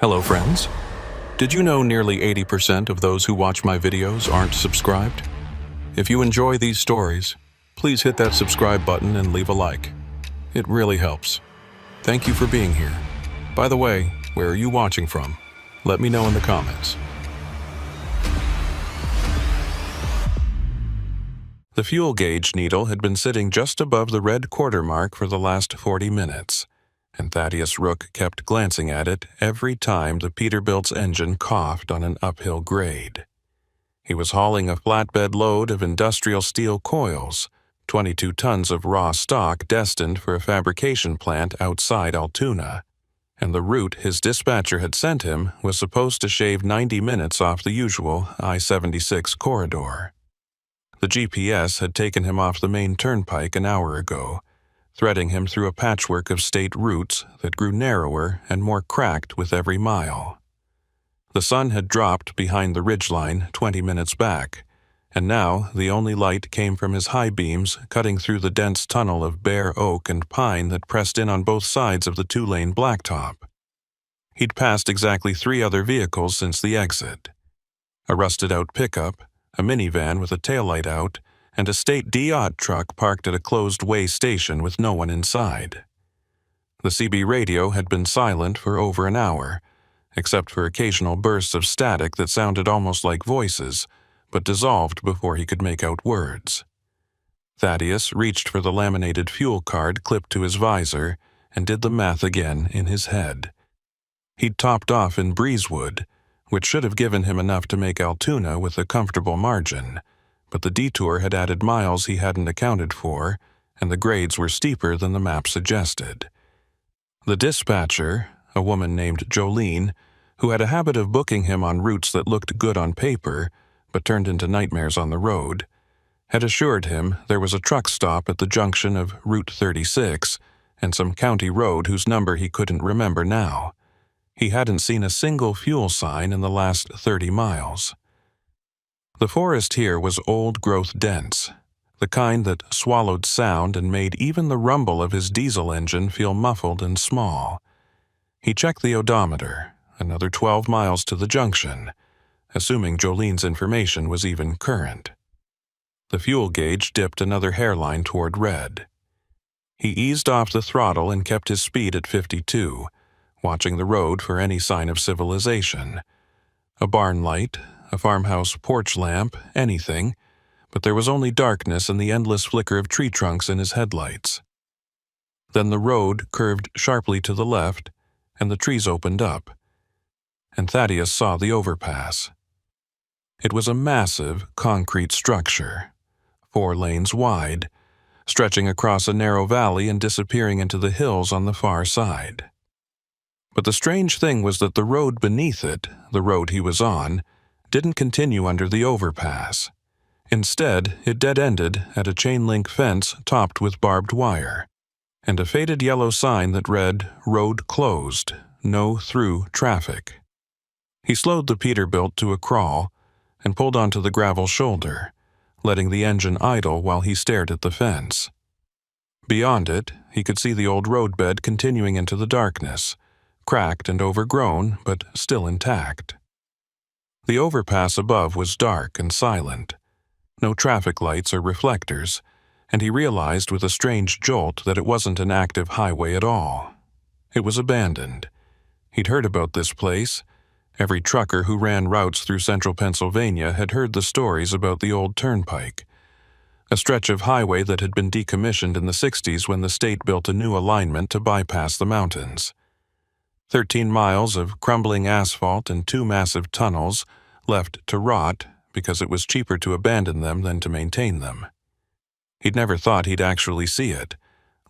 Hello friends. Did you know nearly 80% of those who watch my videos aren't subscribed? If you enjoy these stories, please hit that subscribe button and leave a like. It really helps. Thank you for being here. By the way, where are you watching from? Let me know in the comments. The fuel gauge needle had been sitting just above the red quarter mark for the last 40 minutes, and Thaddeus Rook kept glancing at it every time the Peterbilt's engine coughed on an uphill grade. He was hauling a flatbed load of industrial steel coils, 22 tons of raw stock destined for a fabrication plant outside Altoona, and the route his dispatcher had sent him was supposed to shave 90 minutes off the usual I-76 corridor. The GPS had taken him off the main turnpike an hour ago, threading him through a patchwork of state routes that grew narrower and more cracked with every mile. The sun had dropped behind the ridgeline 20 minutes back, and now the only light came from his high beams cutting through the dense tunnel of bare oak and pine that pressed in on both sides of the two-lane blacktop. He'd passed exactly 3 other vehicles since the exit: a rusted-out pickup, a minivan with a taillight out, and a state D-Odd truck parked at a closed-way station with no one inside. The CB radio had been silent for over an hour, except for occasional bursts of static that sounded almost like voices, but dissolved before he could make out words. Thaddeus reached for the laminated fuel card clipped to his visor and did the math again in his head. He'd topped off in Breezewood, which should have given him enough to make Altoona with a comfortable margin, but the detour had added miles he hadn't accounted for, and the grades were steeper than the map suggested. The dispatcher, a woman named Jolene, who had a habit of booking him on routes that looked good on paper but turned into nightmares on the road, had assured him there was a truck stop at the junction of Route 36 and some county road whose number he couldn't remember now. He hadn't seen a single fuel sign in the last 30 miles. The forest here was old-growth dense, the kind that swallowed sound and made even the rumble of his diesel engine feel muffled and small. He checked the odometer, another 12 miles to the junction, assuming Jolene's information was even current. The fuel gauge dipped another hairline toward red. He eased off the throttle and kept his speed at 52, watching the road for any sign of civilization. A barn light, a farmhouse porch lamp, anything, but there was only darkness and the endless flicker of tree trunks in his headlights. Then the road curved sharply to the left, and the trees opened up, and Thaddeus saw the overpass. It was a massive concrete structure, 4 lanes wide, stretching across a narrow valley and disappearing into the hills on the far side. But the strange thing was that the road beneath it, the road he was on, didn't continue under the overpass. Instead, it dead-ended at a chain-link fence topped with barbed wire, and a faded yellow sign that read, "Road closed, no through traffic." He slowed the Peterbilt to a crawl and pulled onto the gravel shoulder, letting the engine idle while he stared at the fence. Beyond it, he could see the old roadbed continuing into the darkness, cracked and overgrown, but still intact. The overpass above was dark and silent, no traffic lights or reflectors, and he realized with a strange jolt that it wasn't an active highway at all. It was abandoned. He'd heard about this place. Every trucker who ran routes through central Pennsylvania had heard the stories about the old turnpike, a stretch of highway that had been decommissioned in the 60s when the state built a new alignment to bypass the mountains. 13 miles of crumbling asphalt and 2 massive tunnels left to rot because it was cheaper to abandon them than to maintain them. He'd never thought he'd actually see it,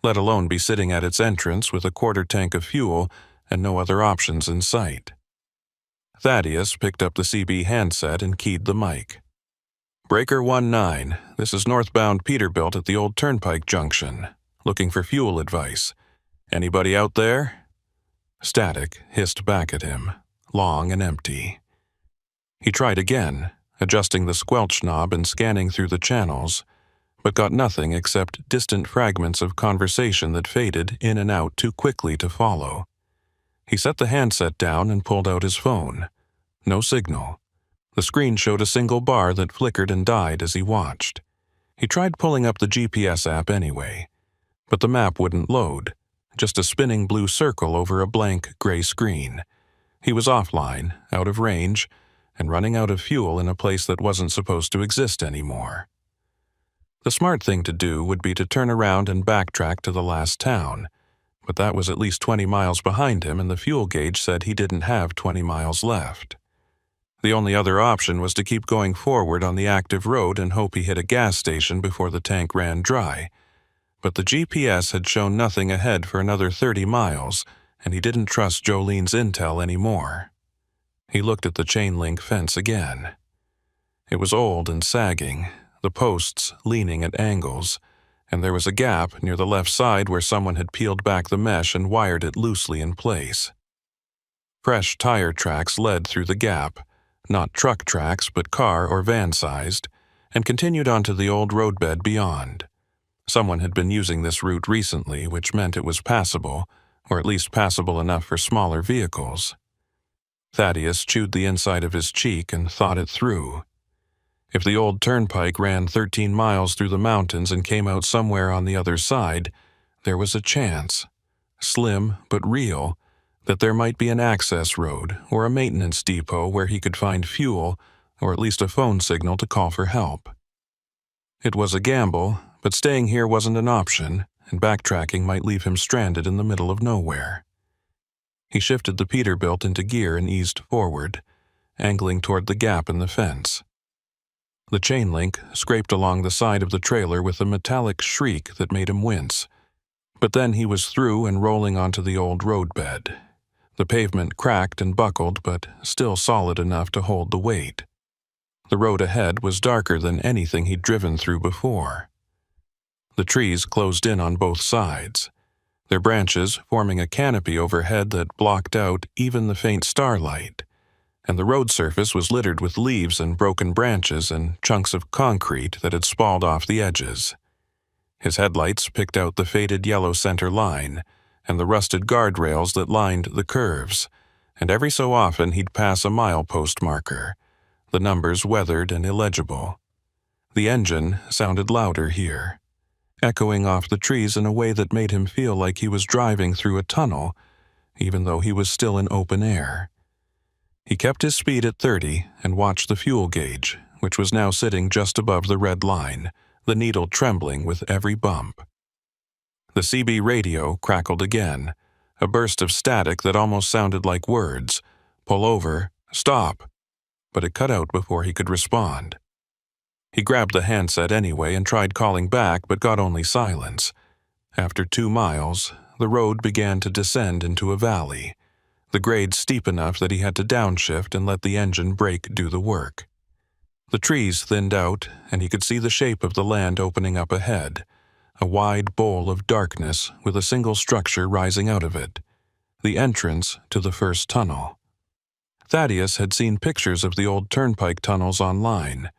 let alone be sitting at its entrance with a quarter tank of fuel and no other options in sight. Thaddeus picked up the CB handset and keyed the mic. "Breaker 19, this is northbound Peterbilt at the old turnpike junction. Looking for fuel advice. Anybody out there?" Static hissed back at him, long and empty. He tried again, adjusting the squelch knob and scanning through the channels, but got nothing except distant fragments of conversation that faded in and out too quickly to follow. He set the handset down and pulled out his phone. No signal. The screen showed a single bar that flickered and died as he watched. He tried pulling up the GPS app anyway, but the map wouldn't load, just a spinning blue circle over a blank gray screen. He was offline, out of range, and running out of fuel in a place that wasn't supposed to exist anymore. The smart thing to do would be to turn around and backtrack to the last town, but that was at least 20 miles behind him, and the fuel gauge said he didn't have 20 miles left. The only other option was to keep going forward on the active road and hope he hit a gas station before the tank ran dry. But the GPS had shown nothing ahead for another 30 miles, and he didn't trust Jolene's intel anymore. He looked at the chain-link fence again. It was old and sagging, the posts leaning at angles, and there was a gap near the left side where someone had peeled back the mesh and wired it loosely in place. Fresh tire tracks led through the gap, not truck tracks but car or van-sized, and continued onto the old roadbed beyond. Someone had been using this route recently, which meant it was passable, or at least passable enough for smaller vehicles. Thaddeus chewed the inside of his cheek and thought it through. If the old turnpike ran 13 miles through the mountains and came out somewhere on the other side, there was a chance, slim but real, that there might be an access road or a maintenance depot where he could find fuel or at least a phone signal to call for help. It was a gamble, but staying here wasn't an option, and backtracking might leave him stranded in the middle of nowhere. He shifted the Peterbilt into gear and eased forward, angling toward the gap in the fence. The chain link scraped along the side of the trailer with a metallic shriek that made him wince, but then he was through and rolling onto the old roadbed. The pavement cracked and buckled, but still solid enough to hold the weight. The road ahead was darker than anything he'd driven through before. The trees closed in on both sides, their branches forming a canopy overhead that blocked out even the faint starlight, and the road surface was littered with leaves and broken branches and chunks of concrete that had spalled off the edges. His headlights picked out the faded yellow center line and the rusted guardrails that lined the curves, and every so often he'd pass a milepost marker, the numbers weathered and illegible. The engine sounded louder here, echoing off the trees in a way that made him feel like he was driving through a tunnel, even though he was still in open air. He kept his speed at 30 and watched the fuel gauge, which was now sitting just above the red line, the needle trembling with every bump. The CB radio crackled again, a burst of static that almost sounded like words, "Pull over, stop," but it cut out before he could respond. He grabbed the handset anyway and tried calling back but got only silence. After 2 miles, the road began to descend into a valley, the grade steep enough that he had to downshift and let the engine brake do the work. The trees thinned out, and he could see the shape of the land opening up ahead, a wide bowl of darkness with a single structure rising out of it, the entrance to the first tunnel. Thaddeus had seen pictures of the old turnpike tunnels online,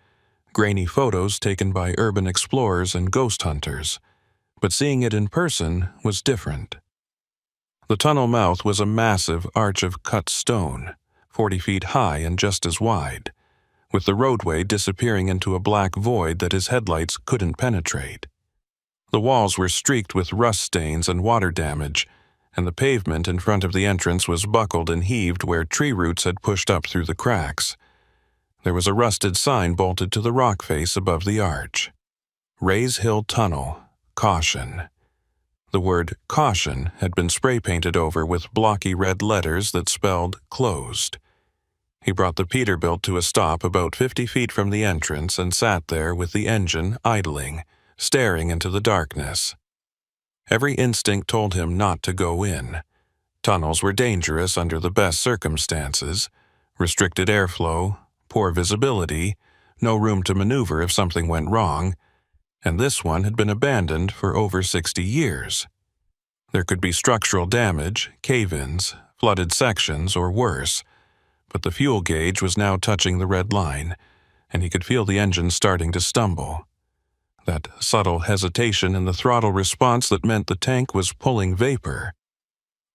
grainy photos taken by urban explorers and ghost hunters, but seeing it in person was different. The tunnel mouth was a massive arch of cut stone, 40 feet high and just as wide, with the roadway disappearing into a black void that his headlights couldn't penetrate. The walls were streaked with rust stains and water damage, and the pavement in front of the entrance was buckled and heaved where tree roots had pushed up through the cracks. There was a rusted sign bolted to the rock face above the arch. Rays Hill Tunnel, Caution. The word caution had been spray-painted over with blocky red letters that spelled closed. He brought the Peterbilt to a stop about 50 feet from the entrance and sat there with the engine idling, staring into the darkness. Every instinct told him not to go in. Tunnels were dangerous under the best circumstances, restricted airflow, poor visibility, no room to maneuver if something went wrong, and this one had been abandoned for over 60 years. There could be structural damage, cave-ins, flooded sections, or worse, but the fuel gauge was now touching the red line, and he could feel the engine starting to stumble. That subtle hesitation in the throttle response that meant the tank was pulling vapor.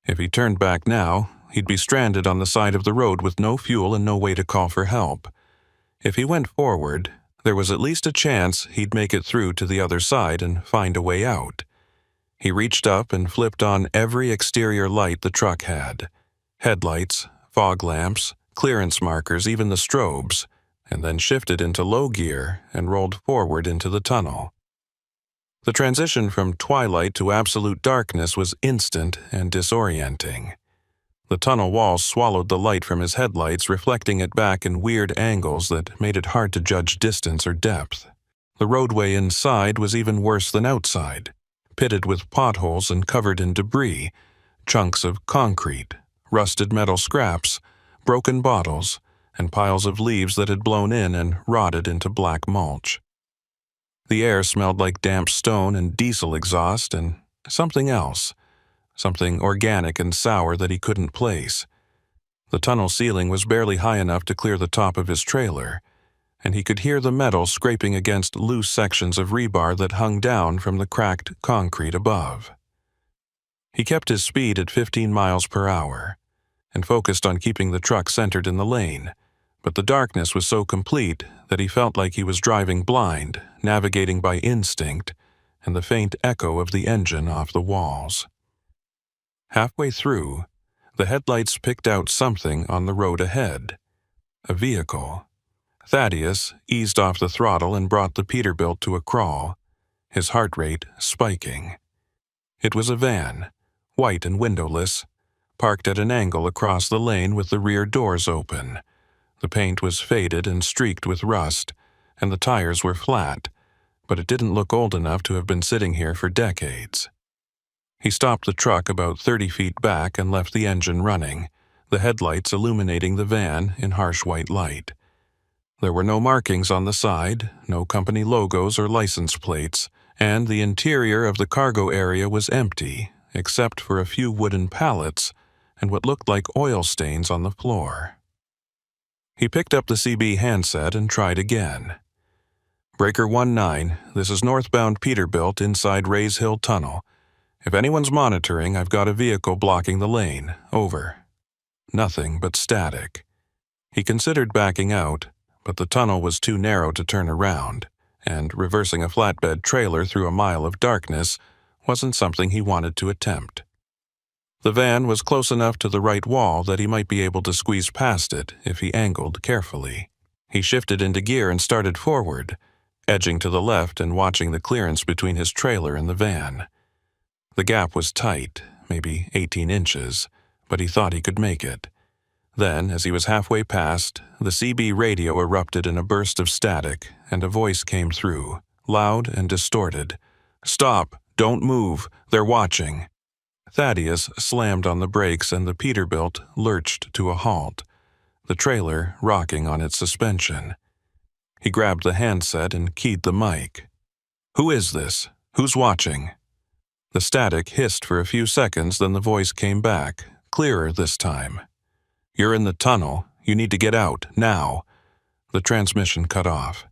If he turned back now, he'd be stranded on the side of the road with no fuel and no way to call for help. If he went forward, there was at least a chance he'd make it through to the other side and find a way out. He reached up and flipped on every exterior light the truck had. Headlights, fog lamps, clearance markers, even the strobes, and then shifted into low gear and rolled forward into the tunnel. The transition from twilight to absolute darkness was instant and disorienting. The tunnel walls swallowed the light from his headlights, reflecting it back in weird angles that made it hard to judge distance or depth. The roadway inside was even worse than outside, pitted with potholes and covered in debris, chunks of concrete, rusted metal scraps, broken bottles, and piles of leaves that had blown in and rotted into black mulch. The air smelled like damp stone and diesel exhaust and something else, something organic and sour that he couldn't place. The tunnel ceiling was barely high enough to clear the top of his trailer, and he could hear the metal scraping against loose sections of rebar that hung down from the cracked concrete above. He kept his speed at 15 miles per hour and focused on keeping the truck centered in the lane, but the darkness was so complete that he felt like he was driving blind, navigating by instinct, and the faint echo of the engine off the walls. Halfway through, the headlights picked out something on the road ahead. A vehicle. Thaddeus eased off the throttle and brought the Peterbilt to a crawl, his heart rate spiking. It was a van, white and windowless, parked at an angle across the lane with the rear doors open. The paint was faded and streaked with rust, and the tires were flat, but it didn't look old enough to have been sitting here for decades. He stopped the truck about 30 feet back and left the engine running, the headlights illuminating the van in harsh white light. There were no markings on the side, no company logos or license plates, and the interior of the cargo area was empty, except for a few wooden pallets and what looked like oil stains on the floor. He picked up the CB handset and tried again. Breaker 19, this is northbound Peterbilt inside Rays Hill Tunnel. If anyone's monitoring, I've got a vehicle blocking the lane. Over. Nothing but static. He considered backing out, but the tunnel was too narrow to turn around, and reversing a flatbed trailer through a mile of darkness wasn't something he wanted to attempt. The van was close enough to the right wall that he might be able to squeeze past it if he angled carefully. He shifted into gear and started forward, edging to the left and watching the clearance between his trailer and the van. The gap was tight, maybe 18 inches, but he thought he could make it. Then, as he was halfway past, the CB radio erupted in a burst of static, and a voice came through, loud and distorted. "Stop! Don't move! They're watching!" Thaddeus slammed on the brakes and the Peterbilt lurched to a halt, the trailer rocking on its suspension. He grabbed the handset and keyed the mic. "Who is this? Who's watching?" The static hissed for a few seconds, then the voice came back, clearer this time. "You're in the tunnel. You need to get out, now." The transmission cut off.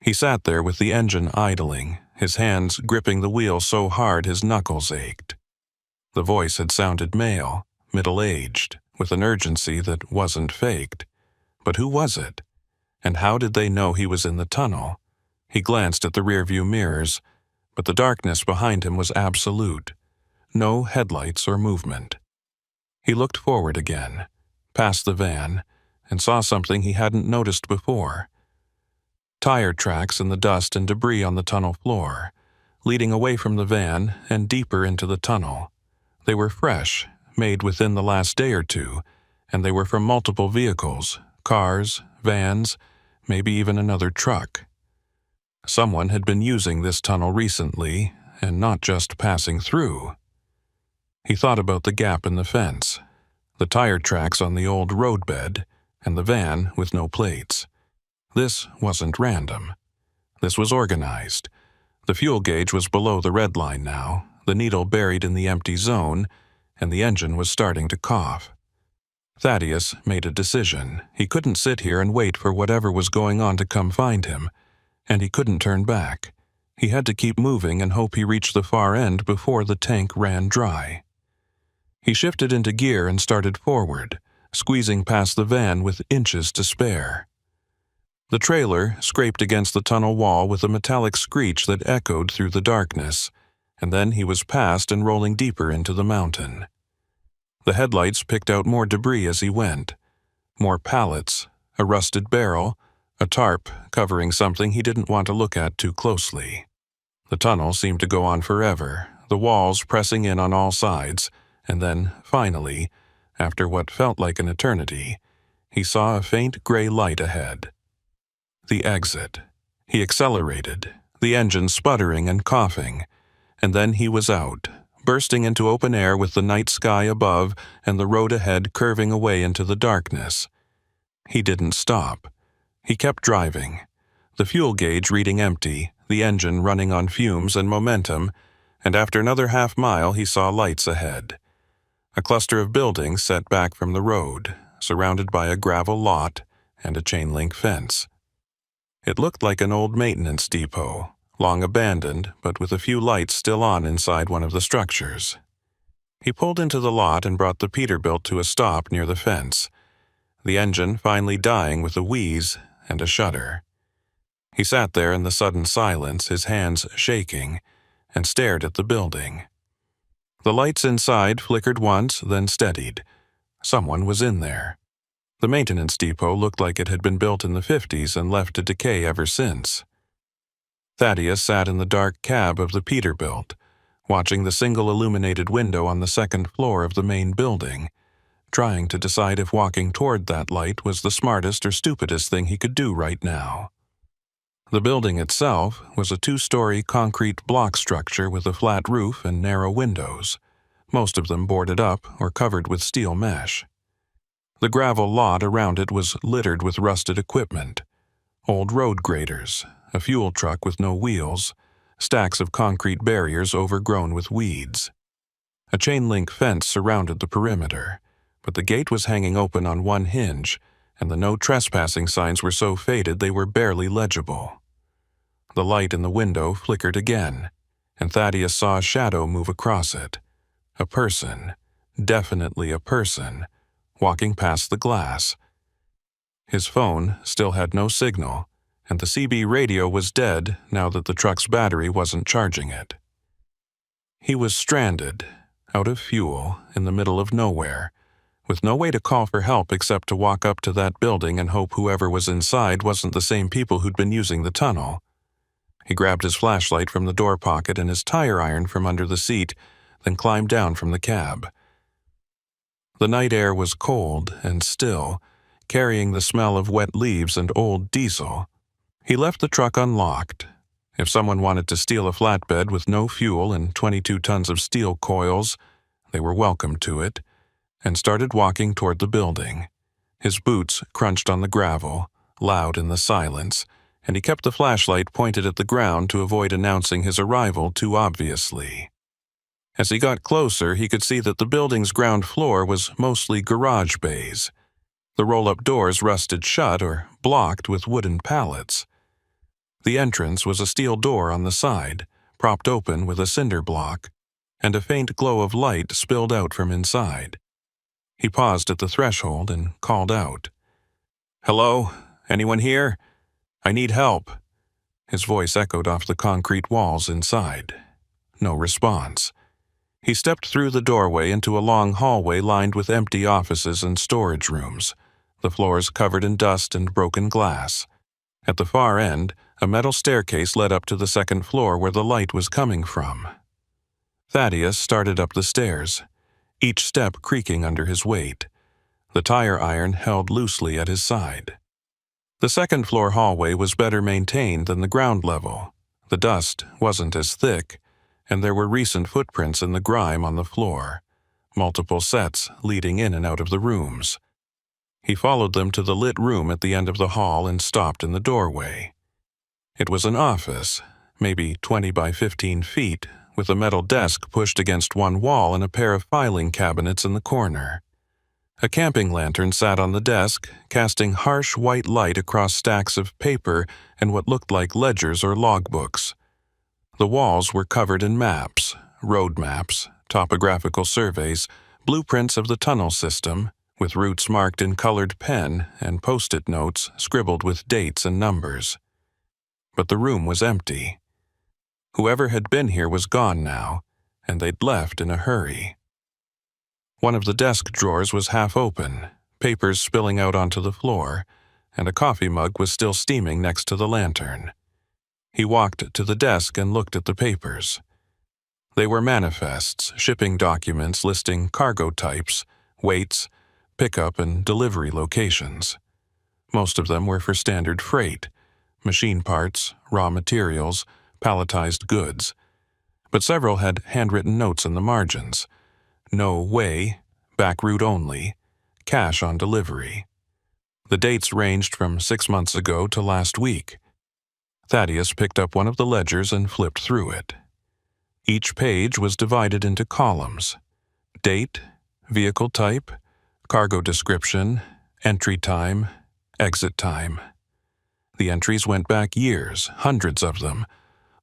He sat there with the engine idling, his hands gripping the wheel so hard his knuckles ached. The voice had sounded male, middle-aged, with an urgency that wasn't faked. But who was it? And how did they know he was in the tunnel? He glanced at the rearview mirrors, but the darkness behind him was absolute. No headlights or movement. He looked forward again, past the van, and saw something he hadn't noticed before. Tire tracks in the dust and debris on the tunnel floor, leading away from the van and deeper into the tunnel. They were fresh, made within the last day or two, and they were from multiple vehicles, cars, vans, maybe even another truck. Someone had been using this tunnel recently, and not just passing through. He thought about the gap in the fence, the tire tracks on the old roadbed, and the van with no plates. This wasn't random. This was organized. The fuel gauge was below the red line now, the needle buried in the empty zone, and the engine was starting to cough. Thaddeus made a decision. He couldn't sit here and wait for whatever was going on to come find him, and he couldn't turn back. He had to keep moving and hope he reached the far end before the tank ran dry. He shifted into gear and started forward, squeezing past the van with inches to spare. The trailer scraped against the tunnel wall with a metallic screech that echoed through the darkness, and then he was past and rolling deeper into the mountain. The headlights picked out more debris as he went. More pallets, a rusted barrel, a tarp covering something he didn't want to look at too closely. The tunnel seemed to go on forever, the walls pressing in on all sides, and then, finally, after what felt like an eternity, he saw a faint gray light ahead. The exit. He accelerated, the engine sputtering and coughing, and then he was out, bursting into open air with the night sky above and the road ahead curving away into the darkness. He didn't stop. He kept driving, the fuel gauge reading empty, the engine running on fumes and momentum, and after another half-mile he saw lights ahead. A cluster of buildings set back from the road, surrounded by a gravel lot and a chain-link fence. It looked like an old maintenance depot, long abandoned, but with a few lights still on inside one of the structures. He pulled into the lot and brought the Peterbilt to a stop near the fence, the engine finally dying with a wheeze and a shudder. He sat there in the sudden silence, his hands shaking, and stared at the building. The lights inside flickered once, then steadied. Someone was in there. The maintenance depot looked like it had been built in the 50s and left to decay ever since. Thaddeus sat in the dark cab of the Peterbilt, watching the single illuminated window on the second floor of the main building, trying to decide if walking toward that light was the smartest or stupidest thing he could do right now. The building itself was a 2-story concrete block structure with a flat roof and narrow windows, most of them boarded up or covered with steel mesh. The gravel lot around it was littered with rusted equipment, old road graders, a fuel truck with no wheels, stacks of concrete barriers overgrown with weeds. A chain-link fence surrounded the perimeter, but the gate was hanging open on one hinge, and the no trespassing signs were so faded they were barely legible. The light in the window flickered again, and Thaddeus saw a shadow move across it. A person, definitely a person, walking past the glass. His phone still had no signal, and the CB radio was dead now that the truck's battery wasn't charging it. He was stranded, out of fuel, in the middle of nowhere, with no way to call for help except to walk up to that building and hope whoever was inside wasn't the same people who'd been using the tunnel. He grabbed his flashlight from the door pocket and his tire iron from under the seat, then climbed down from the cab. The night air was cold and still, carrying the smell of wet leaves and old diesel. He left the truck unlocked. If someone wanted to steal a flatbed with no fuel and 22 tons of steel coils, they were welcome to it, and started walking toward the building. His boots crunched on the gravel, loud in the silence, and he kept the flashlight pointed at the ground to avoid announcing his arrival too obviously. As he got closer, he could see that the building's ground floor was mostly garage bays. The roll-up doors rusted shut or blocked with wooden pallets. The entrance was a steel door on the side, propped open with a cinder block, and a faint glow of light spilled out from inside. He paused at the threshold and called out, "Hello? Anyone here? I need help." His voice echoed off the concrete walls inside. No response. He stepped through the doorway into a long hallway lined with empty offices and storage rooms, the floors covered in dust and broken glass. At the far end, a metal staircase led up to the second floor where the light was coming from. Thaddeus started up the stairs, each step creaking under his weight. The tire iron held loosely at his side. The second-floor hallway was better maintained than the ground level. The dust wasn't as thick, and there were recent footprints in the grime on the floor, multiple sets leading in and out of the rooms. He followed them to the lit room at the end of the hall and stopped in the doorway. It was an office, maybe 20 by 15 feet, with a metal desk pushed against one wall and a pair of filing cabinets in the corner. A camping lantern sat on the desk, casting harsh white light across stacks of paper and what looked like ledgers or logbooks. The walls were covered in maps, road maps, topographical surveys, blueprints of the tunnel system, with routes marked in colored pen and post-it notes scribbled with dates and numbers. But the room was empty. Whoever had been here was gone now, and they'd left in a hurry. One of the desk drawers was half open, papers spilling out onto the floor, and a coffee mug was still steaming next to the lantern. He walked to the desk and looked at the papers. They were manifests, shipping documents listing cargo types, weights, pickup and delivery locations. Most of them were for standard freight, machine parts, raw materials, palletized goods. But several had handwritten notes in the margins. No way, back route only, cash on delivery. The dates ranged from 6 months ago to last week. Thaddeus picked up one of the ledgers and flipped through it. Each page was divided into columns: date, vehicle type, cargo description, entry time, exit time. The entries went back years, hundreds of them,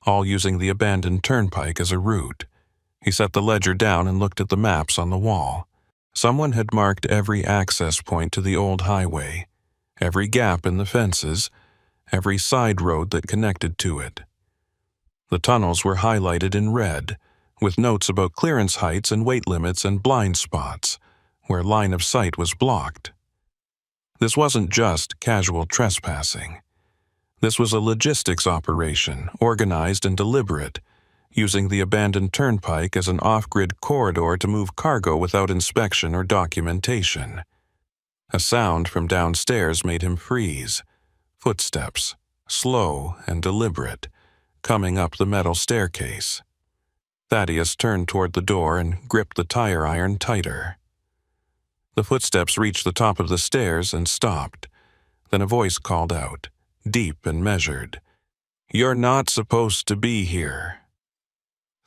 all using the abandoned turnpike as a route. He set the ledger down and looked at the maps on the wall. Someone had marked every access point to the old highway, every gap in the fences, every side road that connected to it. The tunnels were highlighted in red, with notes about clearance heights and weight limits and blind spots, where line of sight was blocked. This wasn't just casual trespassing. This was a logistics operation, organized and deliberate, using the abandoned turnpike as an off-grid corridor to move cargo without inspection or documentation. A sound from downstairs made him freeze. Footsteps, slow and deliberate, coming up the metal staircase. Thaddeus turned toward the door and gripped the tire iron tighter. The footsteps reached the top of the stairs and stopped. Then a voice called out, deep and measured, "You're not supposed to be here."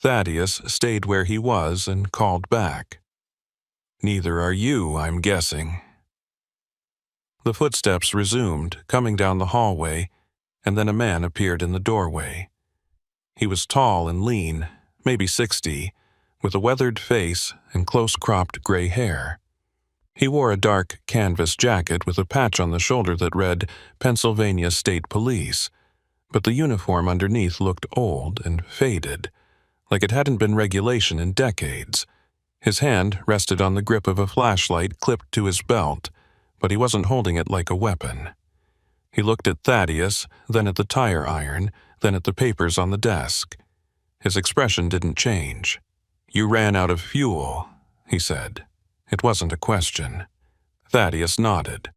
Thaddeus stayed where he was and called back, "Neither are you, I'm guessing." The footsteps resumed, coming down the hallway, and then a man appeared in the doorway. He was tall and lean, maybe 60, with a weathered face and close-cropped gray hair. He wore a dark canvas jacket with a patch on the shoulder that read Pennsylvania State Police, but the uniform underneath looked old and faded, like it hadn't been regulation in decades. His hand rested on the grip of a flashlight clipped to his belt, but he wasn't holding it like a weapon. He looked at Thaddeus, then at the tire iron, then at the papers on the desk. His expression didn't change. "You ran out of fuel," he said. It wasn't a question. Thaddeus nodded.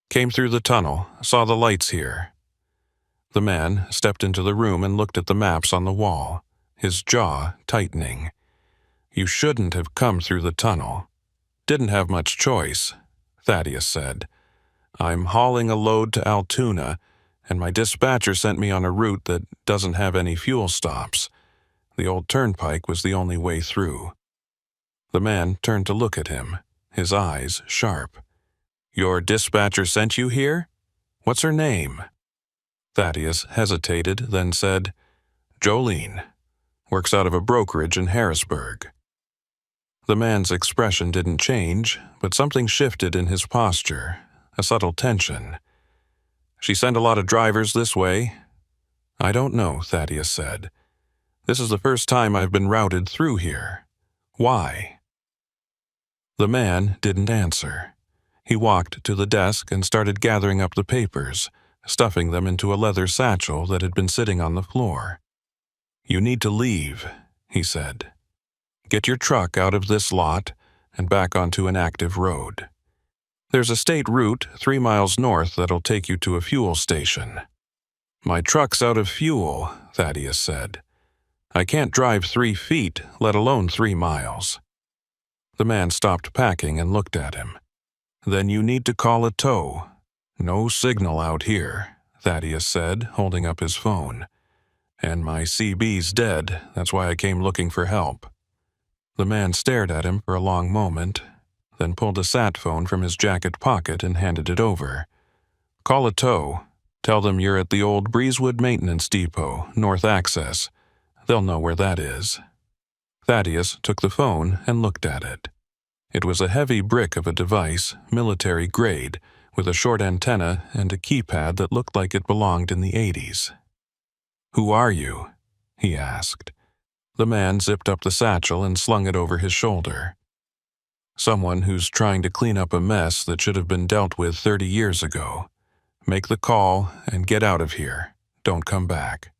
"Came through the tunnel, saw the lights here." The man stepped into the room and looked at the maps on the wall, his jaw tightening. "You shouldn't have come through the tunnel." "Didn't have much choice," Thaddeus said. "I'm hauling a load to Altoona, and my dispatcher sent me on a route that doesn't have any fuel stops. The old turnpike was the only way through." The man turned to look at him, his eyes sharp. "Your dispatcher sent you here? What's her name?" Thaddeus hesitated, then said, "Jolene. Works out of a brokerage in Harrisburg." The man's expression didn't change, but something shifted in his posture, a subtle tension. "She sent a lot of drivers this way?" "I don't know," Thaddeus said. "This is the first time I've been routed through here. Why?" The man didn't answer. He walked to the desk and started gathering up the papers, stuffing them into a leather satchel that had been sitting on the floor. "You need to leave," he said. "Get your truck out of this lot and back onto an active road. There's a state route 3 miles north that'll take you to a fuel station." "My truck's out of fuel," Thaddeus said. "I can't drive 3 feet, let alone 3 miles." The man stopped packing and looked at him. "Then you need to call a tow." "No signal out here," Thaddeus said, holding up his phone. "And my CB's dead, that's why I came looking for help." The man stared at him for a long moment, then pulled a sat phone from his jacket pocket and handed it over. "Call a tow. Tell them you're at the old Breezewood Maintenance Depot, North Access. They'll know where that is." Thaddeus took the phone and looked at it. It was a heavy brick of a device, military grade, with a short antenna and a keypad that looked like it belonged in the 80s. "Who are you?" he asked. The man zipped up the satchel and slung it over his shoulder. "Someone who's trying to clean up a mess that should have been dealt with 30 years ago. Make the call and get out of here. Don't come back."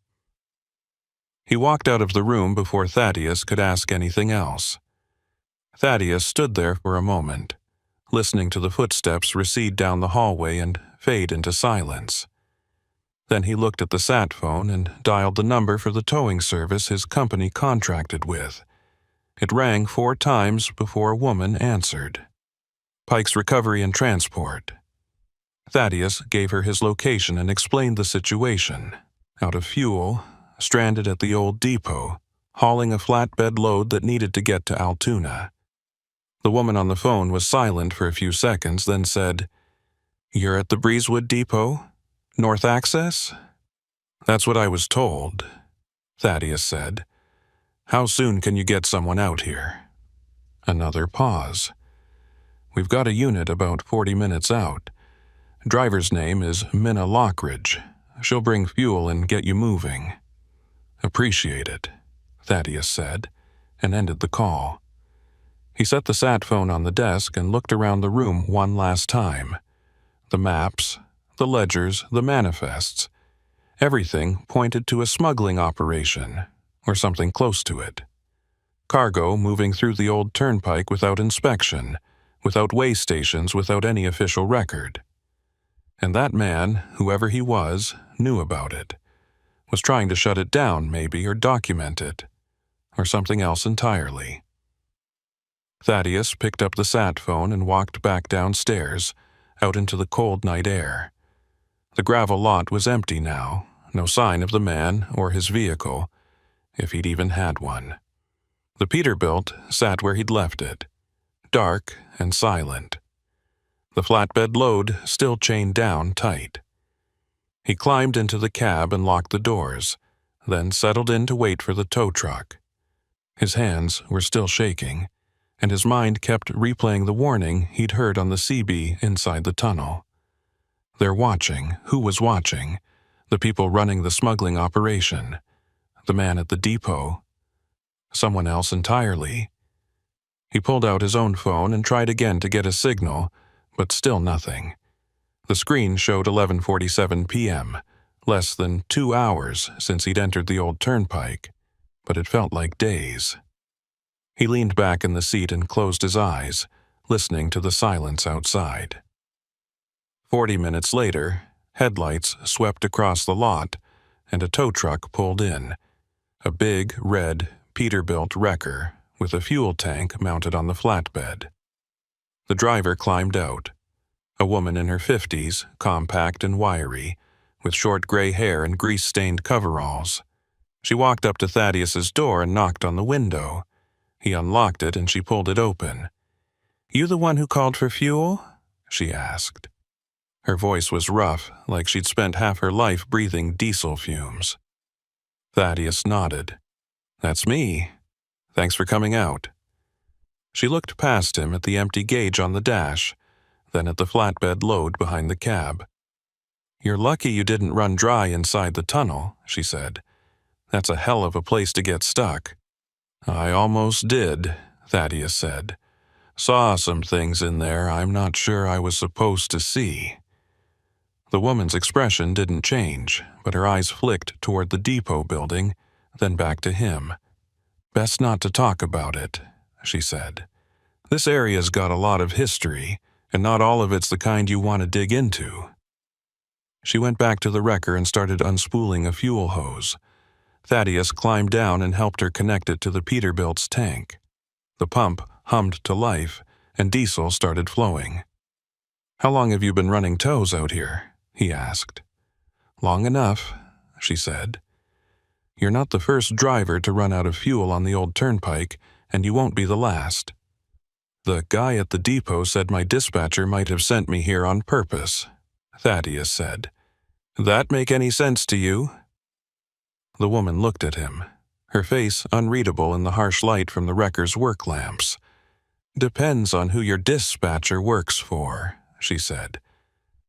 He walked out of the room before Thaddeus could ask anything else. Thaddeus stood there for a moment, listening to the footsteps recede down the hallway and fade into silence. Then he looked at the sat phone and dialed the number for the towing service his company contracted with. It rang 4 times before a woman answered. "Pike's Recovery and Transport." Thaddeus gave her his location and explained the situation. Out of fuel, stranded at the old depot, hauling a flatbed load that needed to get to Altoona. The woman on the phone was silent for a few seconds, then said, "You're at the Breezewood Depot? North Access?" "That's what I was told," Thaddeus said. "How soon can you get someone out here?" Another pause. "We've got a unit about 40 minutes out. Driver's name is Minna Lockridge. She'll bring fuel and get you moving." "Appreciate it," Thaddeus said, and ended the call. He set the sat phone on the desk and looked around the room one last time. The maps, the ledgers, the manifests. Everything pointed to a smuggling operation, or something close to it. Cargo moving through the old turnpike without inspection, without way stations, without any official record. And that man, whoever he was, knew about it. Was trying to shut it down, maybe, or document it. Or something else entirely. Thaddeus picked up the sat phone and walked back downstairs, out into the cold night air. The gravel lot was empty now, no sign of the man or his vehicle, if he'd even had one. The Peterbilt sat where he'd left it, dark and silent. The flatbed load still chained down tight. He climbed into the cab and locked the doors, then settled in to wait for the tow truck. His hands were still shaking, and his mind kept replaying the warning he'd heard on the CB inside the tunnel. They're watching. Who was watching? The people running the smuggling operation. The man at the depot. Someone else entirely. He pulled out his own phone and tried again to get a signal, but still nothing. The screen showed 11:47 p.m., less than 2 hours since he'd entered the old turnpike, but it felt like days. He leaned back in the seat and closed his eyes, listening to the silence outside. 40 minutes later, headlights swept across the lot, and a tow truck pulled in. A big, red, Peterbilt wrecker with a fuel tank mounted on the flatbed. The driver climbed out. A woman in her 50s, compact and wiry, with short gray hair and grease-stained coveralls. She walked up to Thaddeus's door and knocked on the window. He unlocked it and she pulled it open. "You the one who called for fuel?" she asked. Her voice was rough, like she'd spent half her life breathing diesel fumes. Thaddeus nodded. "That's me. Thanks for coming out." She looked past him at the empty gauge on the dash, then at the flatbed load behind the cab. "You're lucky you didn't run dry inside the tunnel," she said. "That's a hell of a place to get stuck." "I almost did," Thaddeus said. "Saw some things in there I'm not sure I was supposed to see." The woman's expression didn't change, but her eyes flicked toward the depot building, then back to him. "Best not to talk about it," she said. "This area's got a lot of history, and not all of it's the kind you want to dig into." She went back to the wrecker and started unspooling a fuel hose. Thaddeus climbed down and helped her connect it to the Peterbilt's tank. The pump hummed to life, and diesel started flowing. "How long have you been running tows out here?" he asked. "Long enough," she said. "You're not the first driver to run out of fuel on the old turnpike, and you won't be the last. The guy at the depot said my dispatcher might have sent me here on purpose," Thaddeus said. "That make any sense to you?" The woman looked at him, her face unreadable in the harsh light from the wrecker's work lamps. Depends on who your dispatcher works for, she said.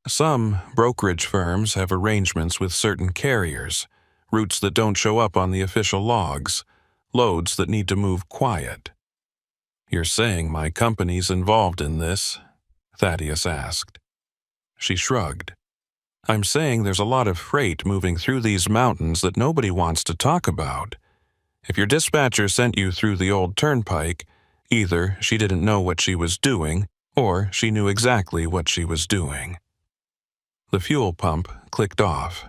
Some brokerage firms have arrangements with certain carriers, routes that don't show up on the official logs, loads that need to move quiet. You're saying my company's involved in this? Thaddeus asked. She shrugged. I'm saying there's a lot of freight moving through these mountains that nobody wants to talk about. If your dispatcher sent you through the old turnpike, either she didn't know what she was doing, or she knew exactly what she was doing. The fuel pump clicked off,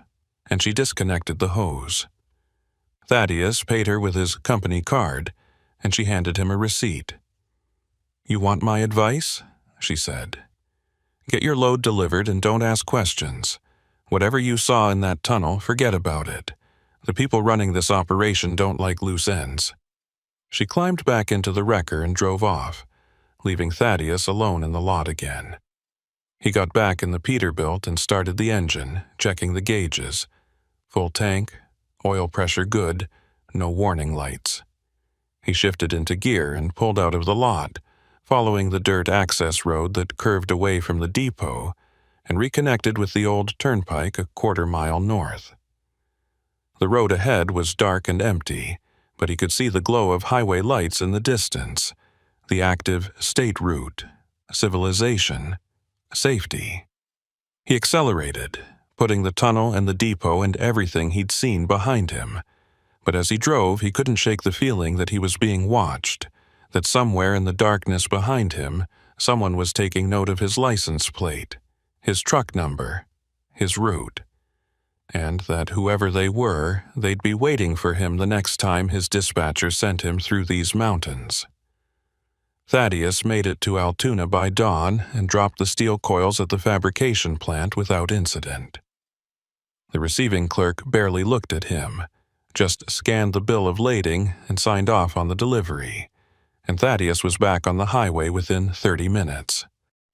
and she disconnected the hose. Thaddeus paid her with his company card, and she handed him a receipt. You want my advice? She said. Get your load delivered and don't ask questions. Whatever you saw in that tunnel, forget about it. The people running this operation don't like loose ends. She climbed back into the wrecker and drove off, leaving Thaddeus alone in the lot again. He got back in the Peterbilt and started the engine, checking the gauges. Full tank, oil pressure good, no warning lights. He shifted into gear and pulled out of the lot, following the dirt access road that curved away from the depot and reconnected with the old turnpike a quarter-mile north. The road ahead was dark and empty, but he could see the glow of highway lights in the distance, the active state route, civilization, safety. He accelerated, putting the tunnel and the depot and everything he'd seen behind him. But as he drove, he couldn't shake the feeling that he was being watched, that somewhere in the darkness behind him, someone was taking note of his license plate, his truck number, his route, and that whoever they were, they'd be waiting for him the next time his dispatcher sent him through these mountains. Thaddeus made it to Altoona by dawn and dropped the steel coils at the fabrication plant without incident. The receiving clerk barely looked at him, just scanned the bill of lading and signed off on the delivery, and Thaddeus was back on the highway within 30 minutes.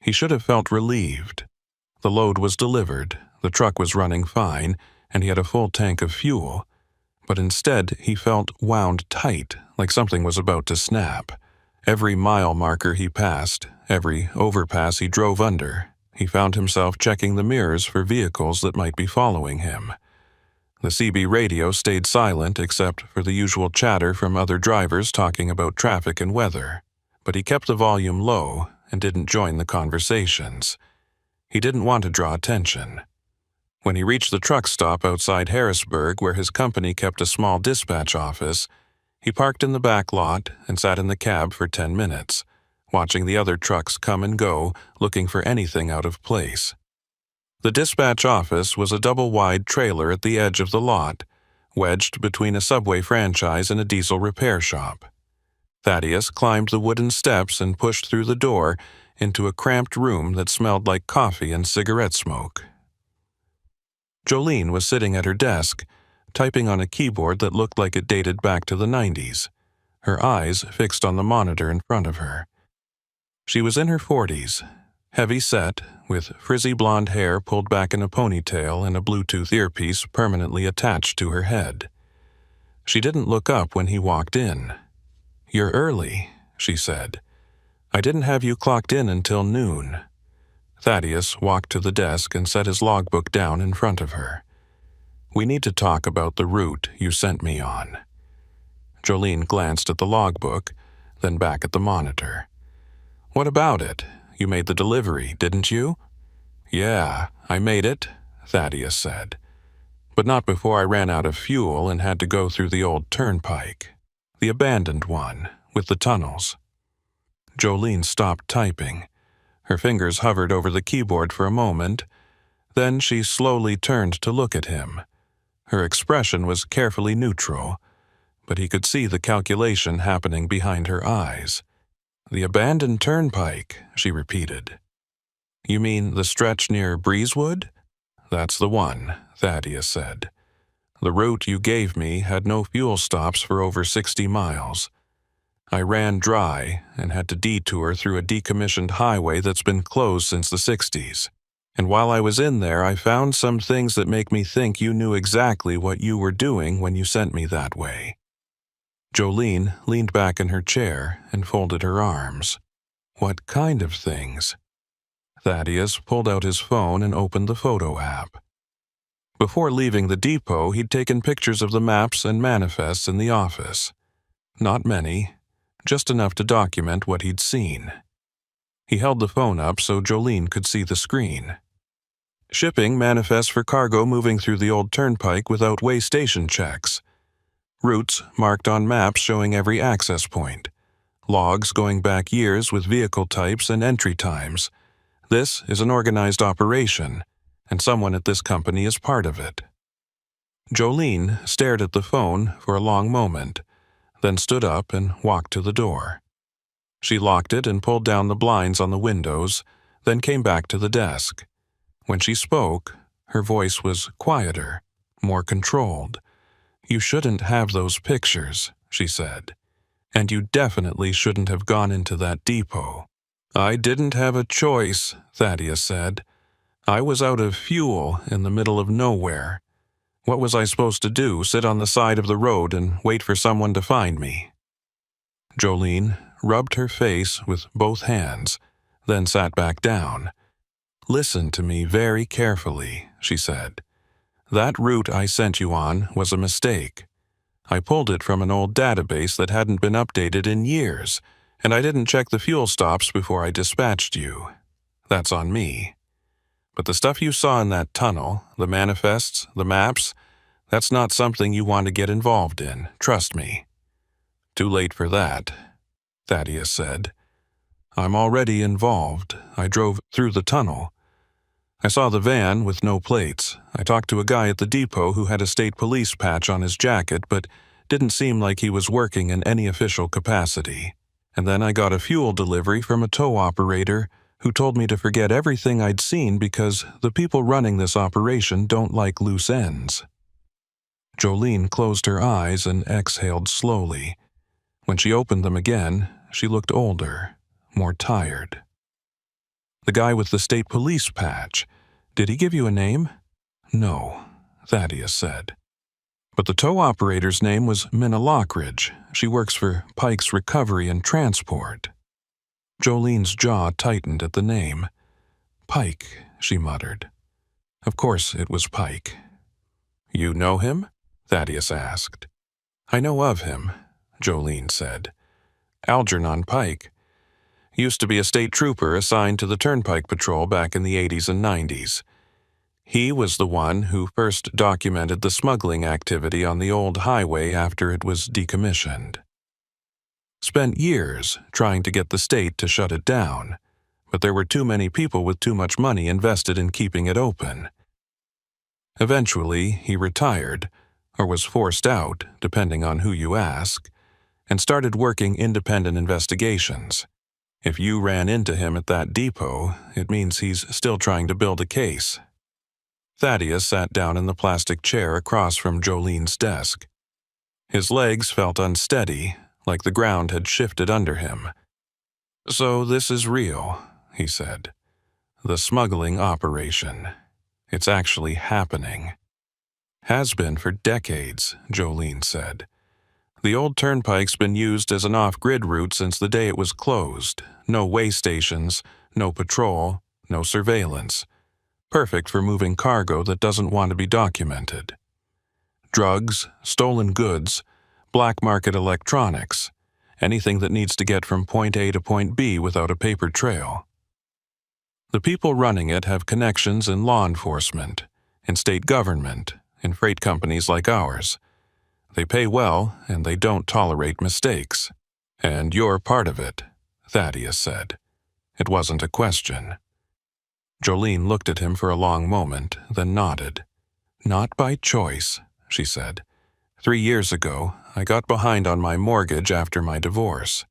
He should have felt relieved. The load was delivered, the truck was running fine, and he had a full tank of fuel, but instead he felt wound tight, like something was about to snap. Every mile marker he passed, every overpass he drove under, he found himself checking the mirrors for vehicles that might be following him. The CB radio stayed silent except for the usual chatter from other drivers talking about traffic and weather, but he kept the volume low and didn't join the conversations. He didn't want to draw attention. When he reached the truck stop outside Harrisburg, where his company kept a small dispatch office, he parked in the back lot and sat in the cab for 10 minutes, watching the other trucks come and go, looking for anything out of place. The dispatch office was a double-wide trailer at the edge of the lot, wedged between a Subway franchise and a diesel repair shop. Thaddeus climbed the wooden steps and pushed through the door into a cramped room that smelled like coffee and cigarette smoke. Jolene was sitting at her desk, typing on a keyboard that looked like it dated back to the 90s, her eyes fixed on the monitor in front of her. She was in her 40s, heavy-set, with frizzy blonde hair pulled back in a ponytail and a Bluetooth earpiece permanently attached to her head. She didn't look up when he walked in. "You're early," she said. "I didn't have you clocked in until noon." Thaddeus walked to the desk and set his logbook down in front of her. "We need to talk about the route you sent me on." Jolene glanced at the logbook, then back at the monitor. "What about it? You made the delivery, didn't you?" "Yeah, I made it," Thaddeus said. "But not before I ran out of fuel and had to go through the old turnpike. The abandoned one, with the tunnels." Jolene stopped typing. Her fingers hovered over the keyboard for a moment. Then she slowly turned to look at him. Her expression was carefully neutral, but he could see the calculation happening behind her eyes. "The abandoned turnpike," she repeated. "You mean the stretch near Breezewood?" "That's the one," Thaddeus said. "The route you gave me had no fuel stops for over 60 miles. I ran dry and had to detour through a decommissioned highway that's been closed since the 60s. And while I was in there, I found some things that make me think you knew exactly what you were doing when you sent me that way." Jolene leaned back in her chair and folded her arms. What kind of things? Thaddeus pulled out his phone and opened the photo app. Before leaving the depot, he'd taken pictures of the maps and manifests in the office. Not many, just enough to document what he'd seen. He held the phone up so Jolene could see the screen. Shipping manifests for cargo moving through the old turnpike without way station checks. Routes marked on maps showing every access point. Logs going back years with vehicle types and entry times. This is an organized operation, and someone at this company is part of it. Jolene stared at the phone for a long moment, then stood up and walked to the door. She locked it and pulled down the blinds on the windows, then came back to the desk. When she spoke, her voice was quieter, more controlled. "You shouldn't have those pictures," she said. "And you definitely shouldn't have gone into that depot." "I didn't have a choice," Thaddeus said. "I was out of fuel in the middle of nowhere. What was I supposed to do, sit on the side of the road and wait for someone to find me?" Jolene rubbed her face with both hands, then sat back down. "Listen to me very carefully," she said. "That route I sent you on was a mistake. I pulled it from an old database that hadn't been updated in years, and I didn't check the fuel stops before I dispatched you. That's on me. But the stuff you saw in that tunnel, the manifests, the maps, that's not something you want to get involved in, trust me." "Too late for that," Thaddeus said. "I'm already involved. I drove through the tunnel. I saw the van with no plates. I talked to a guy at the depot who had a state police patch on his jacket, but didn't seem like he was working in any official capacity. And then I got a fuel delivery from a tow operator who told me to forget everything I'd seen because the people running this operation don't like loose ends." Jolene closed her eyes and exhaled slowly. When she opened them again, she looked older, more tired. "The guy with the state police patch, did he give you a name?" "No," Thaddeus said. "But the tow operator's name was Minna Lockridge. She works for Pike's Recovery and Transport." Jolene's jaw tightened at the name. "Pike," she muttered. Of course it was Pike. "You know him?" Thaddeus asked. "I know of him," Jolene said. "Algernon Pike. Used to be a state trooper assigned to the Turnpike Patrol back in the 80s and 90s. He was the one who first documented the smuggling activity on the old highway after it was decommissioned. Spent years trying to get the state to shut it down, but there were too many people with too much money invested in keeping it open. Eventually, he retired, or was forced out, depending on who you ask, and started working independent investigations. If you ran into him at that depot, it means he's still trying to build a case." Thaddeus sat down in the plastic chair across from Jolene's desk. His legs felt unsteady, like the ground had shifted under him. "So this is real," he said. "The smuggling operation. It's actually happening." "Has been for decades," Jolene said. "The old turnpike's been used as an off-grid route since the day it was closed. No way stations, no patrol, no surveillance. Perfect for moving cargo that doesn't want to be documented. Drugs, stolen goods, black market electronics, anything that needs to get from point A to point B without a paper trail. The people running it have connections in law enforcement, in state government, in freight companies like ours. They pay well, and they don't tolerate mistakes. And you're part of it," Thaddeus said. It wasn't a question. Jolene looked at him for a long moment, then nodded. "Not by choice," she said. 3 years ago, I got behind on my mortgage after my divorce.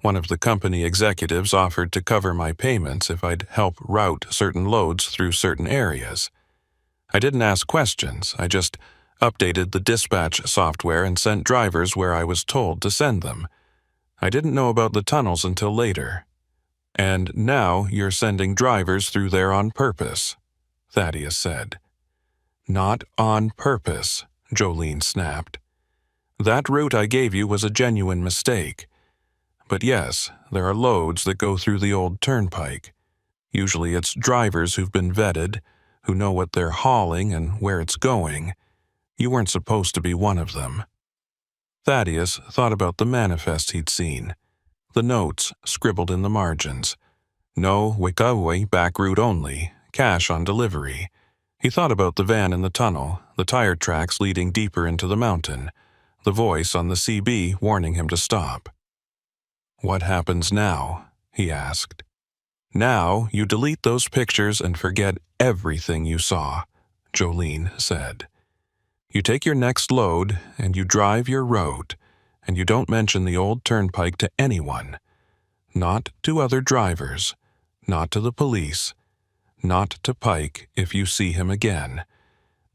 One of the company executives offered to cover my payments if I'd help route certain loads through certain areas. I didn't ask questions, I just updated the dispatch software and sent drivers where I was told to send them. I didn't know about the tunnels until later. And now you're sending drivers through there on purpose," Thaddeus said. "Not on purpose," Jolene snapped. "That route I gave you was a genuine mistake. But yes, there are loads that go through the old turnpike. Usually it's drivers who've been vetted, who know what they're hauling and where it's going. You weren't supposed to be one of them. Thaddeus thought about the manifest he'd seen, the notes scribbled in the margins. No Wikawe back route only, cash on delivery. He thought about the van in the tunnel, the tire tracks leading deeper into the mountain, the voice on the CB warning him to stop. "What happens now?" he asked. "Now you delete those pictures and forget everything you saw," Jolene said. "You take your next load and you drive your road, and you don't mention the old turnpike to anyone. Not to other drivers, not to the police, not to Pike if you see him again.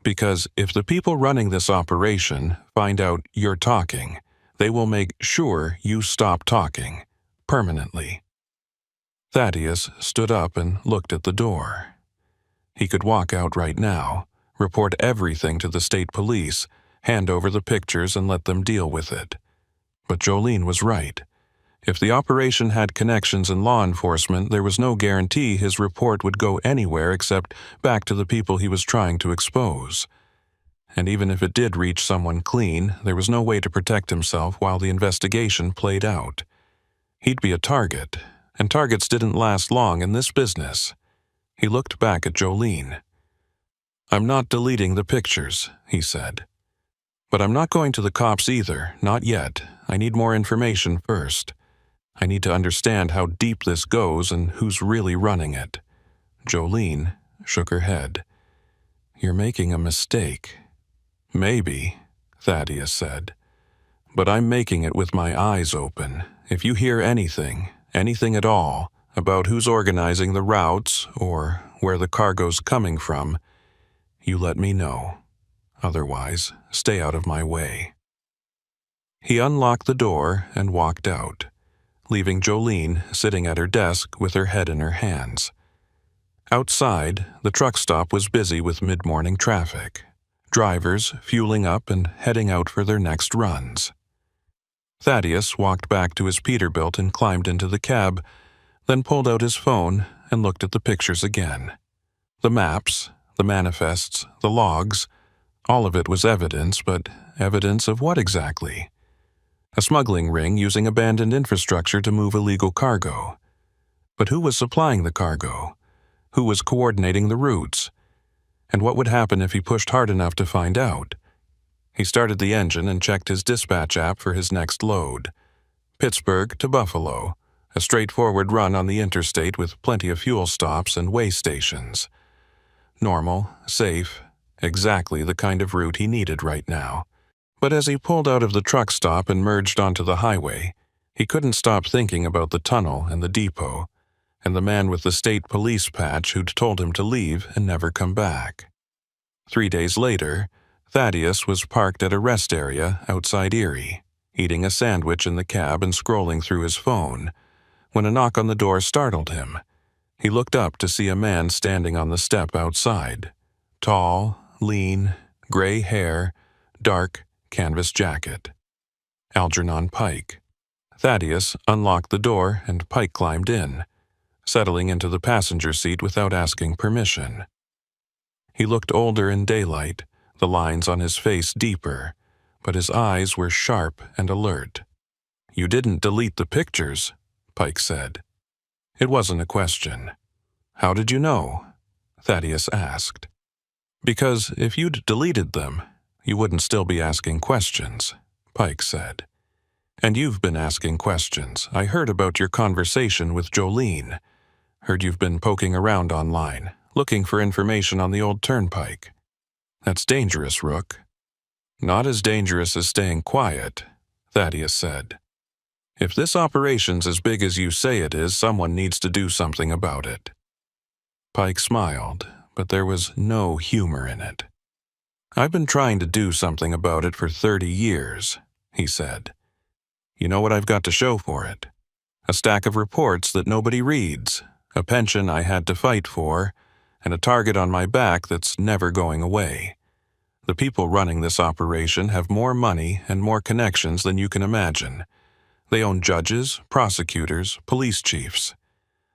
Because if the people running this operation find out you're talking, they will make sure you stop talking, permanently." Thaddeus stood up and looked at the door. He could walk out right now, report everything to the state police, hand over the pictures and let them deal with it. But Jolene was right. If the operation had connections in law enforcement, there was no guarantee his report would go anywhere except back to the people he was trying to expose. And even if it did reach someone clean, there was no way to protect himself while the investigation played out. He'd be a target, and targets didn't last long in this business. He looked back at Jolene. "I'm not deleting the pictures," he said. "But I'm not going to the cops either, not yet. I need more information first. I need to understand how deep this goes and who's really running it." Jolene shook her head. "You're making a mistake." "Maybe," Thaddeus said. "But I'm making it with my eyes open. If you hear anything at all, about who's organizing the routes or where the cargo's coming from, you let me know. Otherwise, stay out of my way." He unlocked the door and walked out, leaving Jolene sitting at her desk with her head in her hands. Outside, the truck stop was busy with mid-morning traffic, drivers fueling up and heading out for their next runs. Thaddeus walked back to his Peterbilt and climbed into the cab, then pulled out his phone and looked at the pictures again. The maps, the manifests, the logs, all of it was evidence, but evidence of what exactly? A smuggling ring using abandoned infrastructure to move illegal cargo. But who was supplying the cargo? Who was coordinating the routes? And what would happen if he pushed hard enough to find out? He started the engine and checked his dispatch app for his next load. Pittsburgh to Buffalo, a straightforward run on the interstate with plenty of fuel stops and way stations. Normal, safe, exactly the kind of route he needed right now. But as he pulled out of the truck stop and merged onto the highway, he couldn't stop thinking about the tunnel and the depot, and the man with the state police patch who'd told him to leave and never come back. 3 days later, Thaddeus was parked at a rest area outside Eerie, eating a sandwich in the cab and scrolling through his phone, when a knock on the door startled him. He looked up to see a man standing on the step outside. Tall, lean, gray hair, dark canvas jacket. Algernon Pike. Thaddeus unlocked the door and Pike climbed in, settling into the passenger seat without asking permission. He looked older in daylight, the lines on his face deeper, but his eyes were sharp and alert. "You didn't delete the pictures," Pike said. It wasn't a question. "How did you know?" Thaddeus asked. "Because if you'd deleted them, you wouldn't still be asking questions," Pike said. "And you've been asking questions. I heard about your conversation with Jolene. Heard you've been poking around online, looking for information on the old turnpike. That's dangerous, Rook." "Not as dangerous as staying quiet," Thaddeus said. "If this operation's as big as you say it is, someone needs to do something about it." Pike smiled, but there was no humor in it. "I've been trying to do something about it for 30 years, he said. "You know what I've got to show for it? A stack of reports that nobody reads, a pension I had to fight for, and a target on my back that's never going away. The people running this operation have more money and more connections than you can imagine. They own judges, prosecutors, police chiefs.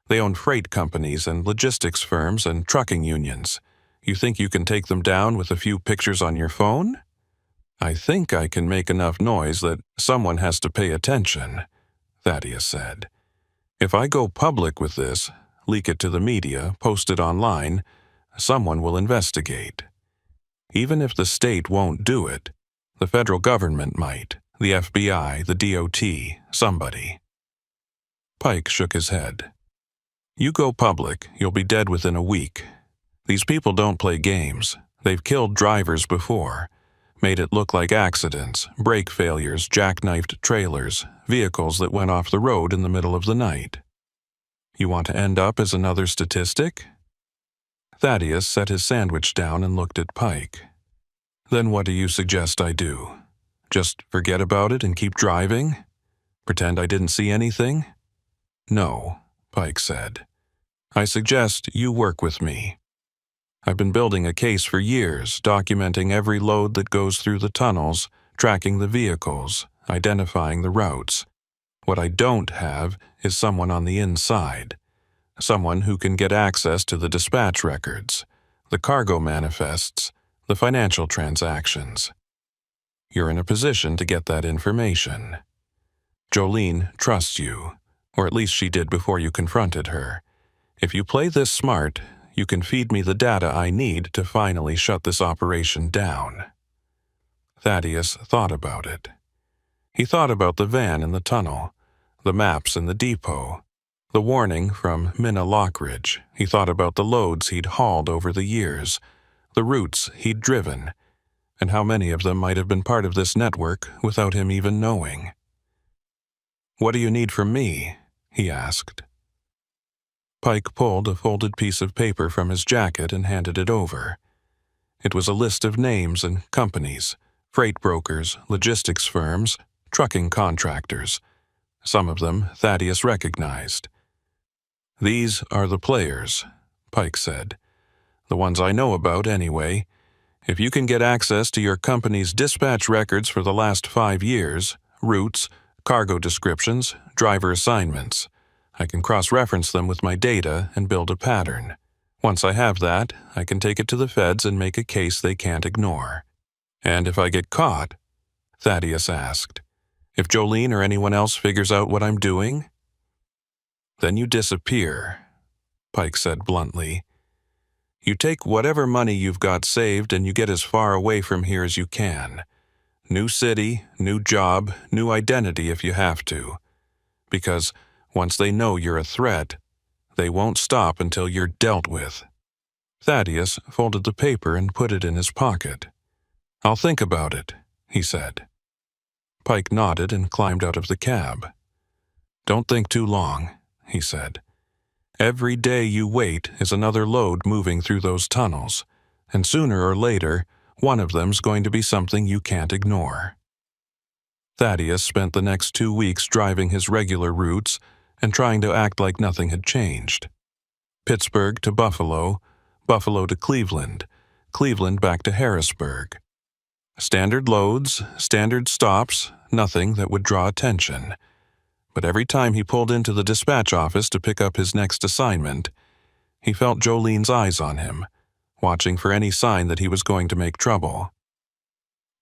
They own freight companies and logistics firms and trucking unions. You think you can take them down with a few pictures on your phone? I think I can make enough noise that someone has to pay attention, Thaddeus said. If I go public with this, leak it to the media, post it online, someone will investigate. Even if the state won't do it, the federal government might, the FBI, the DOT, somebody. Pike shook his head. You go public, you'll be dead within a week. These people don't play games. They've killed drivers before, made it look like accidents, brake failures, jackknifed trailers, vehicles that went off the road in the middle of the night. You want to end up as another statistic? Thaddeus set his sandwich down and looked at Pike. Then what do you suggest I do? Just forget about it and keep driving? Pretend I didn't see anything? No, Pike said. I suggest you work with me. I've been building a case for years, documenting every load that goes through the tunnels, tracking the vehicles, identifying the routes. What I don't have is someone on the inside, someone who can get access to the dispatch records, the cargo manifests, the financial transactions. You're in a position to get that information. Jolene trusts you, or at least she did before you confronted her. If you play this smart, you can feed me the data I need to finally shut this operation down. Thaddeus thought about it. He thought about the van in the tunnel, the maps in the depot, the warning from Minna Lockridge. He thought about the loads he'd hauled over the years, the routes he'd driven, and how many of them might have been part of this network without him even knowing. What do you need from me? He asked. Pike pulled a folded piece of paper from his jacket and handed it over. It was a list of names and companies, freight brokers, logistics firms, trucking contractors. Some of them Thaddeus recognized. These are the players, Pike said. The ones I know about, anyway. If you can get access to your company's dispatch records for the last 5 years, routes, cargo descriptions, driver assignments, I can cross-reference them with my data and build a pattern. Once I have that, I can take it to the feds and make a case they can't ignore. And if I get caught, Thaddeus asked, if Jolene or anyone else figures out what I'm doing, then you disappear, Pike said bluntly. You take whatever money you've got saved and you get as far away from here as you can. New city, new job, new identity if you have to. Because once they know you're a threat, they won't stop until you're dealt with. Thaddeus folded the paper and put it in his pocket. I'll think about it, he said. Pike nodded and climbed out of the cab. Don't think too long, he said. Every day you wait is another load moving through those tunnels, and sooner or later, one of them's going to be something you can't ignore. Thaddeus spent the next 2 weeks driving his regular routes and trying to act like nothing had changed. Pittsburgh to Buffalo, Buffalo to Cleveland, Cleveland back to Harrisburg. Standard loads, standard stops, nothing that would draw attention. But every time he pulled into the dispatch office to pick up his next assignment, he felt Jolene's eyes on him, watching for any sign that he was going to make trouble.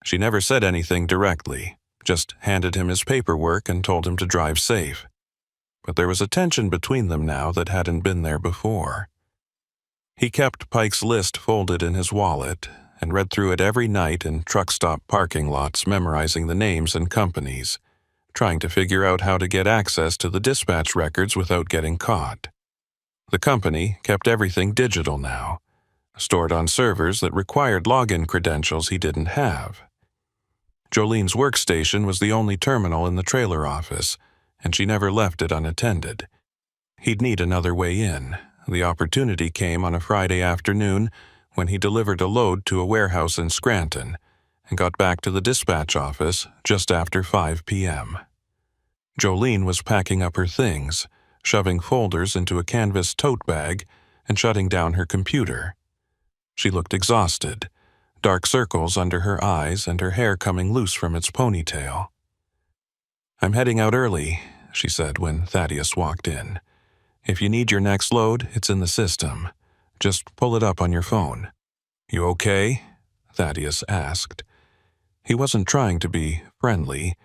She never said anything directly, just handed him his paperwork and told him to drive safe. But there was a tension between them now that hadn't been there before. He kept Pike's list folded in his wallet and read through it every night in truck stop parking lots, memorizing the names and companies, trying to figure out how to get access to the dispatch records without getting caught. The company kept everything digital now, stored on servers that required login credentials he didn't have. Jolene's workstation was the only terminal in the trailer office, and she never left it unattended. He'd need another way in. The opportunity came on a Friday afternoon when he delivered a load to a warehouse in Scranton and got back to the dispatch office just after 5 p.m. Jolene was packing up her things, shoving folders into a canvas tote bag and shutting down her computer. She looked exhausted, dark circles under her eyes and her hair coming loose from its ponytail. "I'm heading out early," she said when Thaddeus walked in. "If you need your next load, it's in the system. Just pull it up on your phone." "You okay?" Thaddeus asked. He wasn't trying to be friendly.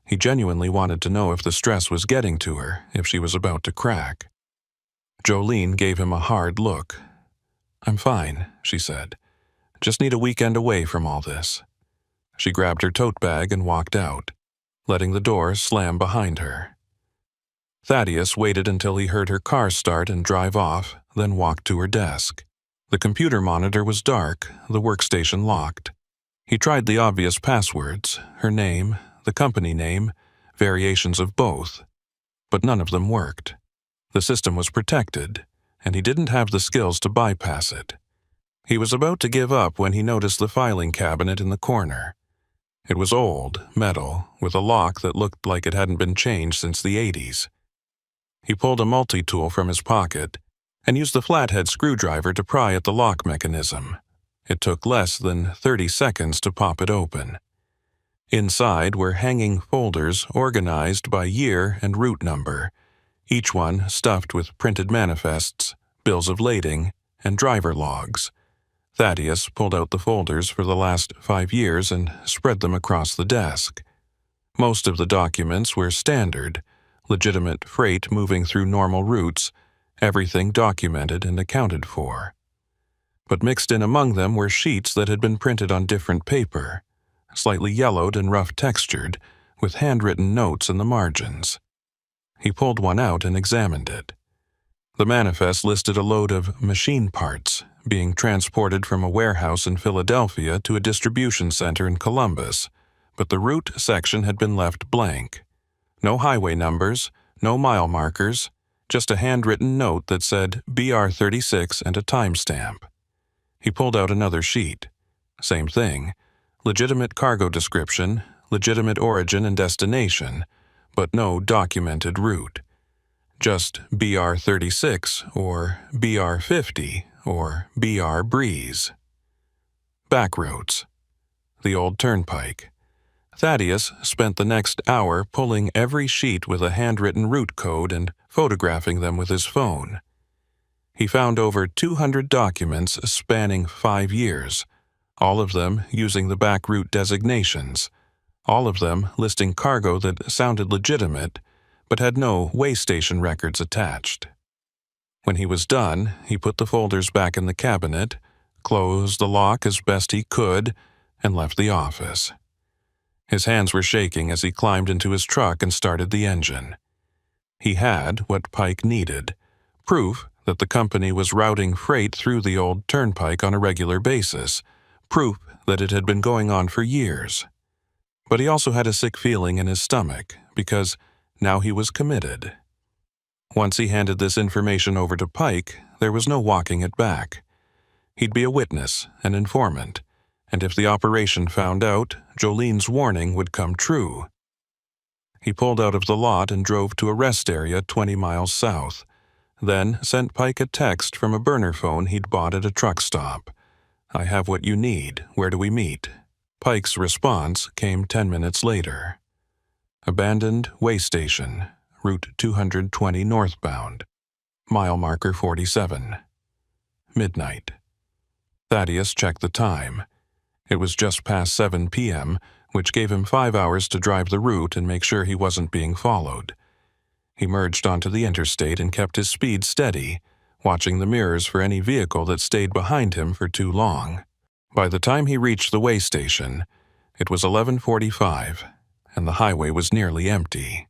He genuinely wanted to know if the stress was getting to her, if she was about to crack. Jolene gave him a hard look. "I'm fine," she said. "Just need a weekend away from all this." She grabbed her tote bag and walked out, letting the door slam behind her. Thaddeus waited until he heard her car start and drive off, then walked to her desk. The computer monitor was dark, the workstation locked. He tried the obvious passwords, her name, the company name, variations of both, but none of them worked. The system was protected, and he didn't have the skills to bypass it. He was about to give up when he noticed the filing cabinet in the corner. It was old, metal, with a lock that looked like it hadn't been changed since the 80s. He pulled a multi-tool from his pocket and used the flathead screwdriver to pry at the lock mechanism. It took less than 30 seconds to pop it open. Inside were hanging folders organized by year and route number, each one stuffed with printed manifests, bills of lading, and driver logs. Thaddeus pulled out the folders for the last 5 years and spread them across the desk. Most of the documents were standard, legitimate freight moving through normal routes, everything documented and accounted for. But mixed in among them were sheets that had been printed on different paper, slightly yellowed and rough-textured, with handwritten notes in the margins. He pulled one out and examined it. The manifest listed a load of machine parts being transported from a warehouse in Philadelphia to a distribution center in Columbus, but the route section had been left blank. No highway numbers, no mile markers, just a handwritten note that said BR36 and a timestamp. He pulled out another sheet. Same thing. Legitimate cargo description, legitimate origin and destination, but no documented route. Just BR36 or BR50 or BR Breeze. Back roads. The old turnpike. Thaddeus spent the next hour pulling every sheet with a handwritten route code and photographing them with his phone. He found over 200 documents spanning 5 years, all of them using the back route designations, all of them listing cargo that sounded legitimate, but had no way station records attached. When he was done, he put the folders back in the cabinet, closed the lock as best he could, and left the office. His hands were shaking as he climbed into his truck and started the engine. He had what Pike needed, proof that the company was routing freight through the old turnpike on a regular basis, proof that it had been going on for years. But he also had a sick feeling in his stomach, because now he was committed. Once he handed this information over to Pike, there was no walking it back. He'd be a witness, an informant, and if the operation found out, Jolene's warning would come true. He pulled out of the lot and drove to a rest area 20 miles south, then sent Pike a text from a burner phone he'd bought at a truck stop. "I have what you need. Where do we meet?" Pike's response came 10 minutes later. "Abandoned way station, Route 220 northbound. Mile marker 47. Midnight." Thaddeus checked the time. It was just past 7 p.m., which gave him 5 hours to drive the route and make sure he wasn't being followed. He merged onto the interstate and kept his speed steady, watching the mirrors for any vehicle that stayed behind him for too long. By the time he reached the way station, it was 11:45, and the highway was nearly empty.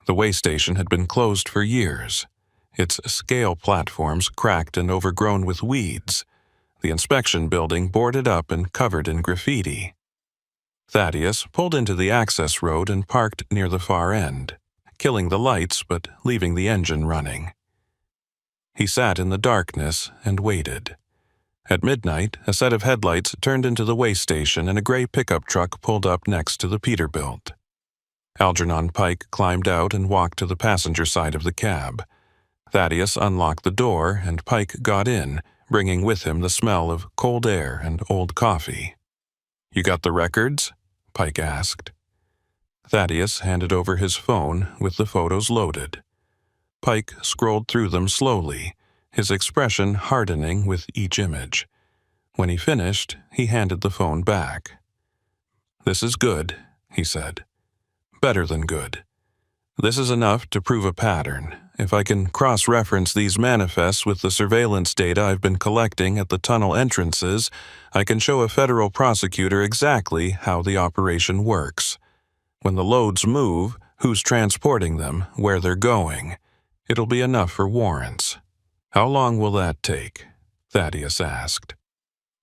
The way station had been closed for years, its scale platforms cracked and overgrown with weeds, the inspection building boarded up and covered in graffiti. Thaddeus pulled into the access road and parked near the far end, killing the lights but leaving the engine running. He sat in the darkness and waited. At midnight, a set of headlights turned into the way station and a gray pickup truck pulled up next to the Peterbilt. Algernon Pike climbed out and walked to the passenger side of the cab. Thaddeus unlocked the door and Pike got in, bringing with him the smell of cold air and old coffee. "You got the records?" Pike asked. Thaddeus handed over his phone with the photos loaded. Pike scrolled through them slowly, his expression hardening with each image. When he finished, he handed the phone back. "This is good," he said. "Better than good. This is enough to prove a pattern. If I can cross-reference these manifests with the surveillance data I've been collecting at the tunnel entrances, I can show a federal prosecutor exactly how the operation works. When the loads move, who's transporting them, where they're going. It'll be enough for warrants." "How long will that take?" Thaddeus asked.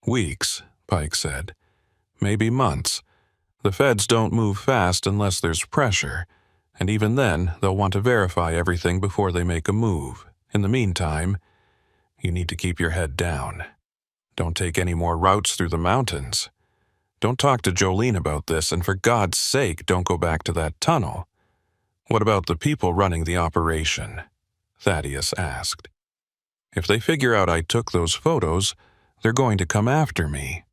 "Weeks," Pike said. "Maybe months. The feds don't move fast unless there's pressure, and even then they'll want to verify everything before they make a move. In the meantime, you need to keep your head down. Don't take any more routes through the mountains. Don't talk to Jolene about this, and for God's sake, don't go back to that tunnel." "What about the people running the operation?" Thaddeus asked. "If they figure out I took those photos, they're going to come after me."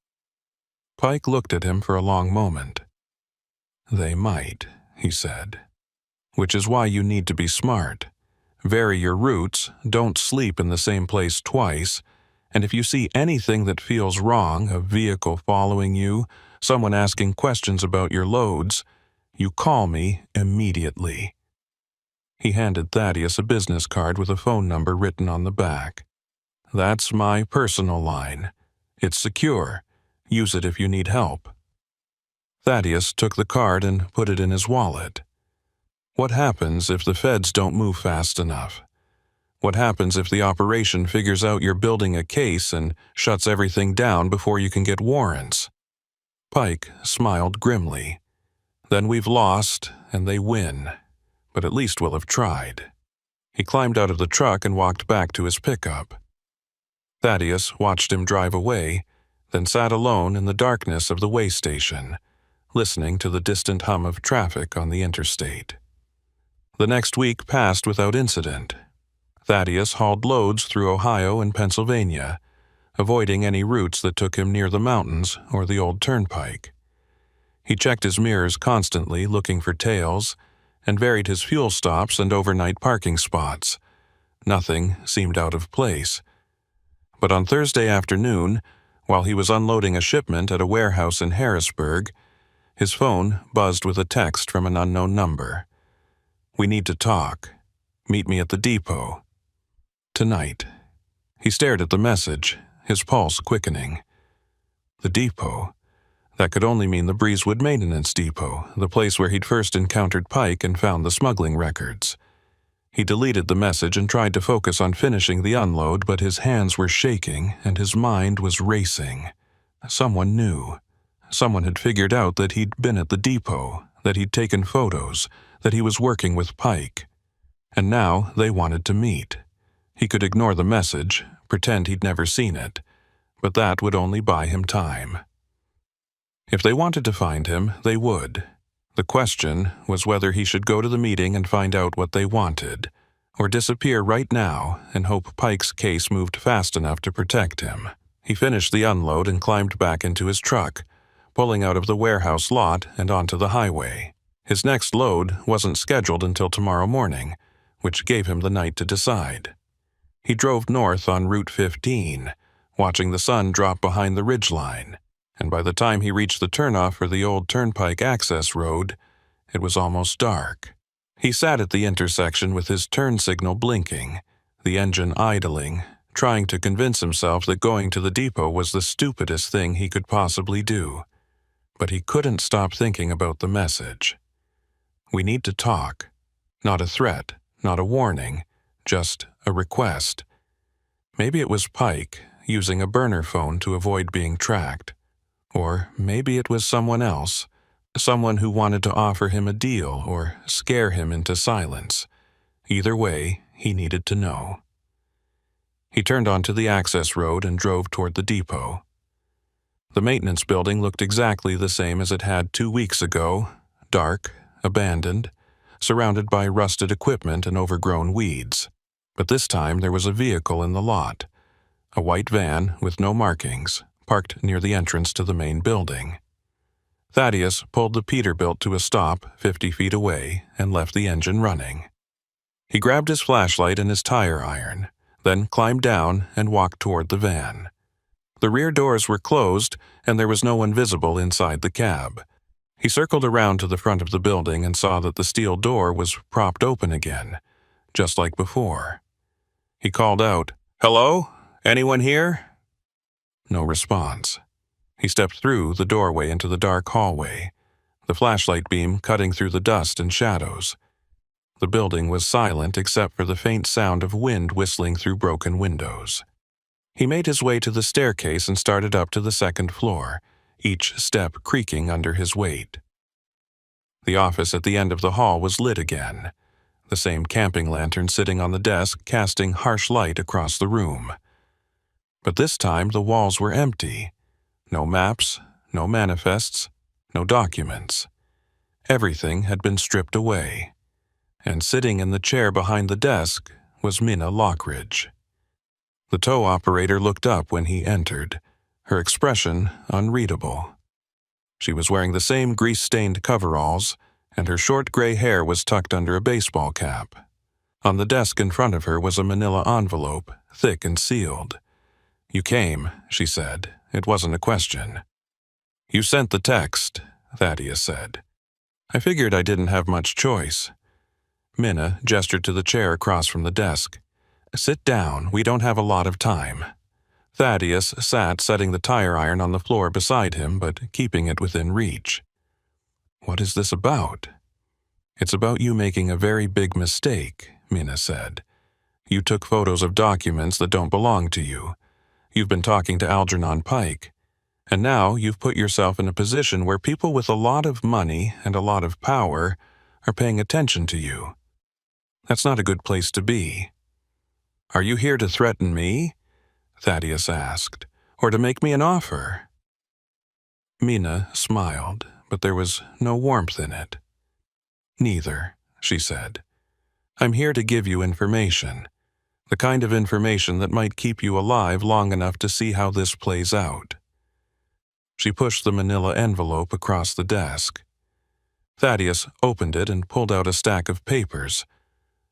Pike looked at him for a long moment. "They might," he said. "Which is why you need to be smart. Vary your routes, don't sleep in the same place twice, and if you see anything that feels wrong, a vehicle following you, someone asking questions about your loads, you call me immediately." He handed Thaddeus a business card with a phone number written on the back. "That's my personal line. It's secure. Use it if you need help." Thaddeus took the card and put it in his wallet. What happens if the feds don't move fast enough? What happens if the operation figures out you're building a case and shuts everything down before you can get warrants? Pike smiled grimly. "Then we've lost, and they win. But at least we'll have tried." He climbed out of the truck and walked back to his pickup. Thaddeus watched him drive away, then sat alone in the darkness of the way station, listening to the distant hum of traffic on the interstate. The next week passed without incident. Thaddeus hauled loads through Ohio and Pennsylvania, avoiding any routes that took him near the mountains or the old turnpike. He checked his mirrors constantly, looking for tails, and varied his fuel stops and overnight parking spots. Nothing seemed out of place. But on Thursday afternoon, while he was unloading a shipment at a warehouse in Harrisburg, his phone buzzed with a text from an unknown number. "We need to talk. Meet me at the depot. Tonight." He stared at the message, his pulse quickening. The depot. That could only mean the Breezewood Maintenance Depot, the place where he'd first encountered Pike and found the smuggling records. He deleted the message and tried to focus on finishing the unload, but his hands were shaking and his mind was racing. Someone knew. Someone had figured out that he'd been at the depot, that he'd taken photos, that he was working with Pike. And now they wanted to meet. He could ignore the message, pretend he'd never seen it, but that would only buy him time. If they wanted to find him, they would. The question was whether he should go to the meeting and find out what they wanted, or disappear right now and hope Pike's case moved fast enough to protect him. He finished the unload and climbed back into his truck, pulling out of the warehouse lot and onto the highway. His next load wasn't scheduled until tomorrow morning, which gave him the night to decide. He drove north on Route 15, watching the sun drop behind the ridgeline, and by the time he reached the turnoff for the old turnpike access road, it was almost dark. He sat at the intersection with his turn signal blinking, the engine idling, trying to convince himself that going to the depot was the stupidest thing he could possibly do. But he couldn't stop thinking about the message. "We need to talk." Not a threat, not a warning, just a request. Maybe it was Pike, using a burner phone to avoid being tracked. Or maybe it was someone else, someone who wanted to offer him a deal or scare him into silence. Either way, he needed to know. He turned onto the access road and drove toward the depot. The maintenance building looked exactly the same as it had 2 weeks ago, dark, abandoned, surrounded by rusted equipment and overgrown weeds. But this time there was a vehicle in the lot, a white van with no markings, parked near the entrance to the main building. Thaddeus pulled the Peterbilt to a stop 50 feet away and left the engine running. He grabbed his flashlight and his tire iron, then climbed down and walked toward the van. The rear doors were closed, and there was no one visible inside the cab. He circled around to the front of the building and saw that the steel door was propped open again, just like before. He called out, "Hello? Anyone here?" No response. He stepped through the doorway into the dark hallway, the flashlight beam cutting through the dust and shadows. The building was silent except for the faint sound of wind whistling through broken windows. He made his way to the staircase and started up to the second floor, each step creaking under his weight. The office at the end of the hall was lit again, the same camping lantern sitting on the desk casting harsh light across the room. But this time the walls were empty. No maps, no manifests, no documents. Everything had been stripped away, and sitting in the chair behind the desk was Minna Lockridge. The tow operator looked up when he entered, her expression unreadable. She was wearing the same grease-stained coveralls, and her short gray hair was tucked under a baseball cap. On the desk in front of her was a manila envelope, thick and sealed. "You came," she said. It wasn't a question. "You sent the text," Thaddeus said. "I figured I didn't have much choice." Minna gestured to the chair across from the desk. "Sit down, we don't have a lot of time." Thaddeus sat setting the tire iron on the floor beside him, but keeping it within reach. "What is this about?" "It's about you making a very big mistake," Minna said. "You took photos of documents that don't belong to you. You've been talking to Algernon Pike, and now you've put yourself in a position where people with a lot of money and a lot of power are paying attention to you. That's not a good place to be." "Are you here to threaten me?" Thaddeus asked, "or to make me an offer?" Minna smiled, but there was no warmth in it. "Neither," she said. "I'm here to give you information. The kind of information that might keep you alive long enough to see how this plays out." She pushed the manila envelope across the desk. Thaddeus opened it and pulled out a stack of papers.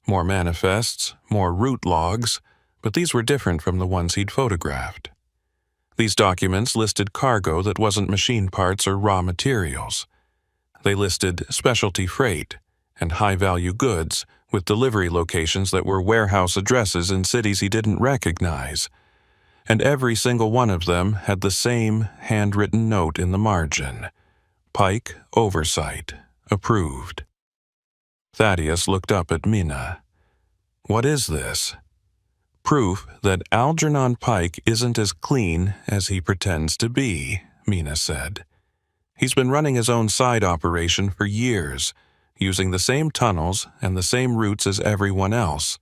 More manifests, more route logs, but these were different from the ones he'd photographed. These documents listed cargo that wasn't machine parts or raw materials. They listed specialty freight and high-value goods with delivery locations that were warehouse addresses in cities he didn't recognize, and every single one of them had the same handwritten note in the margin: "Pike Oversight, Approved." Thaddeus looked up at Minna. "What is this?" "Proof that Algernon Pike isn't as clean as he pretends to be," Minna said. "He's been running his own side operation for years, using the same tunnels and the same routes as everyone else.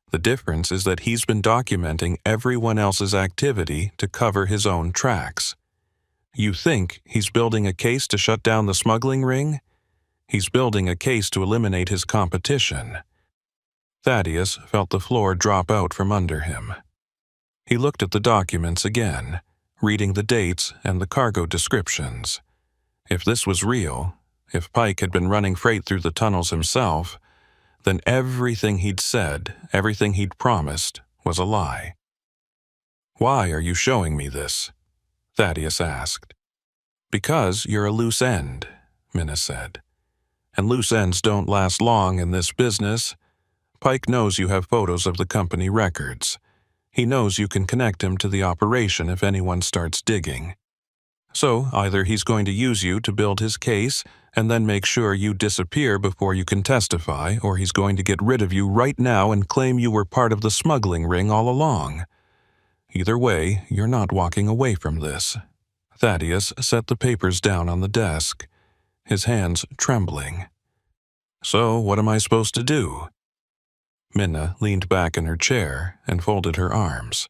The difference is that he's been documenting everyone else's activity to cover his own tracks. You think he's building a case to shut down the smuggling ring? He's building a case to eliminate his competition." Thaddeus felt the floor drop out from under him. He looked at the documents again, reading the dates and the cargo descriptions. If this was real, if Pike had been running freight through the tunnels himself, then everything he'd said, everything he'd promised, was a lie. "Why are you showing me this?" Thaddeus asked. "Because you're a loose end," Minna said. "And loose ends don't last long in this business. Pike knows you have photos of the company records. He knows you can connect him to the operation if anyone starts digging. So either he's going to use you to build his case and then make sure you disappear before you can testify, or he's going to get rid of you right now and claim you were part of the smuggling ring all along. Either way, you're not walking away from this." Thaddeus set the papers down on the desk, his hands trembling. "So what am I supposed to do?" Minna leaned back in her chair and folded her arms.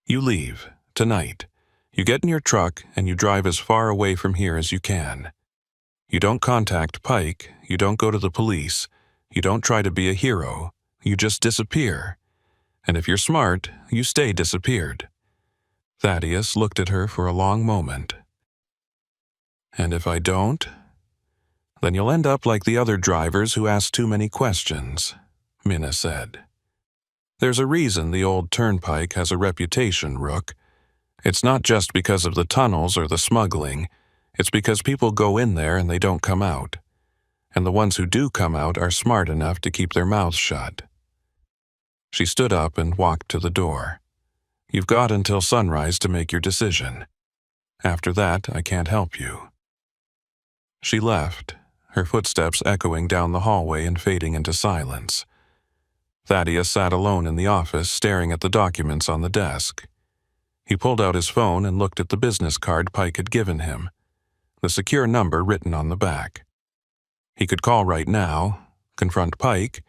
"You leave, tonight. You get in your truck and you drive as far away from here as you can. You don't contact Pike, you don't go to the police, you don't try to be a hero, you just disappear. And if you're smart, you stay disappeared." Thaddeus looked at her for a long moment. And if I don't? Then you'll end up like the other drivers who ask too many questions, Minna said. There's a reason the old turnpike has a reputation, Rook. It's not just because of the tunnels or the smuggling. It's because people go in there and they don't come out. And the ones who do come out are smart enough to keep their mouths shut. She stood up and walked to the door. You've got until sunrise to make your decision. After that, I can't help you. She left, her footsteps echoing down the hallway and fading into silence. Thaddeus sat alone in the office, staring at the documents on the desk. He pulled out his phone and looked at the business card Pike had given him, the secure number written on the back. He could call right now, confront Pike,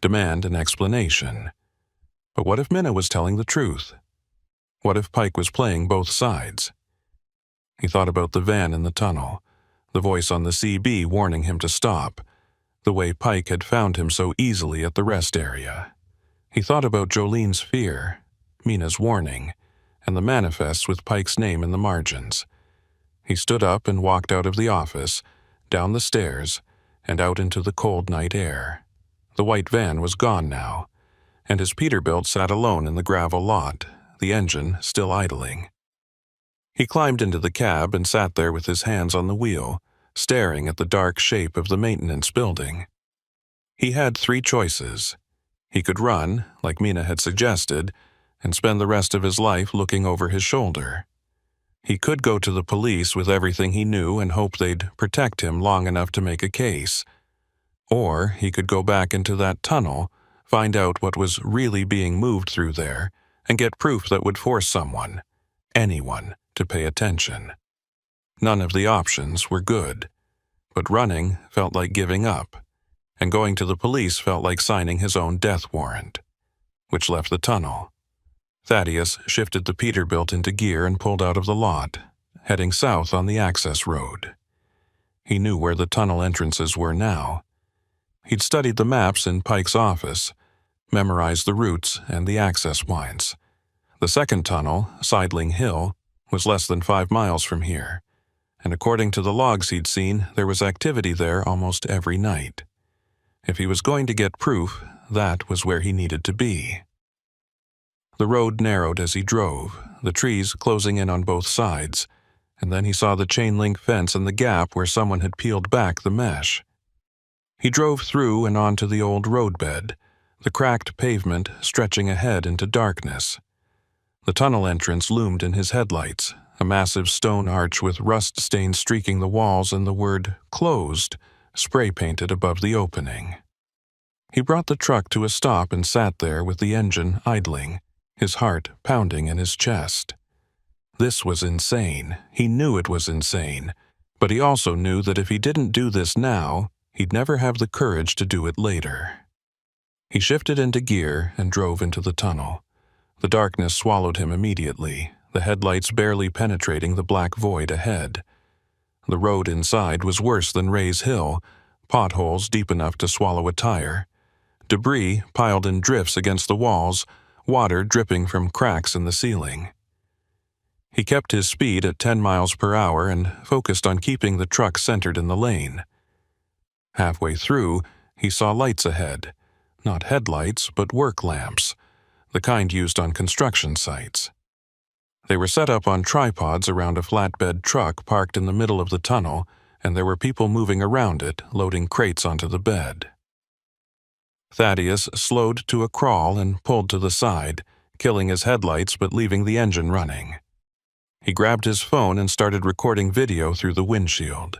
demand an explanation. But what if Minna was telling the truth? What if Pike was playing both sides? He thought about the van in the tunnel, the voice on the CB warning him to stop, the way Pike had found him so easily at the rest area. He thought about Jolene's fear, Minna's warning, and the manifests with Pike's name in the margins. He stood up and walked out of the office, down the stairs, and out into the cold night air. The white van was gone now, and his Peterbilt sat alone in the gravel lot, the engine still idling. He climbed into the cab and sat there with his hands on the wheel, staring at the dark shape of the maintenance building. He had three choices. He could run, like Minna had suggested, and spend the rest of his life looking over his shoulder. He could go to the police with everything he knew and hope they'd protect him long enough to make a case. Or he could go back into that tunnel, find out what was really being moved through there, and get proof that would force someone, anyone, to pay attention. None of the options were good, but running felt like giving up, and going to the police felt like signing his own death warrant, which left the tunnel. Thaddeus shifted the Peterbilt into gear and pulled out of the lot, heading south on the access road. He knew where the tunnel entrances were now. He'd studied the maps in Pike's office, memorized the routes and the access points. The second tunnel, Sidling Hill, was less than 5 miles from here, and according to the logs he'd seen, there was activity there almost every night. If he was going to get proof, that was where he needed to be. The road narrowed as he drove, the trees closing in on both sides, and then he saw the chain-link fence and the gap where someone had peeled back the mesh. He drove through and onto the old roadbed, the cracked pavement stretching ahead into darkness. The tunnel entrance loomed in his headlights, a massive stone arch with rust stains streaking the walls and the word "closed" spray-painted above the opening. He brought the truck to a stop and sat there with the engine idling, his heart pounding in his chest. This was insane. He knew it was insane, but he also knew that if he didn't do this now, he'd never have the courage to do it later. He shifted into gear and drove into the tunnel. The darkness swallowed him immediately, the headlights barely penetrating the black void ahead. The road inside was worse than Ray's Hill, potholes deep enough to swallow a tire, debris piled in drifts against the walls, water dripping from cracks in the ceiling. He kept his speed at 10 miles per hour and focused on keeping the truck centered in the lane. Halfway through, he saw lights ahead, not headlights but work lamps, the kind used on construction sites. They were set up on tripods around a flatbed truck parked in the middle of the tunnel, and there were people moving around it, loading crates onto the bed. Thaddeus slowed to a crawl and pulled to the side, killing his headlights but leaving the engine running. He grabbed his phone and started recording video through the windshield.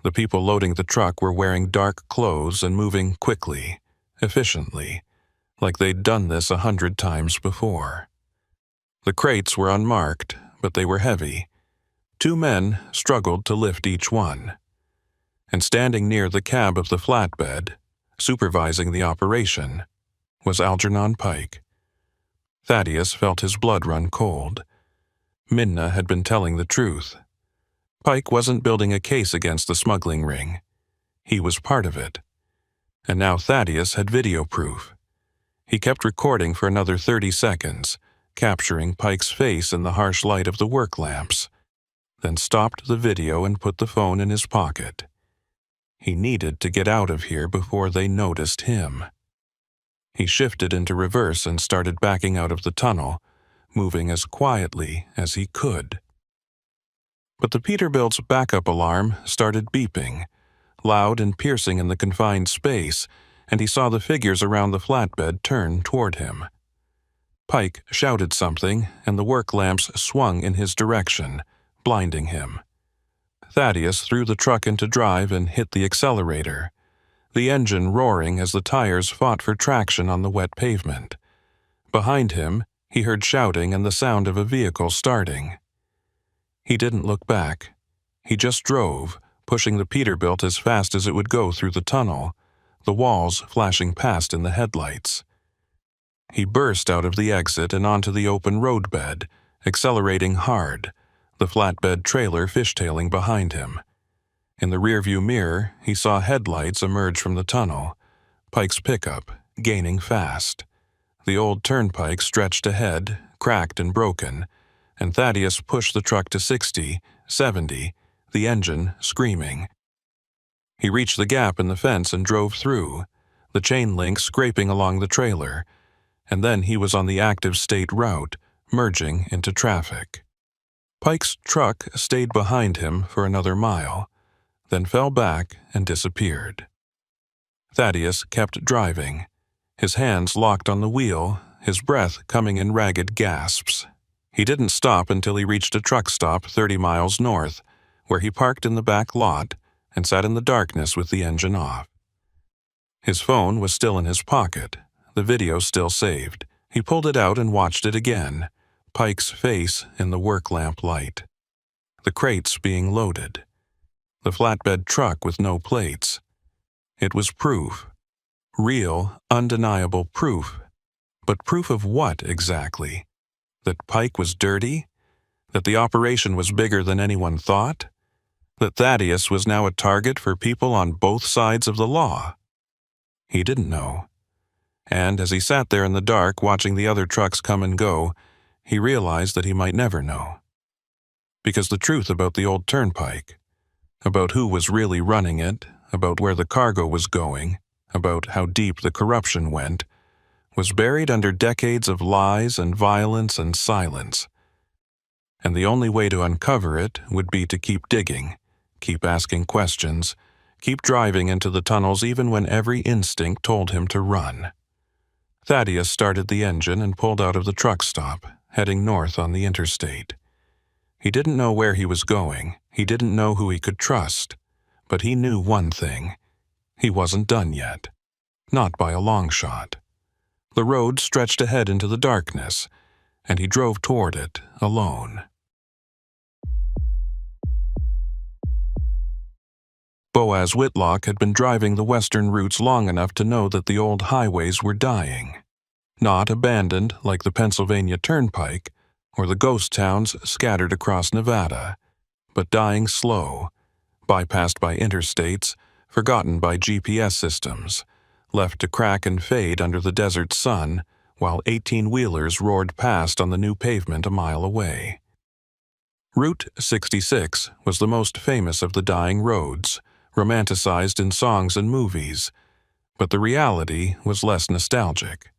The people loading the truck were wearing dark clothes and moving quickly, efficiently, like they'd done this 100 times before. The crates were unmarked, but they were heavy. 2 men struggled to lift each one. And standing near the cab of the flatbed, supervising the operation, was Algernon Pike. Thaddeus felt his blood run cold. Minna had been telling the truth. Pike wasn't building a case against the smuggling ring. He was part of it. And now Thaddeus had video proof. He kept recording for another 30 seconds, capturing Pike's face in the harsh light of the work lamps. then stopped the video and put the phone in his pocket. He needed to get out of here before they noticed him. He shifted into reverse and started backing out of the tunnel, moving as quietly as he could. But the Peterbilt's backup alarm started beeping, loud and piercing in the confined space, and he saw the figures around the flatbed turn toward him. Pike shouted something, and the work lamps swung in his direction, blinding him. Thaddeus threw the truck into drive and hit the accelerator, the engine roaring as the tires fought for traction on the wet pavement. Behind him, he heard shouting and the sound of a vehicle starting. He didn't look back. He just drove, pushing the Peterbilt as fast as it would go through the tunnel, the walls flashing past in the headlights. He burst out of the exit and onto the open roadbed, accelerating hard, the flatbed trailer fishtailing behind him. In the rearview mirror, he saw headlights emerge from the tunnel, Pike's pickup gaining fast. The old turnpike stretched ahead, cracked and broken, and Thaddeus pushed the truck to 60, 70, the engine screaming. He reached the gap in the fence and drove through, the chain link scraping along the trailer, and then he was on the active state route, merging into traffic. Pike's truck stayed behind him for another mile, then fell back and disappeared. Thaddeus kept driving, his hands locked on the wheel, his breath coming in ragged gasps. He didn't stop until he reached a truck stop 30 miles north, where he parked in the back lot and sat in the darkness with the engine off. His phone was still in his pocket, the video still saved. He pulled it out and watched it again, Pike's face in the work lamp light. The crates being loaded. The flatbed truck with no plates. It was proof. Real, undeniable proof. But proof of what exactly? That Pike was dirty? That the operation was bigger than anyone thought? That Thaddeus was now a target for people on both sides of the law? He didn't know. And as he sat there in the dark watching the other trucks come and go, he realized that he might never know. Because the truth about the old turnpike, about who was really running it, about where the cargo was going, about how deep the corruption went, was buried under decades of lies and violence and silence. And the only way to uncover it would be to keep digging, keep asking questions, keep driving into the tunnels even when every instinct told him to run. Thaddeus started the engine and pulled out of the truck stop, heading north on the interstate. He didn't know where he was going, he didn't know who he could trust, but he knew one thing. He wasn't done yet. Not by a long shot. The road stretched ahead into the darkness, and he drove toward it, alone. Boaz Whitlock had been driving the western routes long enough to know that the old highways were dying. Not abandoned like the Pennsylvania Turnpike or the ghost towns scattered across Nevada, but dying slow, bypassed by interstates, forgotten by GPS systems, left to crack and fade under the desert sun while 18-wheelers roared past on the new pavement a mile away. Route 66 was the most famous of the dying roads, romanticized in songs and movies, but the reality was less nostalgic.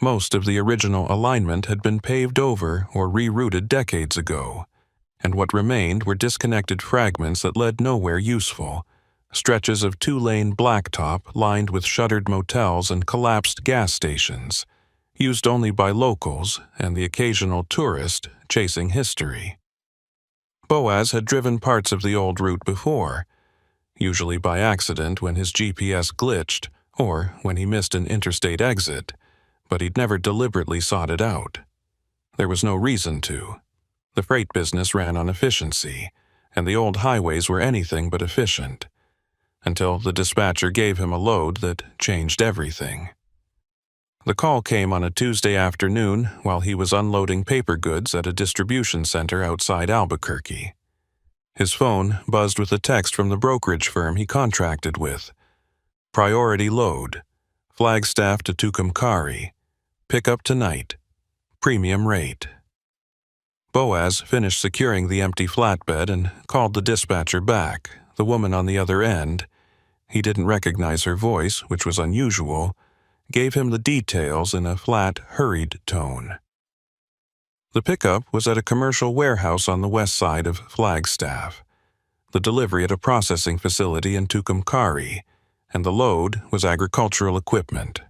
Most of the original alignment had been paved over or rerouted decades ago, and what remained were disconnected fragments that led nowhere useful, stretches of two-lane blacktop lined with shuttered motels and collapsed gas stations, used only by locals and the occasional tourist chasing history. Boaz had driven parts of the old route before, usually by accident when his GPS glitched or when he missed an interstate exit, but he'd never deliberately sought it out. There was no reason to. The freight business ran on efficiency, and the old highways were anything but efficient, until the dispatcher gave him a load that changed everything. The call came on a Tuesday afternoon while he was unloading paper goods at a distribution center outside Albuquerque. His phone buzzed with a text from the brokerage firm he contracted with. Priority load. Flagstaff to Tucumcari. Pick up tonight. Premium rate. Boaz finished securing the empty flatbed and called the dispatcher back. The woman on the other end, he didn't recognize her voice, which was unusual, gave him the details in a flat, hurried tone. The pickup was at a commercial warehouse on the west side of Flagstaff, the delivery at a processing facility in Tucumcari, and the load was agricultural equipment,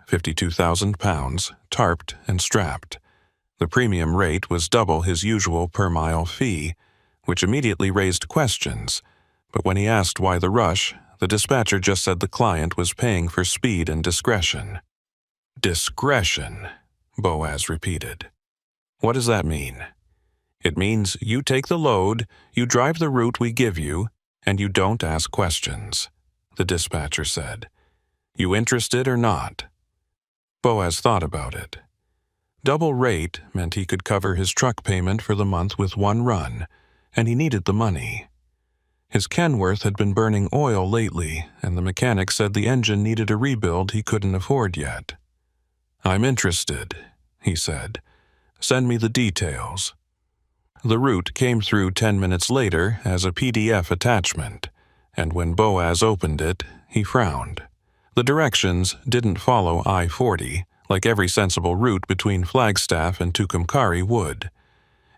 52,000 pounds, tarped and strapped. The premium rate was double his usual per-mile fee, which immediately raised questions, but when he asked why the rush, the dispatcher just said the client was paying for speed and discretion. Discretion, Boaz repeated. What does that mean? It means you take the load, you drive the route we give you, and you don't ask questions, the dispatcher said. You interested or not? Boaz thought about it. Double rate meant he could cover his truck payment for the month with one run, and he needed the money. His Kenworth had been burning oil lately, and the mechanic said the engine needed a rebuild he couldn't afford yet. I'm interested, he said. Send me the details. The route came through 10 minutes later as a PDF attachment, and when Boaz opened it, he frowned. The directions didn't follow I-40, like every sensible route between Flagstaff and Tucumcari would.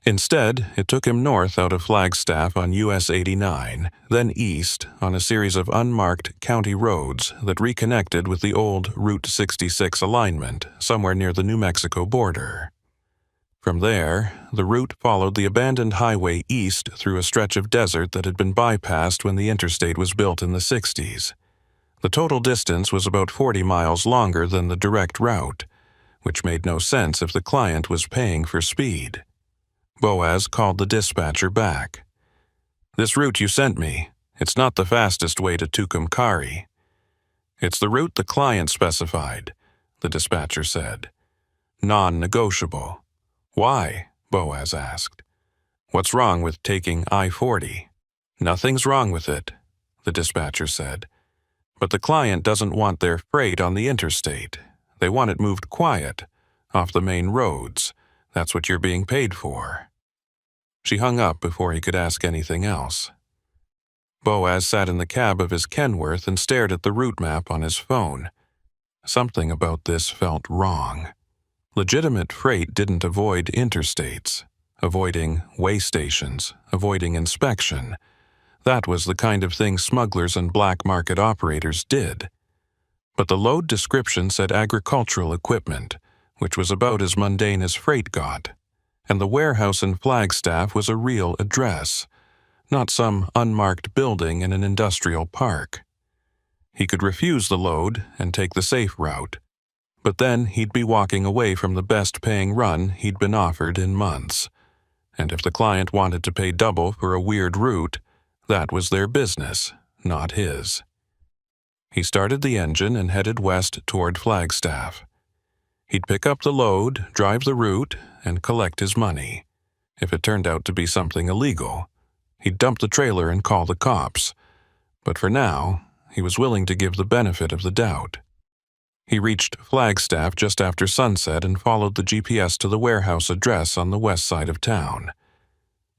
Instead, it took him north out of Flagstaff on US 89, then east on a series of unmarked county roads that reconnected with the old Route 66 alignment somewhere near the New Mexico border. From there, the route followed the abandoned highway east through a stretch of desert that had been bypassed when the interstate was built in the 60s. The total distance was about 40 miles longer than the direct route, which made no sense if the client was paying for speed. Boaz called the dispatcher back. This route you sent me, it's not the fastest way to Tucumcari. It's the route the client specified, the dispatcher said. Non-negotiable. Why? Boaz asked. What's wrong with taking I-40? Nothing's wrong with it, the dispatcher said. But the client doesn't want their freight on the interstate. They want it moved quiet, off the main roads. That's what you're being paid for. She hung up before he could ask anything else. Boaz sat in the cab of his Kenworth and stared at the route map on his phone. Something about this felt wrong. Legitimate freight didn't avoid interstates, avoiding way stations, avoiding inspection. That was the kind of thing smugglers and black market operators did. But the load description said agricultural equipment, which was about as mundane as freight got, and the warehouse in Flagstaff was a real address, not some unmarked building in an industrial park. He could refuse the load and take the safe route, but then he'd be walking away from the best-paying run he'd been offered in months. And if the client wanted to pay double for a weird route, that was their business, not his. He started the engine and headed west toward Flagstaff. He'd pick up the load, drive the route, and collect his money. If it turned out to be something illegal, he'd dump the trailer and call the cops. But for now, he was willing to give the benefit of the doubt. He reached Flagstaff just after sunset and followed the GPS to the warehouse address on the west side of town.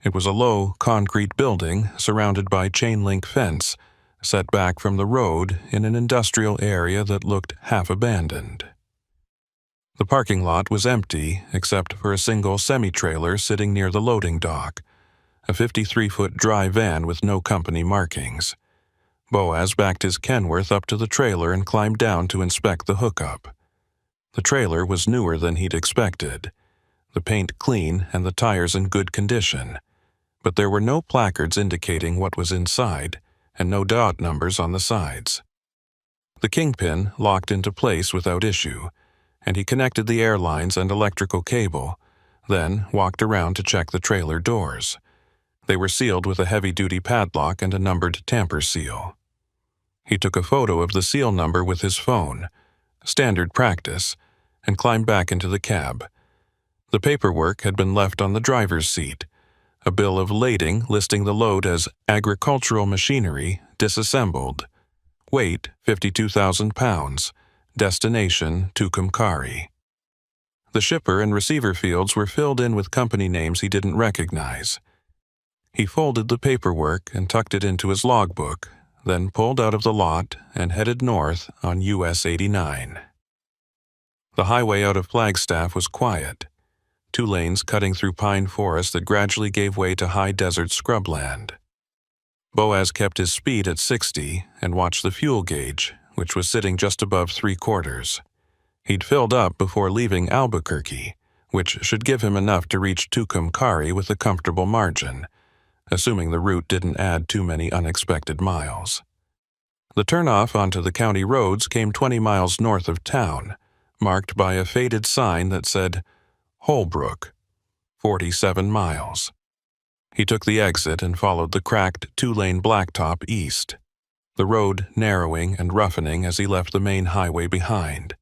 It was a low, concrete building surrounded by chain-link fence, set back from the road in an industrial area that looked half-abandoned. The parking lot was empty except for a single semi-trailer sitting near the loading dock, a 53-foot dry van with no company markings. Boaz backed his Kenworth up to the trailer and climbed down to inspect the hookup. The trailer was newer than he'd expected, the paint clean and the tires in good condition, but there were no placards indicating what was inside and no dot numbers on the sides. The kingpin locked into place without issue, and he connected the airlines and electrical cable, then walked around to check the trailer doors. They were sealed with a heavy-duty padlock and a numbered tamper seal. He took a photo of the seal number with his phone, standard practice, and climbed back into the cab. The paperwork had been left on the driver's seat, a bill of lading listing the load as agricultural machinery disassembled. Weight 52,000 pounds. Destination Tucumcari. The shipper and receiver fields were filled in with company names he didn't recognize. He folded the paperwork and tucked it into his logbook, then pulled out of the lot and headed north on US 89. The highway out of Flagstaff was quiet, 2 lanes cutting through pine forest that gradually gave way to high desert scrubland. Boaz kept his speed at 60 and watched the fuel gauge, which was sitting just above 3/4. He'd filled up before leaving Albuquerque, which should give him enough to reach Tucumcari with a comfortable margin, assuming the route didn't add too many unexpected miles. The turnoff onto the county roads came 20 miles north of town, marked by a faded sign that said, Holbrook, 47 miles. He took the exit and followed the cracked 2-lane blacktop east, the road narrowing and roughening as he left the main highway behind.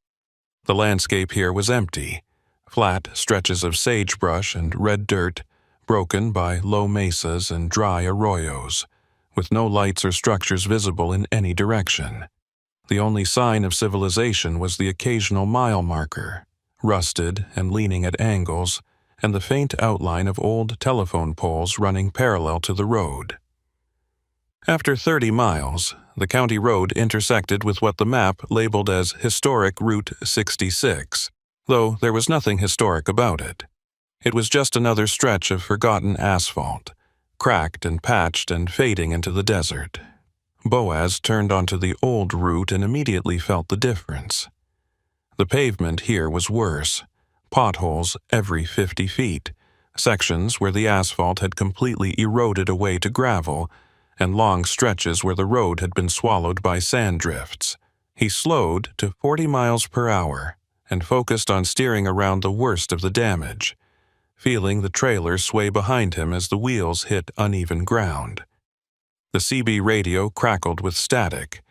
The landscape here was empty, flat stretches of sagebrush and red dirt, broken by low mesas and dry arroyos, with no lights or structures visible in any direction. The only sign of civilization was the occasional mile marker, rusted and leaning at angles, and the faint outline of old telephone poles running parallel to the road. After 30 miles, the county road intersected with what the map labeled as Historic Route 66, though there was nothing historic about it. It was just another stretch of forgotten asphalt, cracked and patched and fading into the desert. Boaz turned onto the old route and immediately felt the difference. The pavement here was worse, potholes every 50 feet, sections where the asphalt had completely eroded away to gravel, and long stretches where the road had been swallowed by sand drifts. He slowed to 40 miles per hour and focused on steering around the worst of the damage, feeling the trailer sway behind him as the wheels hit uneven ground. The CB radio crackled with static,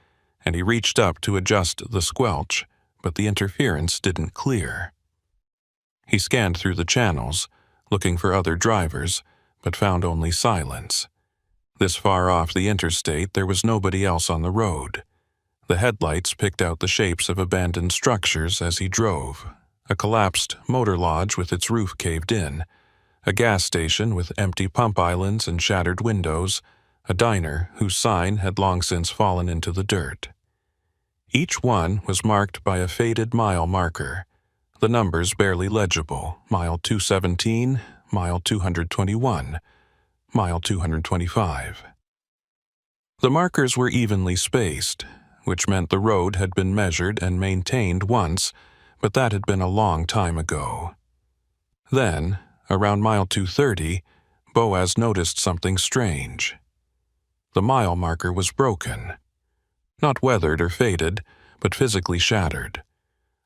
and he reached up to adjust the squelch, but the interference didn't clear. He scanned through the channels, looking for other drivers, but found only silence. This far off the interstate, there was nobody else on the road. The headlights picked out the shapes of abandoned structures as he drove. A collapsed motor lodge with its roof caved in, a gas station with empty pump islands and shattered windows, a diner whose sign had long since fallen into the dirt. Each one was marked by a faded mile marker, the numbers barely legible, mile 217, mile 221, mile 225. The markers were evenly spaced, which meant the road had been measured and maintained once, but that had been a long time ago. Then, around mile 230, Boaz noticed something strange. The mile marker was broken. Not weathered or faded, but physically shattered.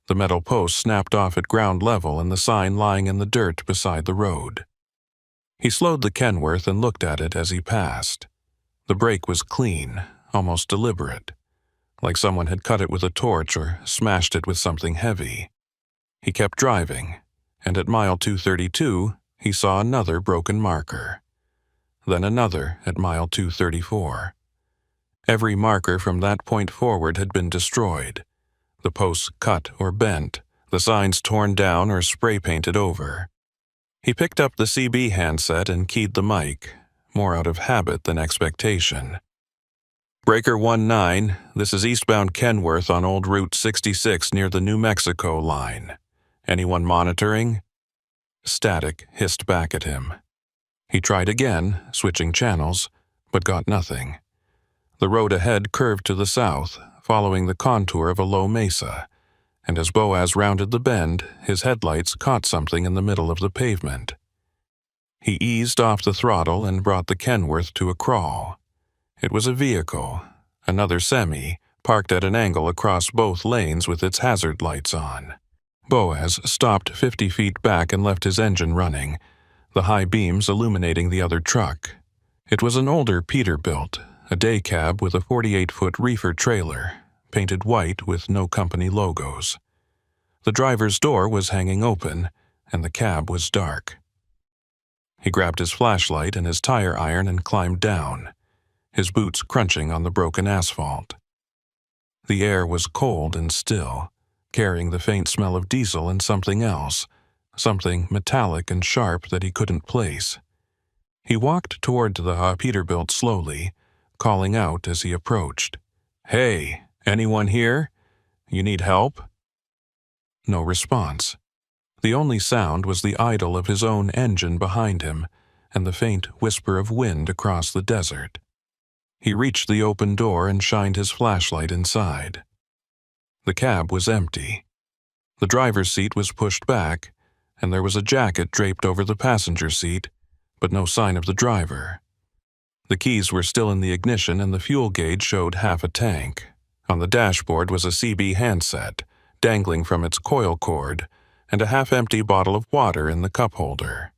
The metal post snapped off at ground level and the sign lying in the dirt beside the road. He slowed the Kenworth and looked at it as he passed. The break was clean, almost deliberate, like someone had cut it with a torch or smashed it with something heavy. He kept driving, and at mile 232, he saw another broken marker. Then another at mile 234. Every marker from that point forward had been destroyed, the posts cut or bent, the signs torn down or spray-painted over. He picked up the CB handset and keyed the mic, more out of habit than expectation. Breaker 19, this is eastbound Kenworth on Old Route 66 near the New Mexico line. Anyone monitoring? Static hissed back at him. He tried again, switching channels, but got nothing. The road ahead curved to the south, following the contour of a low mesa, and as Boaz rounded the bend, his headlights caught something in the middle of the pavement. He eased off the throttle and brought the Kenworth to a crawl. It was a vehicle, another semi, parked at an angle across both lanes with its hazard lights on. Boaz stopped 50 feet back and left his engine running, the high beams illuminating the other truck. It was an older Peterbilt, a day cab with a 48-foot reefer trailer, painted white with no company logos. The driver's door was hanging open, and the cab was dark. He grabbed his flashlight and his tire iron and climbed down, his boots crunching on the broken asphalt. The air was cold and still, carrying the faint smell of diesel and something else, something metallic and sharp that he couldn't place. He walked toward the Peterbilt slowly, calling out as he approached. "Hey, anyone here? You need help?" No response. The only sound was the idle of his own engine behind him and the faint whisper of wind across the desert. He reached the open door and shined his flashlight inside. The cab was empty. The driver's seat was pushed back, and there was a jacket draped over the passenger seat, but no sign of the driver. The keys were still in the ignition and the fuel gauge showed half a tank. On the dashboard was a CB handset, dangling from its coil cord, and a half-empty bottle of water in the cup holder.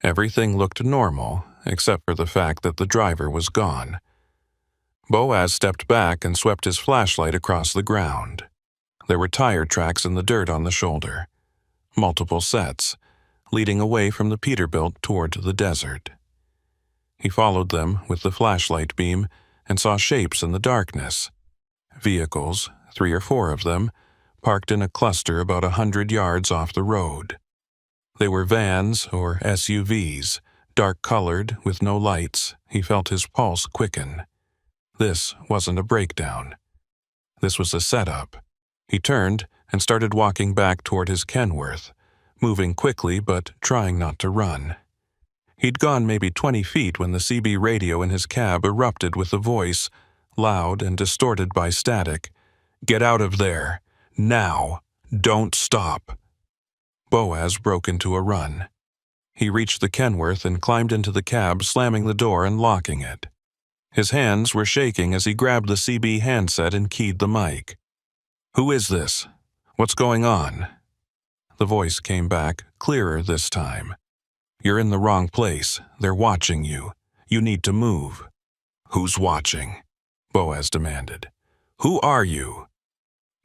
Everything looked normal, except for the fact that the driver was gone. Boaz stepped back and swept his flashlight across the ground. There were tire tracks in the dirt on the shoulder, multiple sets, leading away from the Peterbilt toward the desert. He followed them with the flashlight beam and saw shapes in the darkness. Vehicles, 3 or 4 of them, parked in a cluster about 100 yards off the road. They were vans or SUVs, dark-colored with no lights. He felt his pulse quicken. This wasn't a breakdown. This was a setup. He turned and started walking back toward his Kenworth, moving quickly but trying not to run. He'd gone maybe 20 feet when the CB radio in his cab erupted with a voice, loud and distorted by static. "Get out of there! Now! Don't stop!" Boaz broke into a run. He reached the Kenworth and climbed into the cab, slamming the door and locking it. His hands were shaking as he grabbed the CB handset and keyed the mic. "Who is this? What's going on?" The voice came back, clearer this time. "You're in the wrong place. They're watching you. You need to move." "Who's watching?" Boaz demanded. "Who are you?"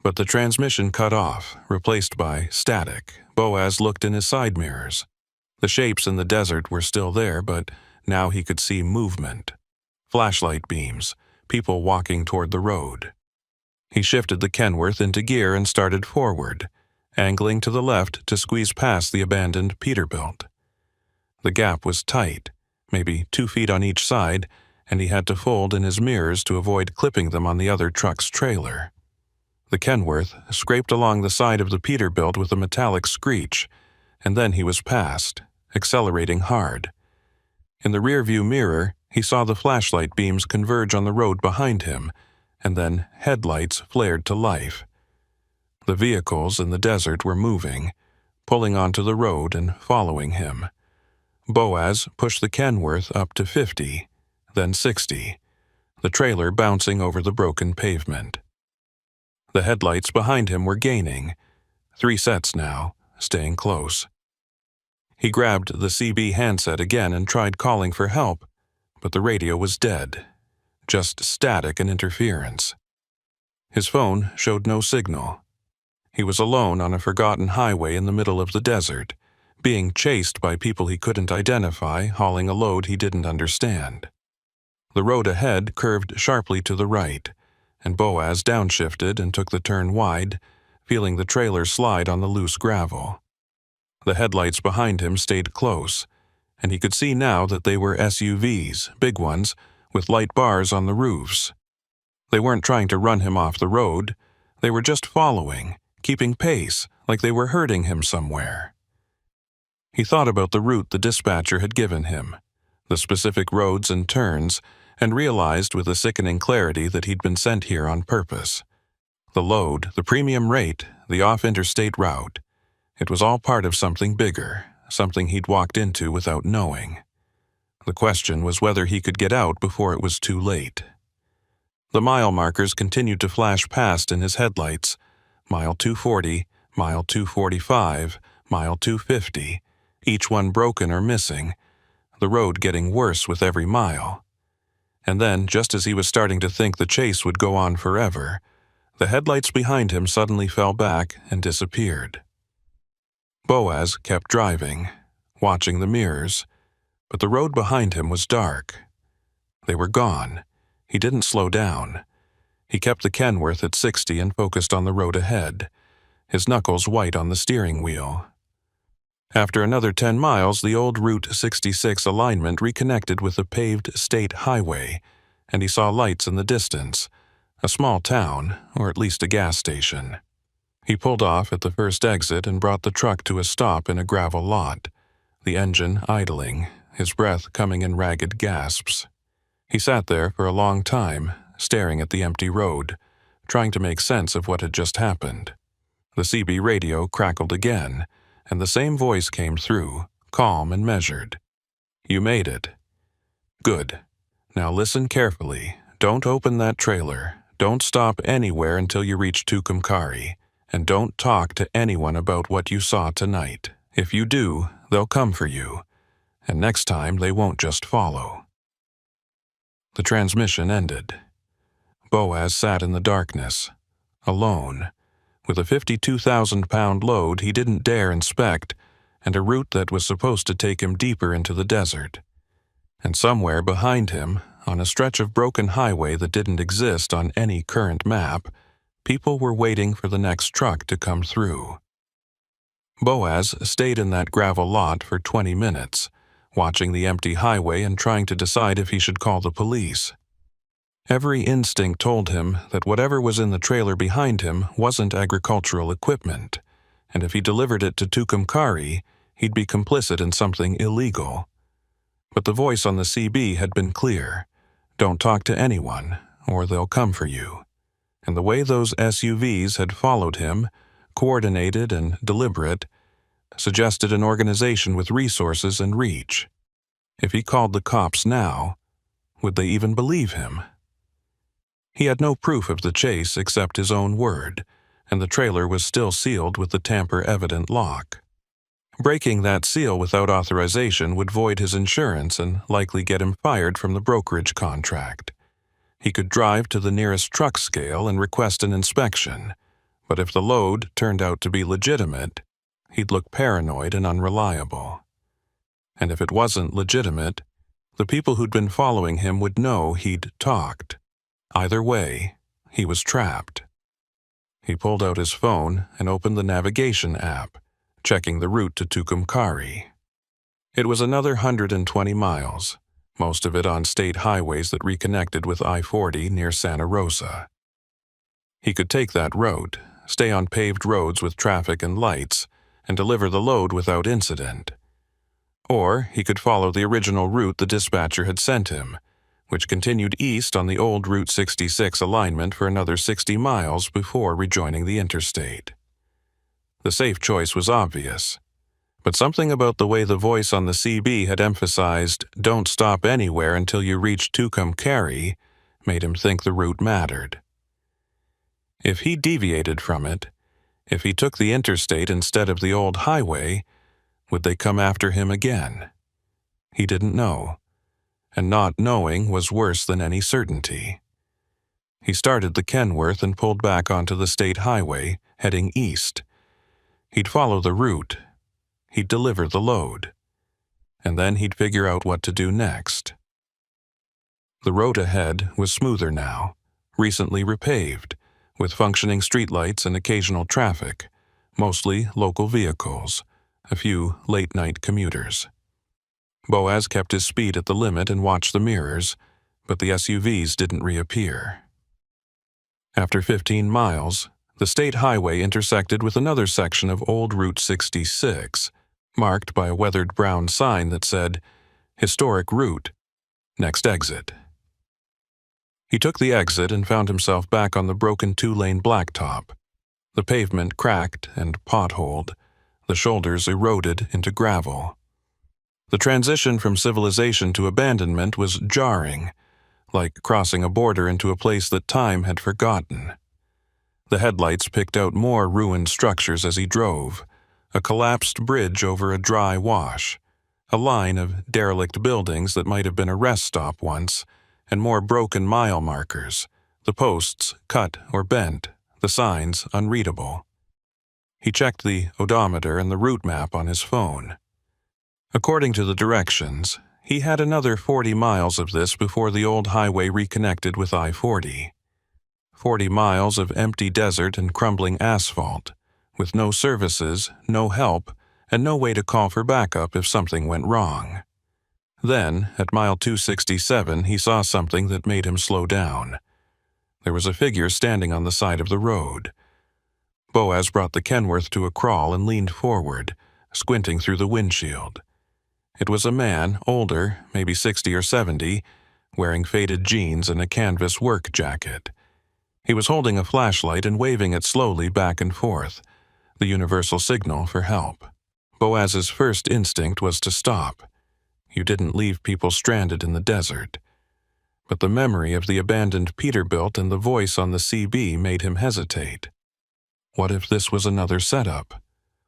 But the transmission cut off, replaced by static. Boaz looked in his side mirrors. The shapes in the desert were still there, but now he could see movement. Flashlight beams, people walking toward the road. He shifted the Kenworth into gear and started forward, angling to the left to squeeze past the abandoned Peterbilt. The gap was tight, maybe 2 feet on each side, and he had to fold in his mirrors to avoid clipping them on the other truck's trailer. The Kenworth scraped along the side of the Peterbilt with a metallic screech, and then he was past, accelerating hard. In the rearview mirror, he saw the flashlight beams converge on the road behind him, and then headlights flared to life. The vehicles in the desert were moving, pulling onto the road and following him. Boaz pushed the Kenworth up to 50, then 60, the trailer bouncing over the broken pavement. The headlights behind him were gaining, 3 sets now, staying close. He grabbed the CB handset again and tried calling for help, but the radio was dead, just static and interference. His phone showed no signal. He was alone on a forgotten highway in the middle of the desert, being chased by people he couldn't identify, hauling a load he didn't understand. The road ahead curved sharply to the right, and Boaz downshifted and took the turn wide, feeling the trailer slide on the loose gravel. The headlights behind him stayed close, and he could see now that they were SUVs, big ones, with light bars on the roofs. They weren't trying to run him off the road. They were just following, keeping pace, like they were herding him somewhere. He thought about the route the dispatcher had given him, the specific roads and turns, and realized with a sickening clarity that he'd been sent here on purpose. The load, the premium rate, the off-interstate route. It was all part of something bigger, something he'd walked into without knowing. The question was whether he could get out before it was too late. The mile markers continued to flash past in his headlights. Mile 240, mile 245, mile 250, each one broken or missing, the road getting worse with every mile. And then, just as he was starting to think the chase would go on forever, the headlights behind him suddenly fell back and disappeared. Boaz kept driving, watching the mirrors, but the road behind him was dark. They were gone. He didn't slow down. He kept the Kenworth at 60 and focused on the road ahead, his knuckles white on the steering wheel. After another 10 miles, the old Route 66 alignment reconnected with the paved state highway, and he saw lights in the distance, a small town, or at least a gas station. He pulled off at the first exit and brought the truck to a stop in a gravel lot, the engine idling, his breath coming in ragged gasps. He sat there for a long time, staring at the empty road, trying to make sense of what had just happened. The CB radio crackled again, and the same voice came through, calm and measured. "You made it." "Good. Now listen carefully. Don't open that trailer. Don't stop anywhere until you reach Tucumcari. And don't talk to anyone about what you saw tonight. If you do, they'll come for you. And next time they won't just follow." The transmission ended. Boaz sat in the darkness, alone, with a 52,000-pound load he didn't dare inspect, and a route that was supposed to take him deeper into the desert. And somewhere behind him, on a stretch of broken highway that didn't exist on any current map, people were waiting for the next truck to come through. Boaz stayed in that gravel lot for 20 minutes, watching the empty highway and trying to decide if he should call the police. Every instinct told him that whatever was in the trailer behind him wasn't agricultural equipment, and if he delivered it to Tucumcari, he'd be complicit in something illegal. But the voice on the CB had been clear: "Don't talk to anyone, or they'll come for you." And the way those SUVs had followed him, coordinated and deliberate, suggested an organization with resources and reach. If he called the cops now, would they even believe him? He had no proof of the chase except his own word, and the trailer was still sealed with the tamper-evident lock. Breaking that seal without authorization would void his insurance and likely get him fired from the brokerage contract. He could drive to the nearest truck scale and request an inspection, but if the load turned out to be legitimate, he'd look paranoid and unreliable. And if it wasn't legitimate, the people who'd been following him would know he'd talked. Either way, he was trapped. He pulled out his phone and opened the navigation app, checking the route to Tucumcari. It was another 120 miles, most of it on state highways that reconnected with I-40 near Santa Rosa. He could take that road, stay on paved roads with traffic and lights, and deliver the load without incident. Or he could follow the original route the dispatcher had sent him, which continued east on the old Route 66 alignment for another 60 miles before rejoining the interstate. The safe choice was obvious, but something about the way the voice on the CB had emphasized "don't stop anywhere until you reach Tucumcari" made him think the route mattered. If he deviated from it, if he took the interstate instead of the old highway, would they come after him again? He didn't know, and not knowing was worse than any certainty. He started the Kenworth and pulled back onto the state highway, heading east. He'd follow the route. He'd deliver the load. And then he'd figure out what to do next. The road ahead was smoother now, recently repaved, with functioning streetlights and occasional traffic, mostly local vehicles, a few late-night commuters. Boaz kept his speed at the limit and watched the mirrors, but the SUVs didn't reappear. After 15 miles, the state highway intersected with another section of old Route 66, marked by a weathered brown sign that said, "Historic Route, next exit." He took the exit and found himself back on the broken 2-lane blacktop, the pavement cracked and potholed, the shoulders eroded into gravel. The transition from civilization to abandonment was jarring, like crossing a border into a place that time had forgotten. The headlights picked out more ruined structures as he drove, a collapsed bridge over a dry wash, a line of derelict buildings that might have been a rest stop once, and more broken mile markers, the posts cut or bent, the signs unreadable. He checked the odometer and the route map on his phone. According to the directions, he had another 40 miles of this before the old highway reconnected with I-40. 40 miles of empty desert and crumbling asphalt, with no services, no help, and no way to call for backup if something went wrong. Then, at mile 267, he saw something that made him slow down. There was a figure standing on the side of the road. Boaz brought the Kenworth to a crawl and leaned forward, squinting through the windshield. It was a man, older, maybe 60 or 70, wearing faded jeans and a canvas work jacket. He was holding a flashlight and waving it slowly back and forth, the universal signal for help. Boaz's first instinct was to stop. You didn't leave people stranded in the desert. But the memory of the abandoned Peterbilt and the voice on the CB made him hesitate. What if this was another setup?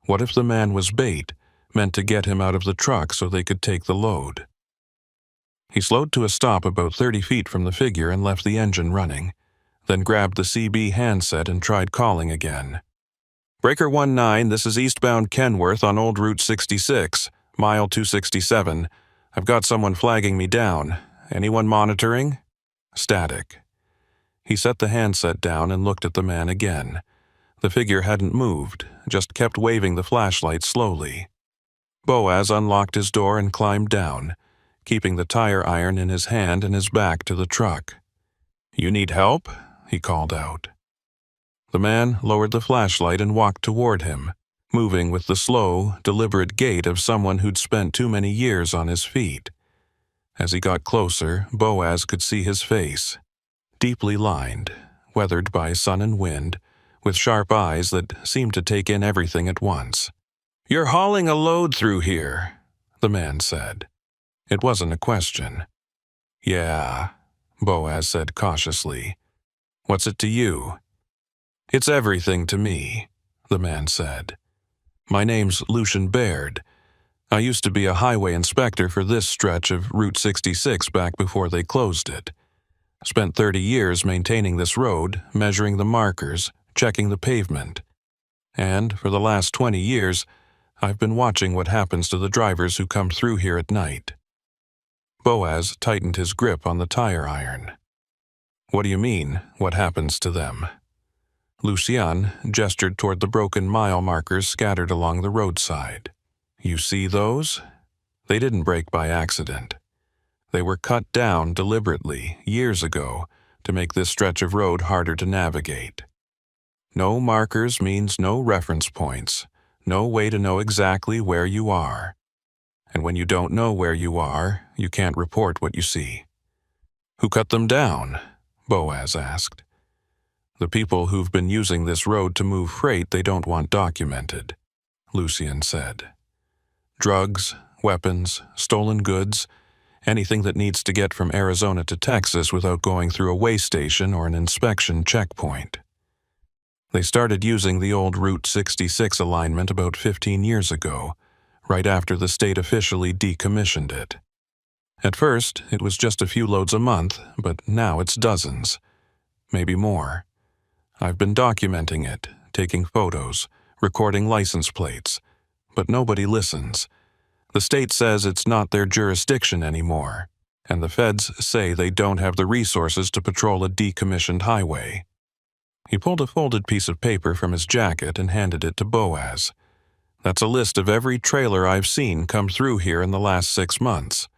What if the man was bait, meant to get him out of the truck so they could take the load? He slowed to a stop about 30 feet from the figure and left the engine running, then grabbed the CB handset and tried calling again. Breaker 19, this is eastbound Kenworth on Old Route 66, mile 267. I've got someone flagging me down. Anyone monitoring? Static. He set the handset down and looked at the man again. The figure hadn't moved, just kept waving the flashlight slowly. Boaz unlocked his door and climbed down, keeping the tire iron in his hand and his back to the truck. "You need help?" he called out. The man lowered the flashlight and walked toward him, moving with the slow, deliberate gait of someone who'd spent too many years on his feet. As he got closer, Boaz could see his face, deeply lined, weathered by sun and wind, with sharp eyes that seemed to take in everything at once. "You're hauling a load through here," the man said. It wasn't a question. "Yeah," Boaz said cautiously. "What's it to you?" "It's everything to me," the man said. "My name's Lucian Baird. I used to be a highway inspector for this stretch of Route 66 back before they closed it. Spent 30 years maintaining this road, measuring the markers, checking the pavement. And for the last 20 years, I've been watching what happens to the drivers who come through here at night." Boaz tightened his grip on the tire iron. "What do you mean, what happens to them?" Lucian gestured toward the broken mile markers scattered along the roadside. "You see those? They didn't break by accident. They were cut down deliberately, years ago, to make this stretch of road harder to navigate. No markers means no reference points, no way to know exactly where you are. And when you don't know where you are, you can't report what you see." "Who cut them down?" Boaz asked. "The people who've been using this road to move freight they don't want documented," Lucian said. "Drugs, weapons, stolen goods, anything that needs to get from Arizona to Texas without going through a way station or an inspection checkpoint. They started using the old Route 66 alignment about 15 years ago, right after the state officially decommissioned it. At first, it was just a few loads a month, but now it's dozens, maybe more. I've been documenting it, taking photos, recording license plates, but nobody listens. The state says it's not their jurisdiction anymore, and the feds say they don't have the resources to patrol a decommissioned highway." He pulled a folded piece of paper from his jacket and handed it to Boaz. "That's a list of every trailer I've seen come through here in the last 6 months.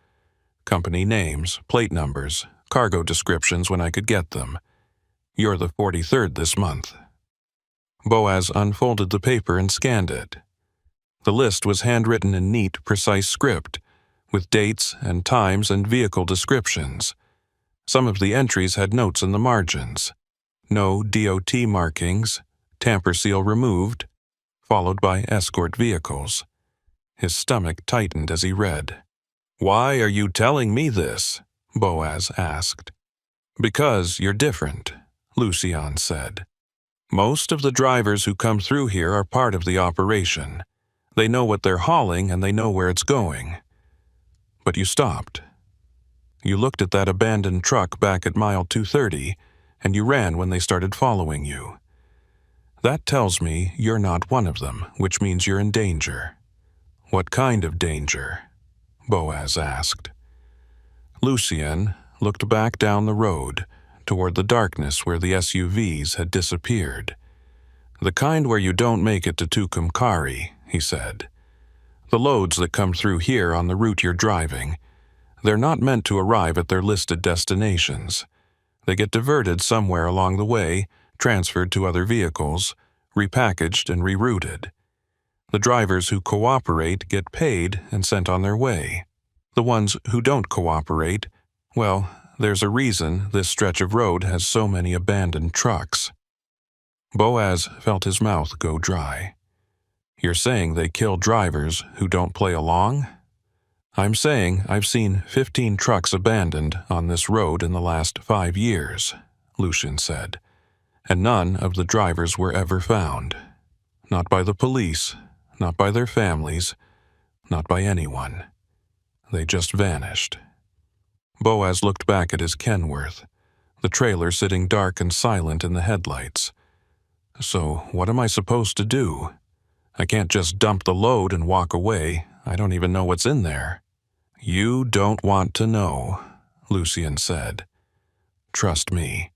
Company names, plate numbers, cargo descriptions when I could get them. You're the 43rd this month." Boaz unfolded the paper and scanned it. The list was handwritten in neat, precise script, with dates and times and vehicle descriptions. Some of the entries had notes in the margins. No DOT markings, tamper seal removed, followed by escort vehicles. His stomach tightened as he read. "Why are you telling me this?" Boaz asked. "Because you're different," Lucian said. "Most of the drivers who come through here are part of the operation. They know what they're hauling and they know where it's going. But you stopped. You looked at that abandoned truck back at mile 230, and you ran when they started following you. That tells me you're not one of them, which means you're in danger." "What kind of danger?" Boaz asked. Lucian looked back down the road, toward the darkness where the SUVs had disappeared. "The kind where you don't make it to Tucumcari," he said. The loads that come through here on the route you're driving, they're not meant to arrive at their listed destinations. They get diverted somewhere along the way, transferred to other vehicles, repackaged and rerouted. The drivers who cooperate get paid and sent on their way. The ones who don't cooperate, well, there's a reason this stretch of road has so many abandoned trucks. Boaz felt his mouth go dry. You're saying they kill drivers who don't play along? I'm saying I've seen 15 trucks abandoned on this road in the last 5 years, Lucian said, and none of the drivers were ever found. Not by the police, not by their families, not by anyone. They just vanished. Boaz looked back at his Kenworth, the trailer sitting dark and silent in the headlights. So what am I supposed to do? I can't just dump the load and walk away. I don't even know what's in there. You don't want to know, Lucian said. Trust me.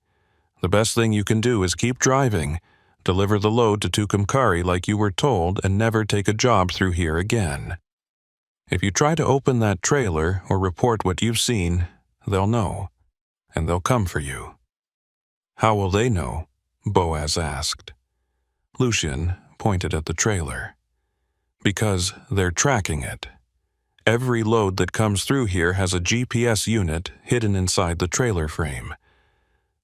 The best thing you can do is keep driving, deliver the load to Tucumcari like you were told, and never take a job through here again. If you try to open that trailer or report what you've seen, they'll know, and they'll come for you. How will they know? Boaz asked. Lucian pointed at the trailer. Because they're tracking it. Every load that comes through here has a GPS unit hidden inside the trailer frame.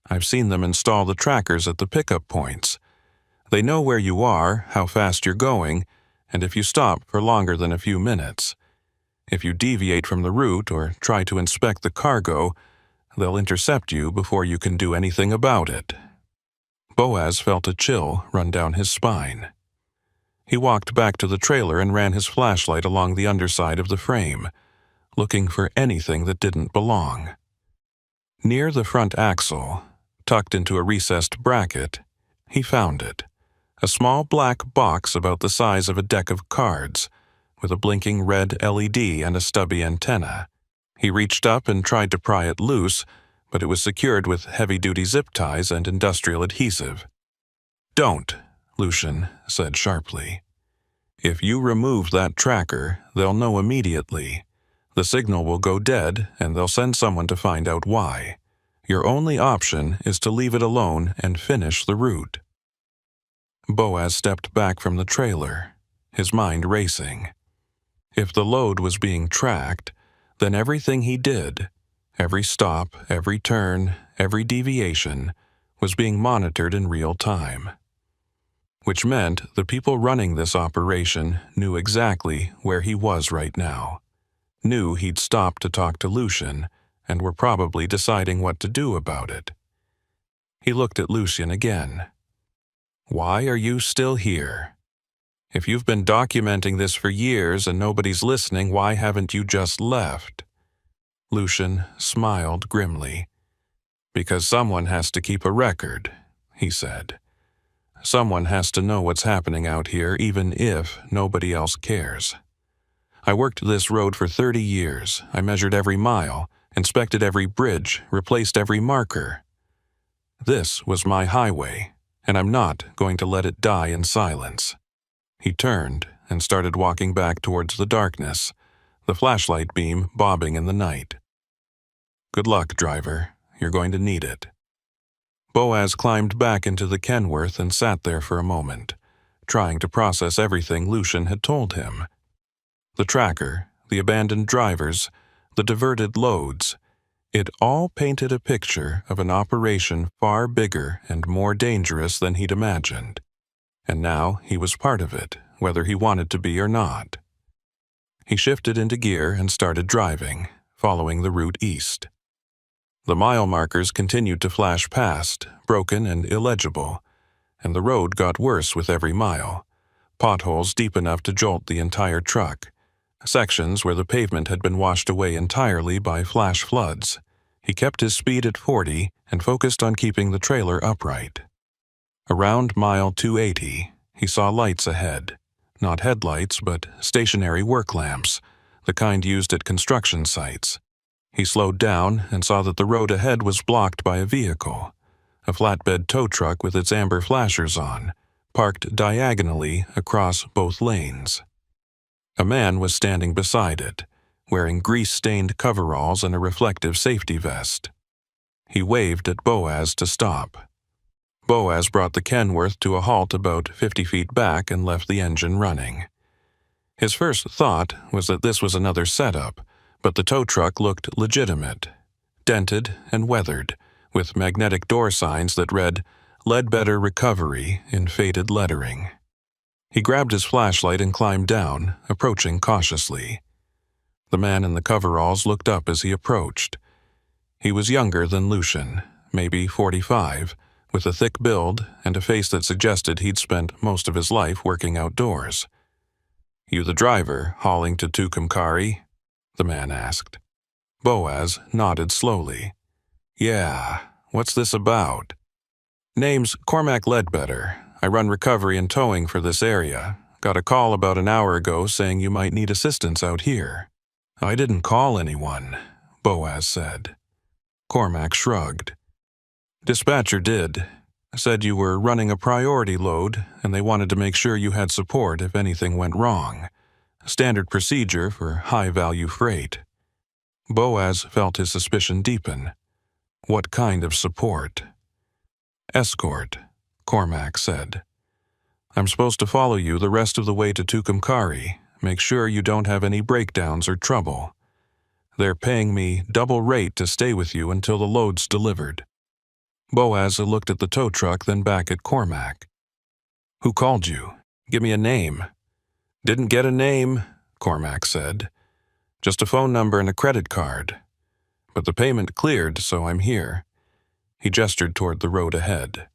I've seen them install the trackers at the pickup points. They know where you are, how fast you're going, and if you stop for longer than a few minutes. If you deviate from the route or try to inspect the cargo, they'll intercept you before you can do anything about it. Boaz felt a chill run down his spine. He walked back to the trailer and ran his flashlight along the underside of the frame, looking for anything that didn't belong. Near the front axle, tucked into a recessed bracket, he found it, a small black box about the size of a deck of cards, with a blinking red LED and a stubby antenna. He reached up and tried to pry it loose, but it was secured with heavy-duty zip ties and industrial adhesive. Don't, Lucian said sharply. If you remove that tracker, they'll know immediately. The signal will go dead, and they'll send someone to find out why. Your only option is to leave it alone and finish the route. Boaz stepped back from the trailer, his mind racing. If the load was being tracked, then everything he did, every stop, every turn, every deviation, was being monitored in real time. Which meant the people running this operation knew exactly where he was right now, knew he'd stopped to talk to Lucian, and were probably deciding what to do about it. He looked at Lucian again. Why are you still here? If you've been documenting this for years and nobody's listening, why haven't you just left? Lucian smiled grimly. Because someone has to keep a record, he said. Someone has to know what's happening out here, even if nobody else cares. I worked this road for 30 years. I measured every mile, inspected every bridge, replaced every marker. This was my highway, and I'm not going to let it die in silence. He turned and started walking back towards the darkness, the flashlight beam bobbing in the night. Good luck, driver. You're going to need it. Boaz climbed back into the Kenworth and sat there for a moment, trying to process everything Lucian had told him. The tracker, the abandoned drivers, the diverted loads, it all painted a picture of an operation far bigger and more dangerous than he'd imagined. And now he was part of it, whether he wanted to be or not. He shifted into gear and started driving, following the route east. The mile markers continued to flash past, broken and illegible, and the road got worse with every mile. Potholes deep enough to jolt the entire truck. Sections where the pavement had been washed away entirely by flash floods. He kept his speed at 40 and focused on keeping the trailer upright. Around mile 280, he saw lights ahead. Not headlights, but stationary work lamps, the kind used at construction sites. He slowed down and saw that the road ahead was blocked by a vehicle, a flatbed tow truck with its amber flashers on, parked diagonally across both lanes. A man was standing beside it, wearing grease-stained coveralls and a reflective safety vest. He waved at Boaz to stop. Boaz brought the Kenworth to a halt about 50 feet back and left the engine running. His first thought was that this was another setup, but the tow truck looked legitimate, dented and weathered, with magnetic door signs that read, "Ledbetter Recovery" in faded lettering. He grabbed his flashlight and climbed down, approaching cautiously. The man in the coveralls looked up as he approached. He was younger than Lucian, maybe 45, with a thick build and a face that suggested he'd spent most of his life working outdoors. "You the driver, hauling to Tucumcari?" the man asked. Boaz nodded slowly. "Yeah, what's this about?" "Name's Cormac Ledbetter. I run recovery and towing for this area. Got a call about an hour ago saying you might need assistance out here." "I didn't call anyone," Boaz said. Cormac shrugged. "Dispatcher did. Said you were running a priority load and they wanted to make sure you had support if anything went wrong. Standard procedure for high-value freight." Boaz felt his suspicion deepen. "What kind of support?" "Escort," Cormac said. "I'm supposed to follow you the rest of the way to Tucumcari. Make sure you don't have any breakdowns or trouble. They're paying me double rate to stay with you until the load's delivered." Boaz looked at the tow truck, then back at Cormac. "Who called you? Give me a name." "Didn't get a name," Cormac said. "Just a phone number and a credit card. But the payment cleared, so I'm here." He gestured toward the road ahead.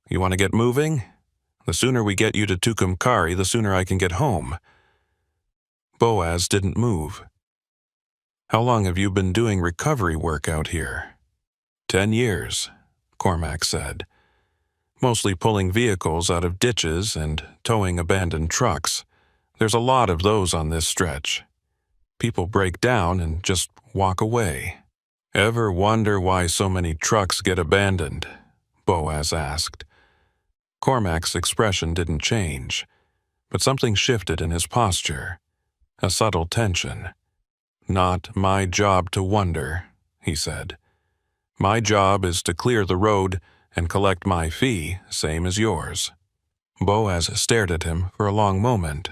"You want to get moving? The sooner we get you to Tucumcari, the sooner I can get home." Boaz didn't move. "How long have you been doing recovery work out here?" 10 years, Cormac said. "Mostly pulling vehicles out of ditches and towing abandoned trucks. There's a lot of those on this stretch. People break down and just walk away." "Ever wonder why so many trucks get abandoned?" Boaz asked. Cormac's expression didn't change, but something shifted in his posture, a subtle tension. "Not my job to wonder," he said. "My job is to clear the road and collect my fee, same as yours." Boaz stared at him for a long moment,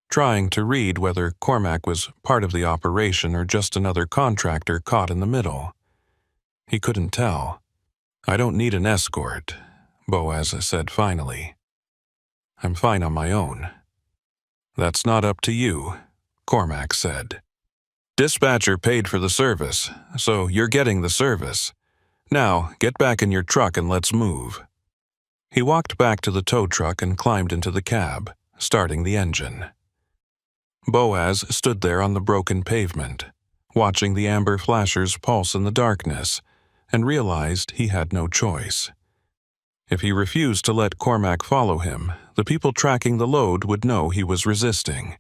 trying to read whether Cormac was part of the operation or just another contractor caught in the middle. He couldn't tell. "I don't need an escort," Boaz said finally. "I'm fine on my own." "That's not up to you," Cormac said. "Dispatcher paid for the service, so you're getting the service. Now, get back in your truck and let's move." He walked back to the tow truck and climbed into the cab, starting the engine. Boaz stood there on the broken pavement, watching the amber flashers pulse in the darkness, and realized he had no choice. If he refused to let Cormac follow him, the people tracking the load would know he was resisting.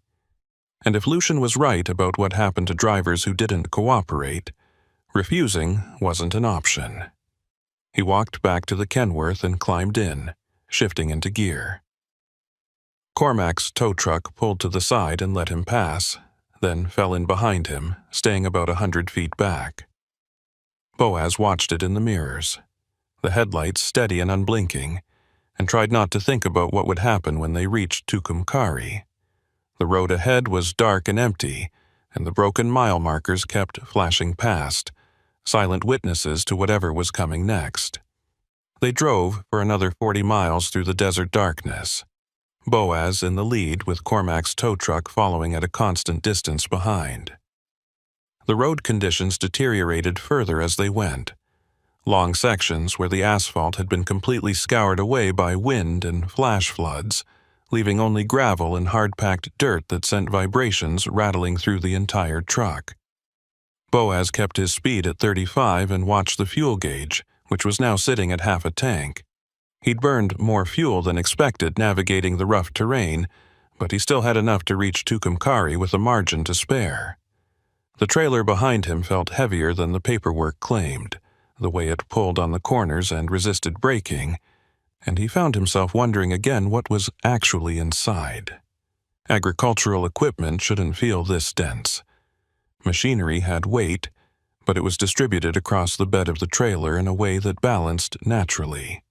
And if Lucian was right about what happened to drivers who didn't cooperate, refusing wasn't an option. He walked back to the Kenworth and climbed in, shifting into gear. Cormac's tow truck pulled to the side and let him pass, then fell in behind him, staying about 100 feet back. Boaz watched it in the mirrors, the headlights steady and unblinking, and tried not to think about what would happen when they reached Tucumcari. The road ahead was dark and empty, and the broken mile markers kept flashing past, silent witnesses to whatever was coming next. They drove for another 40 miles through the desert darkness, Boaz in the lead with Cormac's tow truck following at a constant distance behind. The road conditions deteriorated further as they went. Long sections where the asphalt had been completely scoured away by wind and flash floods, leaving only gravel and hard-packed dirt that sent vibrations rattling through the entire truck. Boaz kept his speed at 35 and watched the fuel gauge, which was now sitting at half a tank. He'd burned more fuel than expected navigating the rough terrain, but he still had enough to reach Tucumcari with a margin to spare. The trailer behind him felt heavier than the paperwork claimed, the way it pulled on the corners and resisted braking, and he found himself wondering again what was actually inside. Agricultural equipment shouldn't feel this dense. Machinery had weight, but it was distributed across the bed of the trailer in a way that balanced naturally.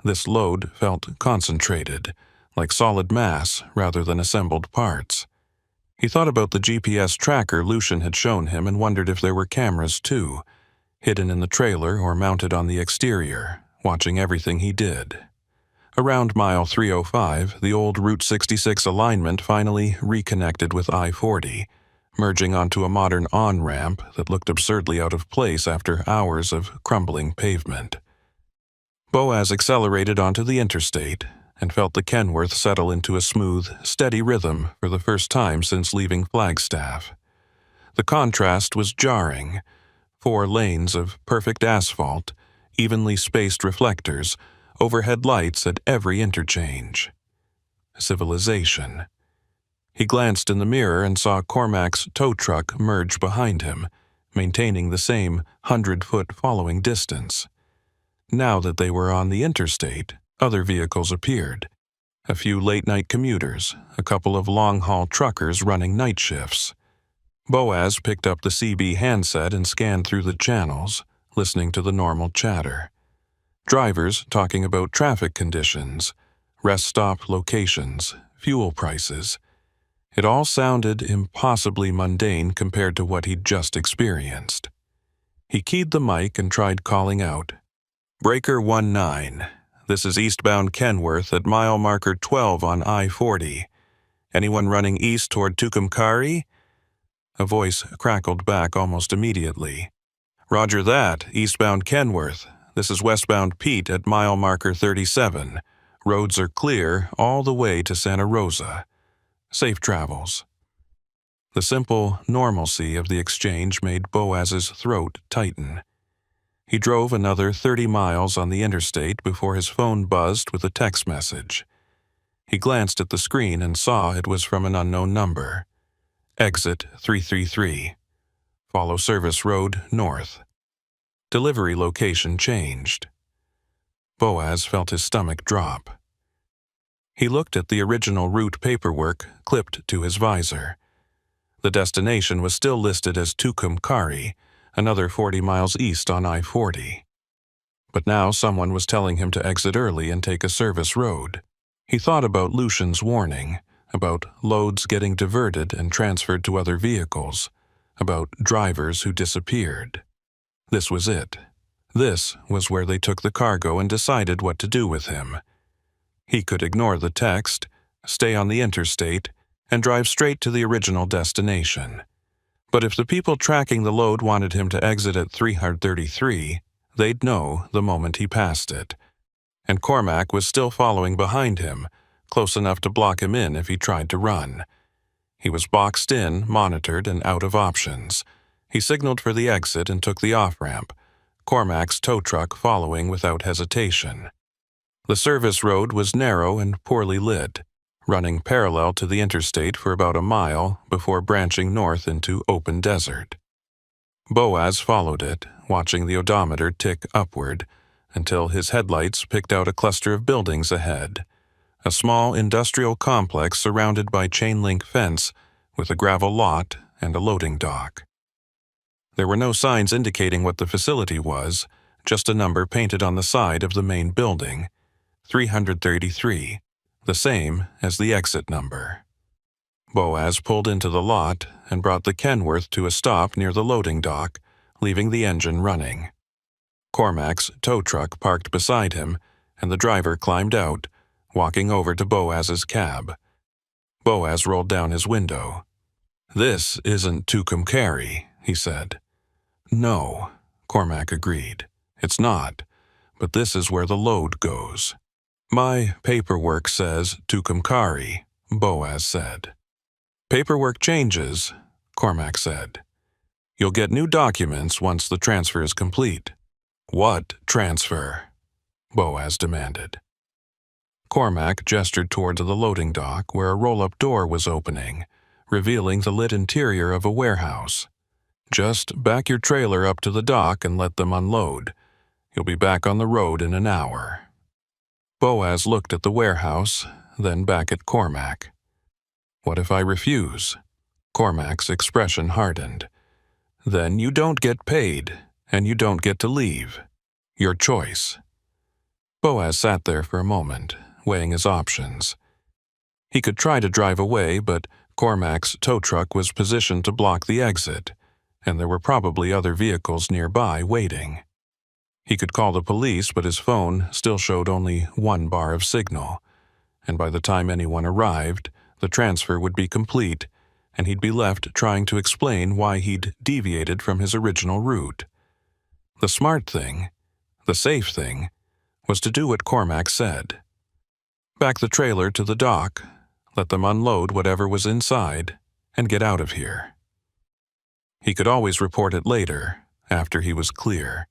This load felt concentrated, like solid mass rather than assembled parts. He thought about the GPS tracker Lucian had shown him and wondered if there were cameras too, hidden in the trailer or mounted on the exterior, watching everything he did. Around mile 305, the old Route 66 alignment finally reconnected with I-40, merging onto a modern on-ramp that looked absurdly out of place after hours of crumbling pavement. Boaz accelerated onto the interstate and felt the Kenworth settle into a smooth, steady rhythm for the first time since leaving Flagstaff. The contrast was jarring. 4 lanes of perfect asphalt, evenly spaced reflectors, overhead lights at every interchange. Civilization. He glanced in the mirror and saw Cormac's tow truck merge behind him, maintaining the same 100-foot following distance. Now that they were on the interstate, other vehicles appeared. A few late-night commuters, a couple of long-haul truckers running night shifts. Boaz picked up the CB handset and scanned through the channels, listening to the normal chatter. Drivers talking about traffic conditions, rest stop locations, fuel prices. It all sounded impossibly mundane compared to what he'd just experienced. He keyed the mic and tried calling out. Breaker 19. This is eastbound Kenworth at mile marker 12 on I-40. Anyone running east toward Tucumcari? A voice crackled back almost immediately. Roger that, eastbound Kenworth. This is westbound Pete at mile marker 37. Roads are clear all the way to Santa Rosa. Safe travels. The simple normalcy of the exchange made Boaz's throat tighten. He drove another 30 miles on the interstate before his phone buzzed with a text message. He glanced at the screen and saw it was from an unknown number. Exit 333. Follow service road north. Delivery location changed. Boaz felt his stomach drop. He looked at the original route paperwork clipped to his visor. The destination was still listed as Tucumcari, another 40 miles east on I-40. But now someone was telling him to exit early and take a service road. He thought about Lucian's warning, about loads getting diverted and transferred to other vehicles, about drivers who disappeared. This was it. This was where they took the cargo and decided what to do with him. He could ignore the text, stay on the interstate, and drive straight to the original destination. But if the people tracking the load wanted him to exit at 333, they'd know the moment he passed it. And Cormac was still following behind him, close enough to block him in if he tried to run. He was boxed in, monitored, and out of options. He signaled for the exit and took the off-ramp, Cormac's tow truck following without hesitation. The service road was narrow and poorly lit, running parallel to the interstate for about a mile before branching north into open desert. Boaz followed it, watching the odometer tick upward, until his headlights picked out a cluster of buildings ahead. A small industrial complex surrounded by chain-link fence with a gravel lot and a loading dock. There were no signs indicating what the facility was, just a number painted on the side of the main building, 333, the same as the exit number. Boaz pulled into the lot and brought the Kenworth to a stop near the loading dock, leaving the engine running. Cormac's tow truck parked beside him, and the driver climbed out, walking over to Boaz's cab. Boaz rolled down his window. "This isn't Tucumcari," he said. "No," Cormac agreed. "It's not, but this is where the load goes." "My paperwork says Tucumcari," Boaz said. "Paperwork changes," Cormac said. "You'll get new documents once the transfer is complete." "What transfer?" Boaz demanded. Cormac gestured toward the loading dock where a roll-up door was opening, revealing the lit interior of a warehouse. "Just back your trailer up to the dock and let them unload. You'll be back on the road in an hour." Boaz looked at the warehouse, then back at Cormac. What if I refuse? Cormac's expression hardened. Then you don't get paid, and you don't get to leave. Your choice. Boaz sat there for a moment, weighing his options. He could try to drive away, but Cormac's tow truck was positioned to block the exit, and there were probably other vehicles nearby waiting. He could call the police, but his phone still showed only one bar of signal, and by the time anyone arrived, the transfer would be complete, and he'd be left trying to explain why he'd deviated from his original route. The smart thing, the safe thing, was to do what Cormac said. Back the trailer to the dock, let them unload whatever was inside, and get out of here. He could always report it later, after he was clear.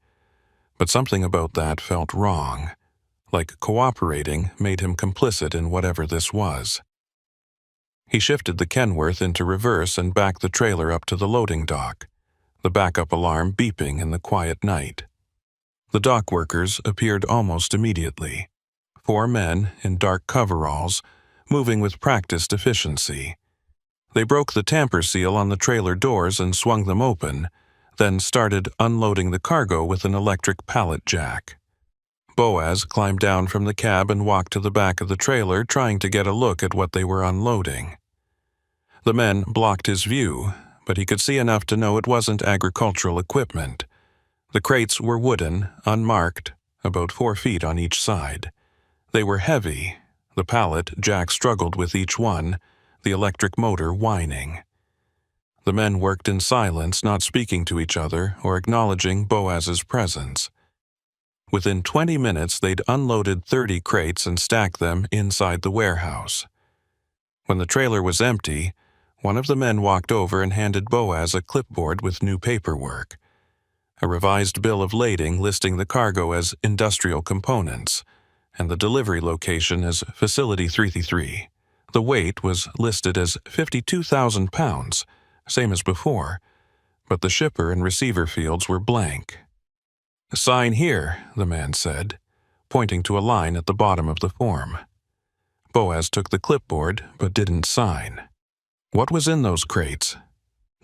But something about that felt wrong, like cooperating made him complicit in whatever this was. He shifted the Kenworth into reverse and backed the trailer up to the loading dock, the backup alarm beeping in the quiet night. The dock workers appeared almost immediately. 4 men in dark coveralls, moving with practiced efficiency. They broke the tamper seal on the trailer doors and swung them open, then started unloading the cargo with an electric pallet jack. Boaz climbed down from the cab and walked to the back of the trailer, trying to get a look at what they were unloading. The men blocked his view, but he could see enough to know it wasn't agricultural equipment. The crates were wooden, unmarked, about 4 feet on each side. They were heavy. The pallet jack struggled with each one, the electric motor whining. The men worked in silence, not speaking to each other or acknowledging Boaz's presence. Within 20 minutes, they'd unloaded 30 crates and stacked them inside the warehouse. When the trailer was empty, one of the men walked over and handed Boaz a clipboard with new paperwork. A revised bill of lading listing the cargo as industrial components, and the delivery location as Facility 333. The weight was listed as 52,000 pounds, same as before, but the shipper and receiver fields were blank. "Sign here," the man said, pointing to a line at the bottom of the form. Boaz took the clipboard, but didn't sign. "What was in those crates?"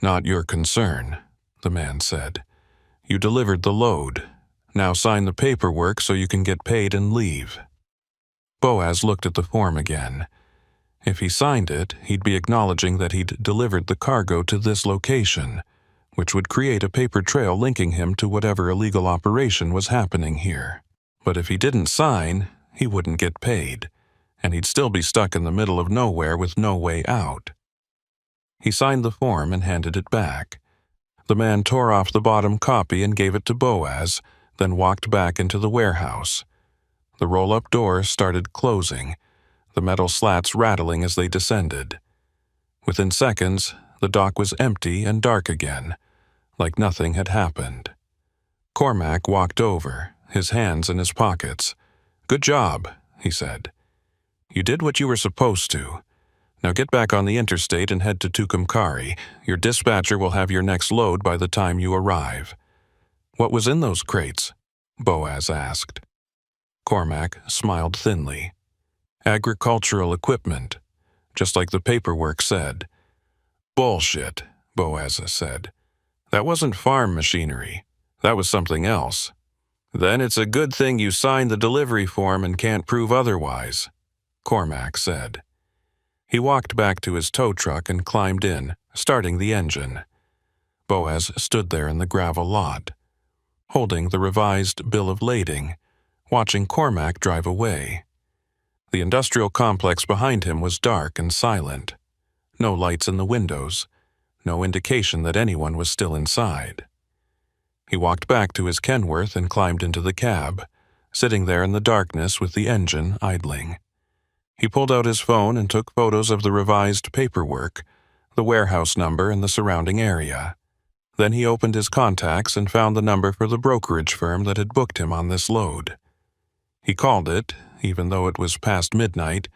"Not your concern," the man said. "You delivered the load. Now sign the paperwork so you can get paid and leave." Boaz looked at the form again. If he signed it, he'd be acknowledging that he'd delivered the cargo to this location, which would create a paper trail linking him to whatever illegal operation was happening here. But if he didn't sign, he wouldn't get paid, and he'd still be stuck in the middle of nowhere with no way out. He signed the form and handed it back. The man tore off the bottom copy and gave it to Boaz, then walked back into the warehouse. The roll-up door started closing, the metal slats rattling as they descended. Within seconds, the dock was empty and dark again, like nothing had happened. Cormac walked over, his hands in his pockets. "Good job," he said. "You did what you were supposed to. Now get back on the interstate and head to Tucumcari. Your dispatcher will have your next load by the time you arrive." "What was in those crates?" Boaz asked. Cormac smiled thinly. "Agricultural equipment, just like the paperwork said." "Bullshit," Boaz said. "That wasn't farm machinery. That was something else." "Then it's a good thing you signed the delivery form and can't prove otherwise," Cormac said. He walked back to his tow truck and climbed in, starting the engine. Boaz stood there in the gravel lot, holding the revised bill of lading, watching Cormac drive away. The industrial complex behind him was dark and silent. No lights in the windows, no indication that anyone was still inside. He walked back to his Kenworth and climbed into the cab, sitting there in the darkness with the engine idling. He pulled out his phone and took photos of the revised paperwork, the warehouse number and the surrounding area. Then he opened his contacts and found the number for the brokerage firm that had booked him on this load. He called it, even though it was past midnight,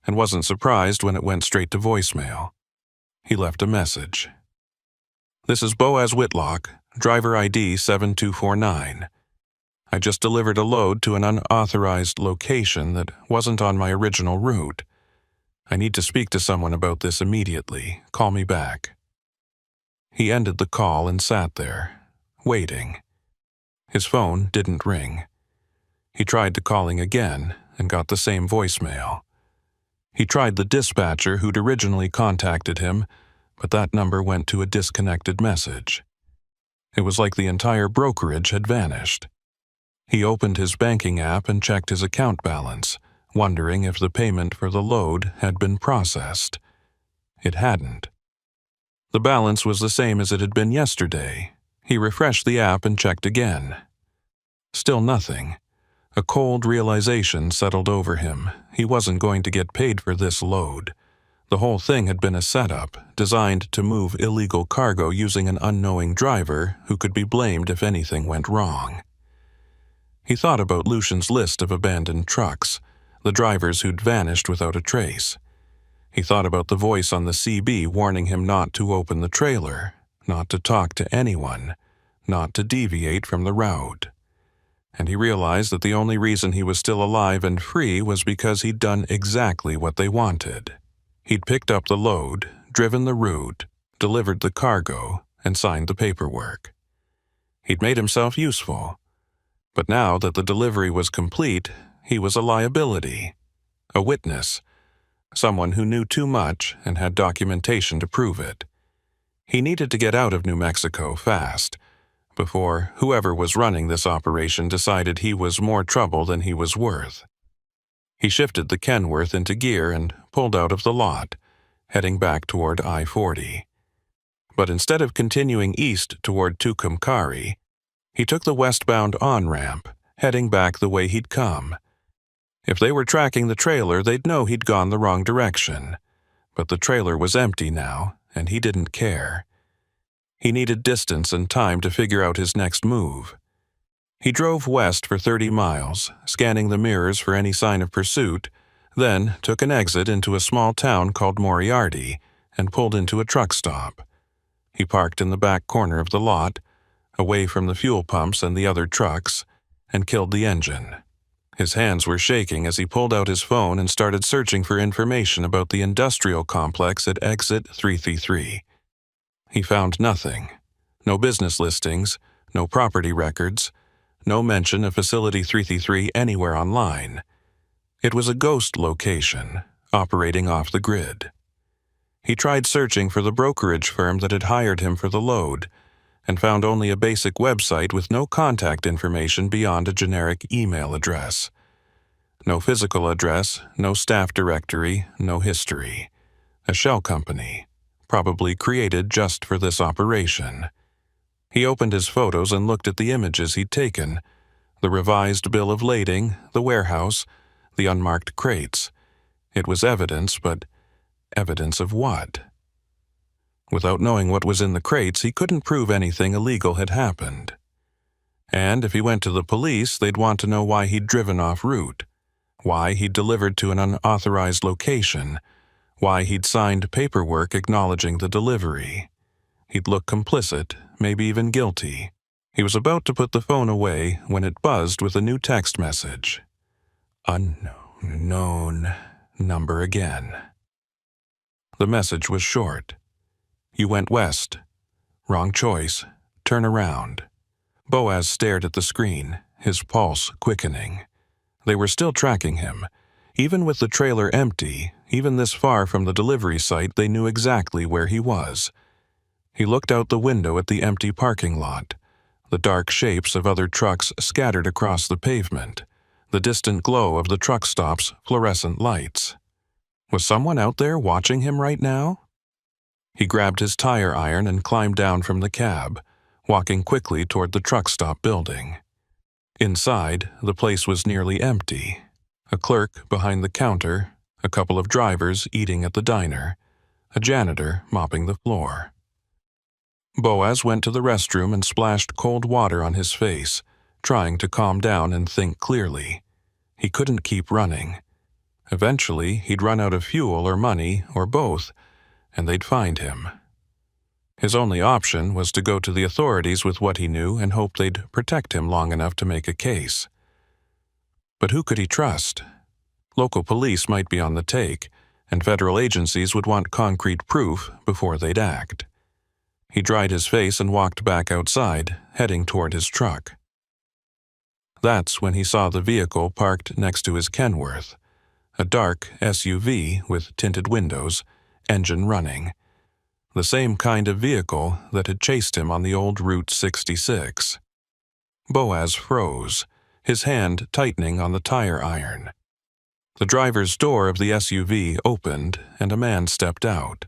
and wasn't surprised when it went straight to voicemail. He left a message. "This is Boaz Whitlock, driver ID 7249. I just delivered a load to an unauthorized location that wasn't on my original route. I need to speak to someone about this immediately. Call me back." He ended the call and sat there, waiting. His phone didn't ring. He tried the calling again and got the same voicemail. He tried the dispatcher who'd originally contacted him, but that number went to a disconnected message. It was like the entire brokerage had vanished. He opened his banking app and checked his account balance, wondering if the payment for the load had been processed. It hadn't. The balance was the same as it had been yesterday. He refreshed the app and checked again. Still nothing. A cold realization settled over him. He wasn't going to get paid for this load. The whole thing had been a setup, designed to move illegal cargo using an unknowing driver who could be blamed if anything went wrong. He thought about Lucian's list of abandoned trucks, the drivers who'd vanished without a trace. He thought about the voice on the CB warning him not to open the trailer, not to talk to anyone, not to deviate from the route. And he realized that the only reason he was still alive and free was because he'd done exactly what they wanted. He'd picked up the load, driven the route, delivered the cargo, and signed the paperwork. He'd made himself useful. But now that the delivery was complete, he was a liability, a witness, someone who knew too much and had documentation to prove it. He needed to get out of New Mexico fast, before whoever was running this operation decided he was more trouble than he was worth. He shifted the Kenworth into gear and pulled out of the lot, heading back toward I-40. But instead of continuing east toward Tucumcari, he took the westbound on-ramp, heading back the way he'd come. If they were tracking the trailer, they'd know he'd gone the wrong direction. But the trailer was empty now, and he didn't care. He needed distance and time to figure out his next move. He drove west for 30 miles, scanning the mirrors for any sign of pursuit, then took an exit into a small town called Moriarty and pulled into a truck stop. He parked in the back corner of the lot, away from the fuel pumps and the other trucks, and killed the engine. His hands were shaking as he pulled out his phone and started searching for information about the industrial complex at exit 333. He found nothing. No business listings, no property records, no mention of Facility 333 anywhere online. It was a ghost location, operating off the grid. He tried searching for the brokerage firm that had hired him for the load, and found only a basic website with no contact information beyond a generic email address. No physical address, no staff directory, no history. A shell company, probably created just for this operation. He opened his photos and looked at the images he'd taken, the revised bill of lading, the warehouse, the unmarked crates. It was evidence, but evidence of what? Without knowing what was in the crates, he couldn't prove anything illegal had happened. And if he went to the police, they'd want to know why he'd driven off route, why he'd delivered to an unauthorized location, why he'd signed paperwork acknowledging the delivery. He'd look complicit, maybe even guilty. He was about to put the phone away when it buzzed with a new text message. Unknown number again. The message was short. You went west. Wrong choice. Turn around. Boaz stared at the screen, his pulse quickening. They were still tracking him. Even with the trailer empty, even this far from the delivery site, they knew exactly where he was. He looked out the window at the empty parking lot, the dark shapes of other trucks scattered across the pavement, the distant glow of the truck stop's fluorescent lights. Was someone out there watching him right now? He grabbed his tire iron and climbed down from the cab, walking quickly toward the truck stop building. Inside, the place was nearly empty. A clerk behind the counter, a couple of drivers eating at the diner, a janitor mopping the floor. Boaz went to the restroom and splashed cold water on his face, trying to calm down and think clearly. He couldn't keep running. Eventually, he'd run out of fuel or money, or both, and they'd find him. His only option was to go to the authorities with what he knew and hope they'd protect him long enough to make a case. But who could he trust? Local police might be on the take, and federal agencies would want concrete proof before they'd act. He dried his face and walked back outside, heading toward his truck. That's when he saw the vehicle parked next to his Kenworth, a dark SUV with tinted windows, engine running. The same kind of vehicle that had chased him on the old Route 66. Boaz froze, his hand tightening on the tire iron. The driver's door of the SUV opened and a man stepped out.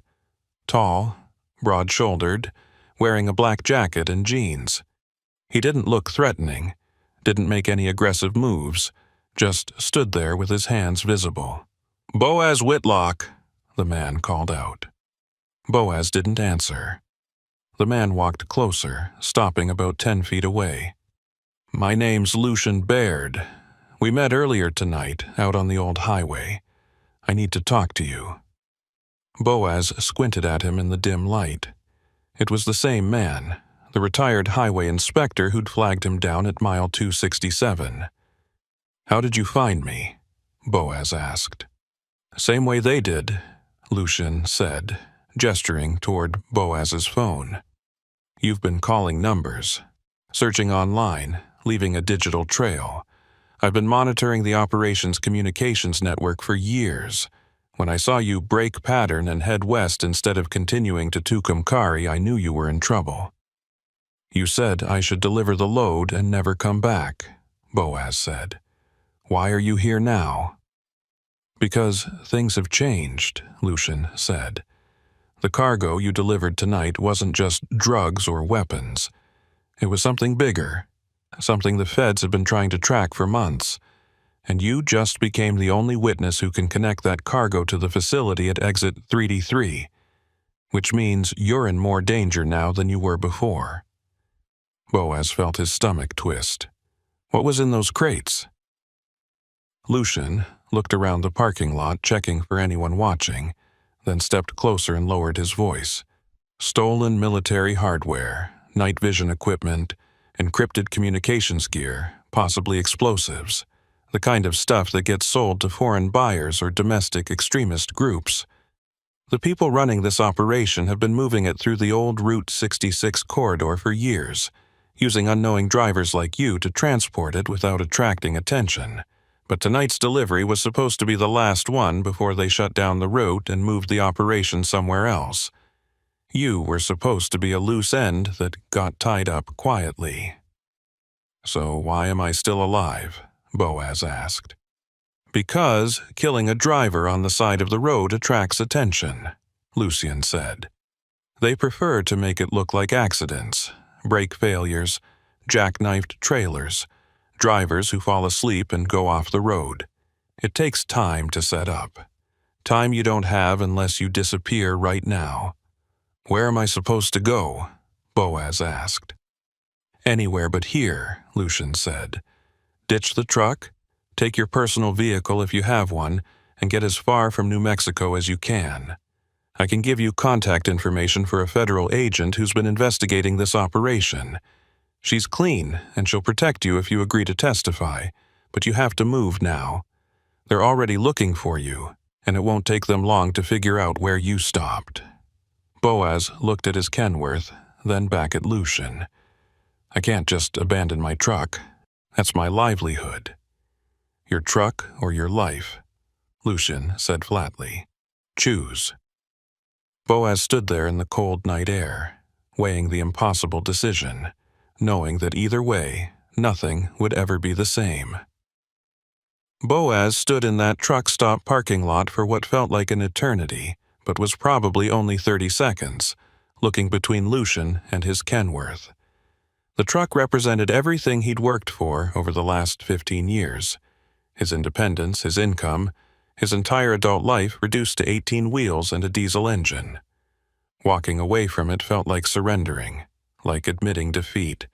Tall, broad-shouldered, wearing a black jacket and jeans. He didn't look threatening, didn't make any aggressive moves, just stood there with his hands visible. "Boaz Whitlock," the man called out. Boaz didn't answer. The man walked closer, stopping about 10 feet away. "My name's Lucian Baird. We met earlier tonight, out on the old highway. I need to talk to you." Boaz squinted at him in the dim light. It was the same man, the retired highway inspector who'd flagged him down at mile 267. "How did you find me?" Boaz asked. "Same way they did," Lucian said, gesturing toward Boaz's phone. "You've been calling numbers, searching online, leaving a digital trail. I've been monitoring the operations communications network for years. When I saw you break pattern and head west instead of continuing to Tucumcari, I knew you were in trouble." "You said I should deliver the load and never come back," Boaz said. "Why are you here now?" "Because things have changed," Lucian said. "The cargo you delivered tonight wasn't just drugs or weapons. It was something bigger, something the feds have been trying to track for months. And you just became the only witness who can connect that cargo to the facility at exit 3D3, which means you're in more danger now than you were before." Boaz felt his stomach twist. "What was in those crates?" Lucian looked around the parking lot, checking for anyone watching, then stepped closer and lowered his voice. "Stolen military hardware, night vision equipment, encrypted communications gear, possibly explosives, the kind of stuff that gets sold to foreign buyers or domestic extremist groups. The people running this operation have been moving it through the old Route 66 corridor for years, using unknowing drivers like you to transport it without attracting attention. But tonight's delivery was supposed to be the last one before they shut down the route and moved the operation somewhere else. You were supposed to be a loose end that got tied up quietly." "So why am I still alive?" Boaz asked. "Because killing a driver on the side of the road attracts attention," Lucian said. "They prefer to make it look like accidents, brake failures, jackknifed trailers, drivers who fall asleep and go off the road. It takes time to set up. Time you don't have unless you disappear right now." "Where am I supposed to go?" Boaz asked. "Anywhere but here," Lucian said. "Ditch the truck, take your personal vehicle if you have one, and get as far from New Mexico as you can. I can give you contact information for a federal agent who's been investigating this operation. She's clean, and she'll protect you if you agree to testify, but you have to move now. They're already looking for you, and it won't take them long to figure out where you stopped." Boaz looked at his Kenworth, then back at Lucian. "I can't just abandon my truck. That's my livelihood." "Your truck or your life," Lucian said flatly. "Choose." Boaz stood there in the cold night air, weighing the impossible decision, knowing that either way, nothing would ever be the same. Boaz stood in that truck stop parking lot for what felt like an eternity, but was probably only 30 seconds, looking between Lucian and his Kenworth. The truck represented everything he'd worked for over the last 15 years. His independence, his income, his entire adult life reduced to 18 wheels and a diesel engine. Walking away from it felt like surrendering, like admitting defeat.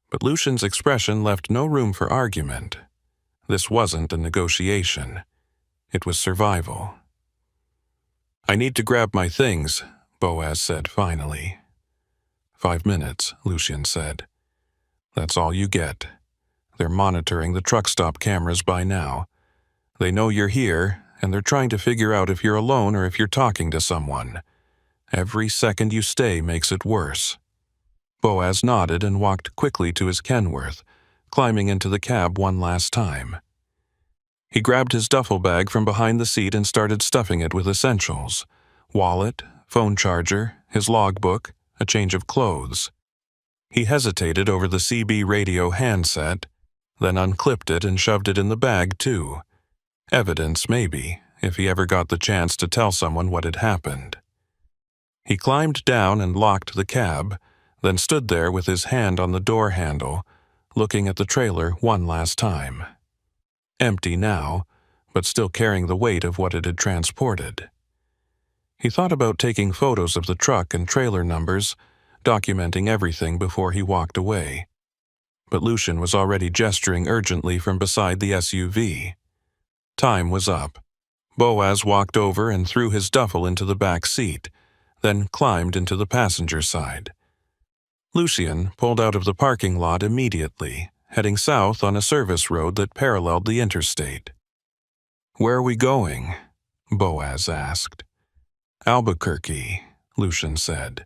But Lucian's expression left no room for argument. This wasn't a negotiation. It was survival. "I need to grab my things," Boaz said finally. 5 minutes, Lucian said. "That's all you get. They're monitoring the truck stop cameras by now. They know you're here, and they're trying to figure out if you're alone or if you're talking to someone. Every second you stay makes it worse." Boaz nodded and walked quickly to his Kenworth, climbing into the cab one last time. He grabbed his duffel bag from behind the seat and started stuffing it with essentials: wallet, phone charger, his logbook, a change of clothes. He hesitated over the CB radio handset, then unclipped it and shoved it in the bag too. Evidence, maybe, if he ever got the chance to tell someone what had happened. He climbed down and locked the cab, then stood there with his hand on the door handle, looking at the trailer one last time. Empty now, but still carrying the weight of what it had transported. He thought about taking photos of the truck and trailer numbers, documenting everything before he walked away. But Lucian was already gesturing urgently from beside the SUV. Time was up. Boaz walked over and threw his duffel into the back seat, then climbed into the passenger side. Lucian pulled out of the parking lot immediately, heading south on a service road that paralleled the interstate. "Where are we going?" Boaz asked. "Albuquerque," Lucian said.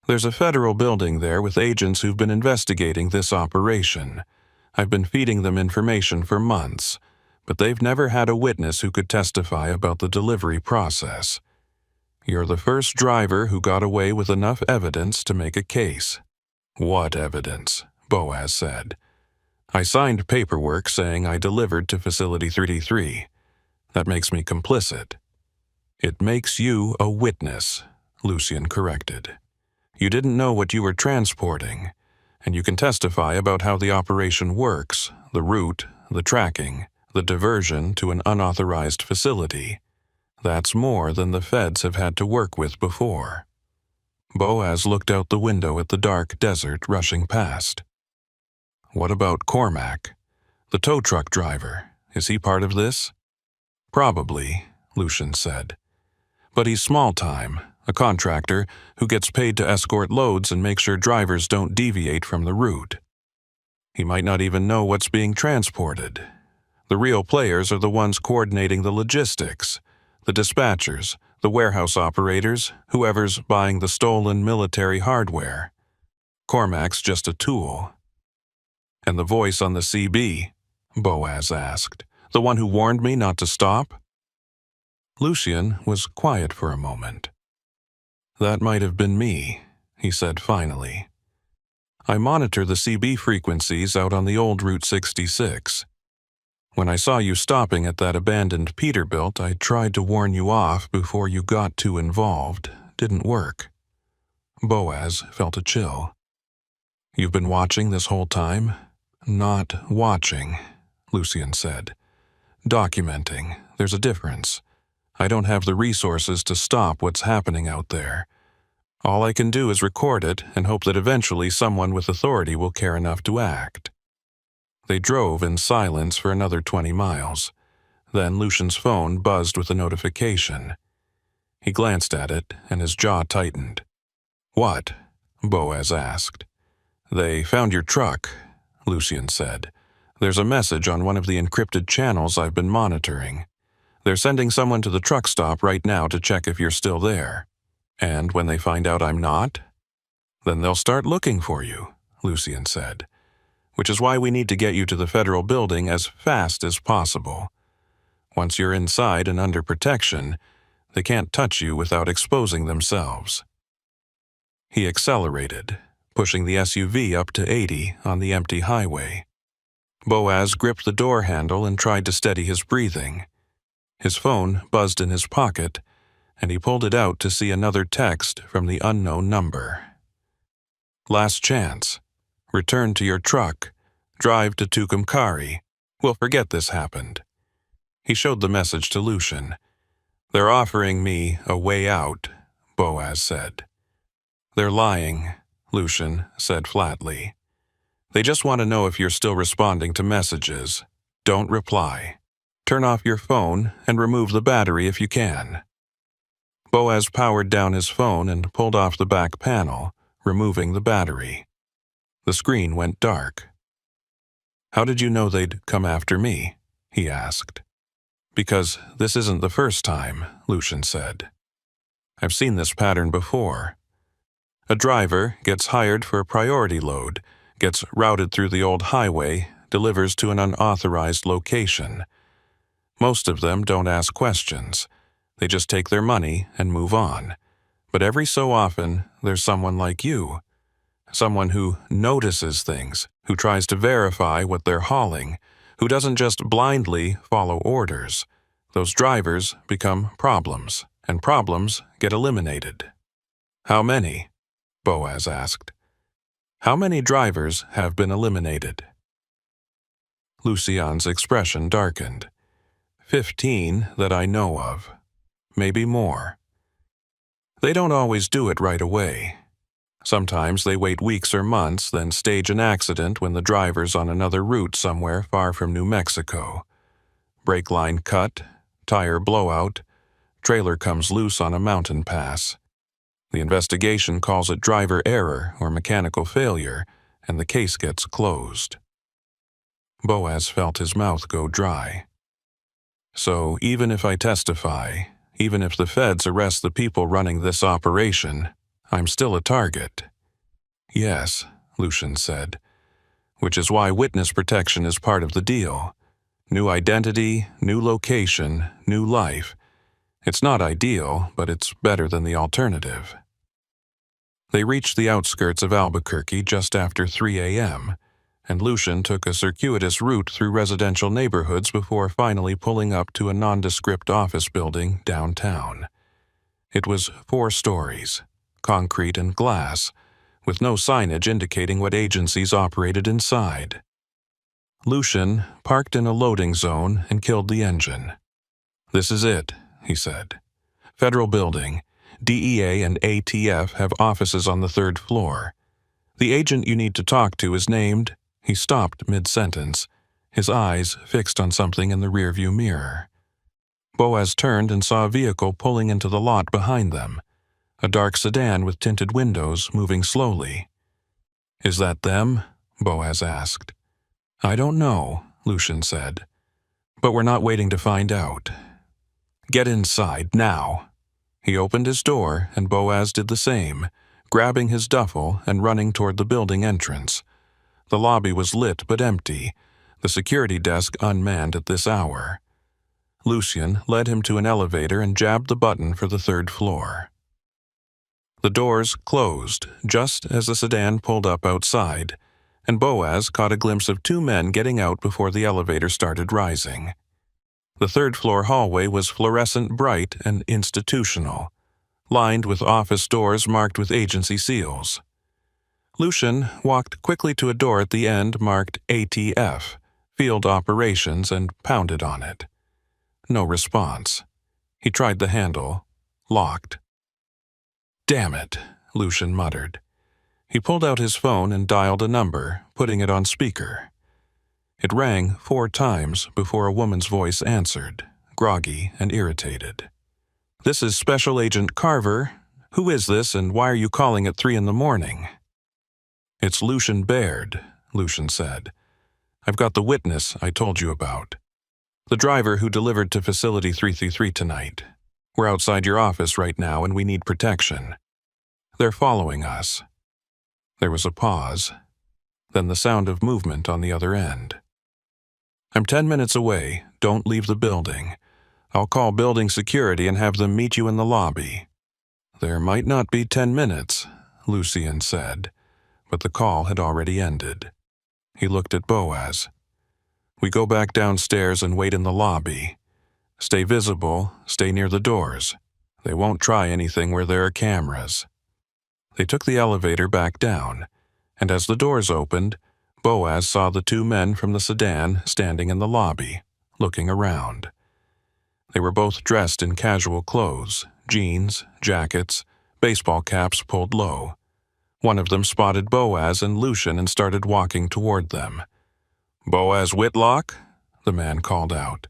"There's a federal building there with agents who've been investigating this operation. I've been feeding them information for months, but they've never had a witness who could testify about the delivery process. You're the first driver who got away with enough evidence to make a case." "What evidence?" Boaz said. "I signed paperwork saying I delivered to Facility 33. That makes me complicit." "It makes you a witness," Lucian corrected. "You didn't know what you were transporting, and you can testify about how the operation works, the route, the tracking, the diversion to an unauthorized facility. That's more than the feds have had to work with before." Boaz looked out the window at the dark desert rushing past. "What about Cormac? The tow truck driver, is he part of this?" "Probably," Lucian said. "But he's small-time, a contractor who gets paid to escort loads and make sure drivers don't deviate from the route. He might not even know what's being transported. The real players are the ones coordinating the logistics, the dispatchers, the warehouse operators, whoever's buying the stolen military hardware. Cormac's just a tool." "And the voice on the CB?" Boaz asked. "The one who warned me not to stop?" Lucian was quiet for a moment. "That might have been me," he said finally. "I monitor the CB frequencies out on the old Route 66. When I saw you stopping at that abandoned Peterbilt, I tried to warn you off before you got too involved. Didn't work." Boaz felt a chill. "You've been watching this whole time?" "Not watching," Lucian said. "Documenting. There's a difference. I don't have the resources to stop what's happening out there. All I can do is record it and hope that eventually someone with authority will care enough to act." They drove in silence for another 20 miles. Then Lucian's phone buzzed with a notification. He glanced at it, and his jaw tightened. "What?" Boaz asked. "They found your truck," Lucian said. "There's a message on one of the encrypted channels I've been monitoring. They're sending someone to the truck stop right now to check if you're still there. And when they find out I'm not, then they'll start looking for you," Lucian said. "Which is why we need to get you to the federal building as fast as possible. Once you're inside and under protection, they can't touch you without exposing themselves." He accelerated, pushing the SUV up to 80 on the empty highway. Boaz gripped the door handle and tried to steady his breathing. His phone buzzed in his pocket, and he pulled it out to see another text from the unknown number. "Last chance. Return to your truck. Drive to Tucumcari. We'll forget this happened." He showed the message to Lucian. "They're offering me a way out," Boaz said. "They're lying," Lucian said flatly. "They just want to know if you're still responding to messages. Don't reply. Turn off your phone and remove the battery if you can." Boaz powered down his phone and pulled off the back panel, removing the battery. The screen went dark. "How did you know they'd come after me?" he asked. Because this isn't the first time, Lucian said. I've seen this pattern before. A driver gets hired for a priority load, gets routed through the old highway, delivers to an unauthorized location. Most of them don't ask questions. They just take their money and move on. But every so often, there's someone like you. Someone who notices things, who tries to verify what they're hauling, who doesn't just blindly follow orders. Those drivers become problems, and problems get eliminated. How many? Boaz asked. How many drivers have been eliminated? Lucian's expression darkened. 15 that I know of. Maybe more. They don't always do it right away. Sometimes they wait weeks or months, then stage an accident when the driver's on another route somewhere far from New Mexico. Brake line cut, tire blowout, trailer comes loose on a mountain pass. The investigation calls it driver error or mechanical failure, and the case gets closed. Boaz felt his mouth go dry. So even if I testify, even if the feds arrest the people running this operation, I'm still a target. Yes, Lucian said, which is why witness protection is part of the deal. New identity, new location, new life. It's not ideal, but it's better than the alternative. They reached the outskirts of Albuquerque just after 3 a.m., and Lucian took a circuitous route through residential neighborhoods before finally pulling up to a nondescript office building downtown. It was 4 stories, concrete and glass, with no signage indicating what agencies operated inside. Lucian parked in a loading zone and killed the engine. This is it, he said. Federal building. DEA and ATF have offices on the 3rd floor. The agent you need to talk to is named. He stopped mid-sentence, his eyes fixed on something in the rearview mirror. Boaz turned and saw a vehicle pulling into the lot behind them, a dark sedan with tinted windows moving slowly. Is that them? Boaz asked. I don't know, Lucian said, but we're not waiting to find out. Get inside now. He opened his door, and Boaz did the same, grabbing his duffel and running toward the building entrance. The lobby was lit but empty, the security desk unmanned at this hour. Lucian led him to an elevator and jabbed the button for the 3rd floor. The doors closed just as the sedan pulled up outside, and Boaz caught a glimpse of 2 men getting out before the elevator started rising. The 3rd floor hallway was fluorescent bright and institutional, lined with office doors marked with agency seals. Lucian walked quickly to a door at the end marked ATF, Field Operations, and pounded on it. No response. He tried the handle. Locked. Damn it, Lucian muttered. He pulled out his phone and dialed a number, putting it on speaker. It rang 4 times before a woman's voice answered, groggy and irritated. This is Special Agent Carver. Who is this, and why are you calling at 3 a.m? It's Lucian Baird, Lucian said. I've got the witness I told you about. The driver who delivered to Facility 333 tonight. We're outside your office right now, and we need protection. They're following us. There was a pause, then the sound of movement on the other end. I'm 10 minutes away. Don't leave the building. I'll call building security and have them meet you in the lobby. There might not be 10 minutes, Lucian said, but the call had already ended. He looked at Boaz. We go back downstairs and wait in the lobby. Stay visible, stay near the doors. They won't try anything where there are cameras. They took the elevator back down, and as the doors opened, Boaz saw the 2 men from the sedan standing in the lobby, looking around. They were both dressed in casual clothes, jeans, jackets, baseball caps pulled low. One of them spotted Boaz and Lucian and started walking toward them. Boaz Whitlock? The man called out.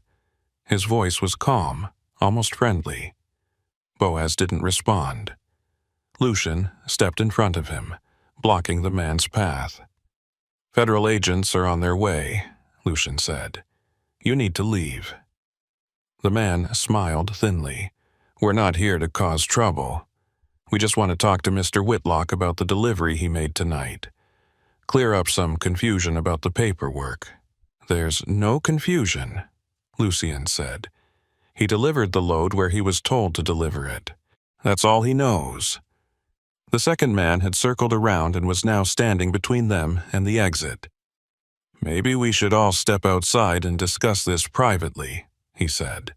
His voice was calm, almost friendly. Boaz didn't respond. Lucian stepped in front of him, blocking the man's path. Federal agents are on their way, Lucian said. You need to leave. The man smiled thinly. "We're not here to cause trouble. We just want to talk to Mr. Whitlock about the delivery he made tonight. Clear up some confusion about the paperwork." "There's no confusion," Lucien said. "He delivered the load where he was told to deliver it. That's all he knows." The second man had circled around and was now standing between them and the exit. "Maybe we should all step outside and discuss this privately," he said.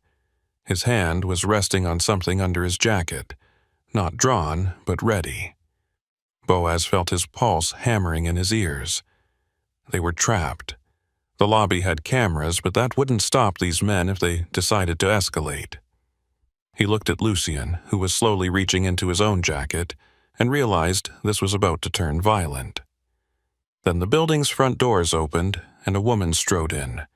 His hand was resting on something under his jacket, not drawn, but ready. Boaz felt his pulse hammering in his ears. They were trapped. The lobby had cameras, but that wouldn't stop these men if they decided to escalate. He looked at Lucien, who was slowly reaching into his own jacket, and realized this was about to turn violent. Then the building's front doors opened, and a woman strode in,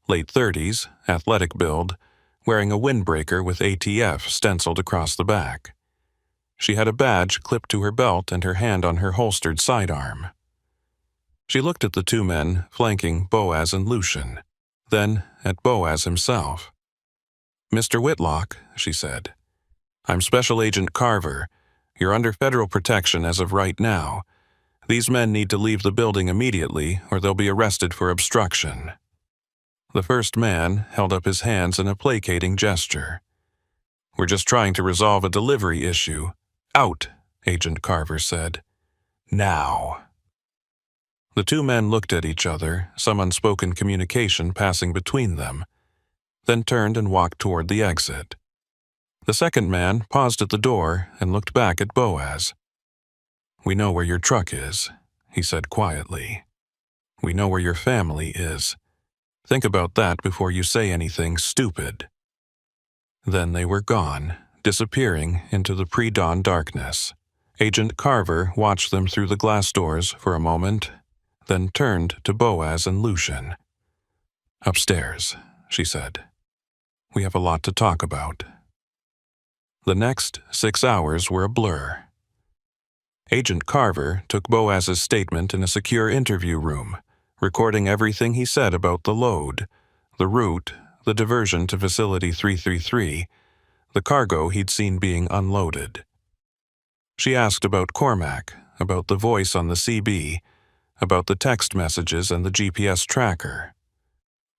late 30s, athletic build, wearing a windbreaker with ATF stenciled across the back. She had a badge clipped to her belt and her hand on her holstered sidearm. She looked at the two men flanking Boaz and Lucien, then at Boaz himself. "Mr. Whitlock," she said, "I'm Special Agent Carver. You're under federal protection as of right now. These men need to leave the building immediately or they'll be arrested for obstruction." The first man held up his hands in a placating gesture. "We're just trying to resolve a delivery issue." "Out," Agent Carver said. "Now." The two men looked at each other, some unspoken communication passing between them, then turned and walked toward the exit. The second man paused at the door and looked back at Boaz. "We know where your truck is," he said quietly. "We know where your family is. Think about that before you say anything stupid." Then they were gone, disappearing into the pre-dawn darkness. Agent Carver watched them through the glass doors for a moment, then turned to Boaz and Lucien. "Upstairs," she said. "We have a lot to talk about." The next 6 hours were a blur. Agent Carver took Boaz's statement in a secure interview room, recording everything he said about the load, the route, the diversion to Facility 333, the cargo he'd seen being unloaded. She asked about Cormac, about the voice on the CB, about the text messages and the GPS tracker.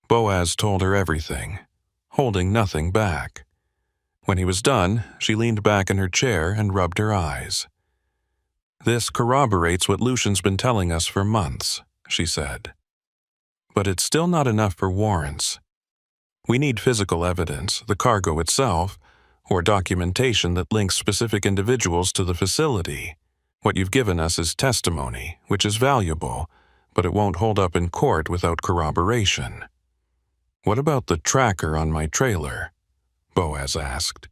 Boaz told her everything, holding nothing back. When he was done, she leaned back in her chair and rubbed her eyes. "This corroborates what Lucien's been telling us for months," she said. "But it's still not enough for warrants. We need physical evidence, the cargo itself, or documentation that links specific individuals to the facility. What you've given us is testimony, which is valuable, but it won't hold up in court without corroboration." "What about the tracker on my trailer?" Boaz asked.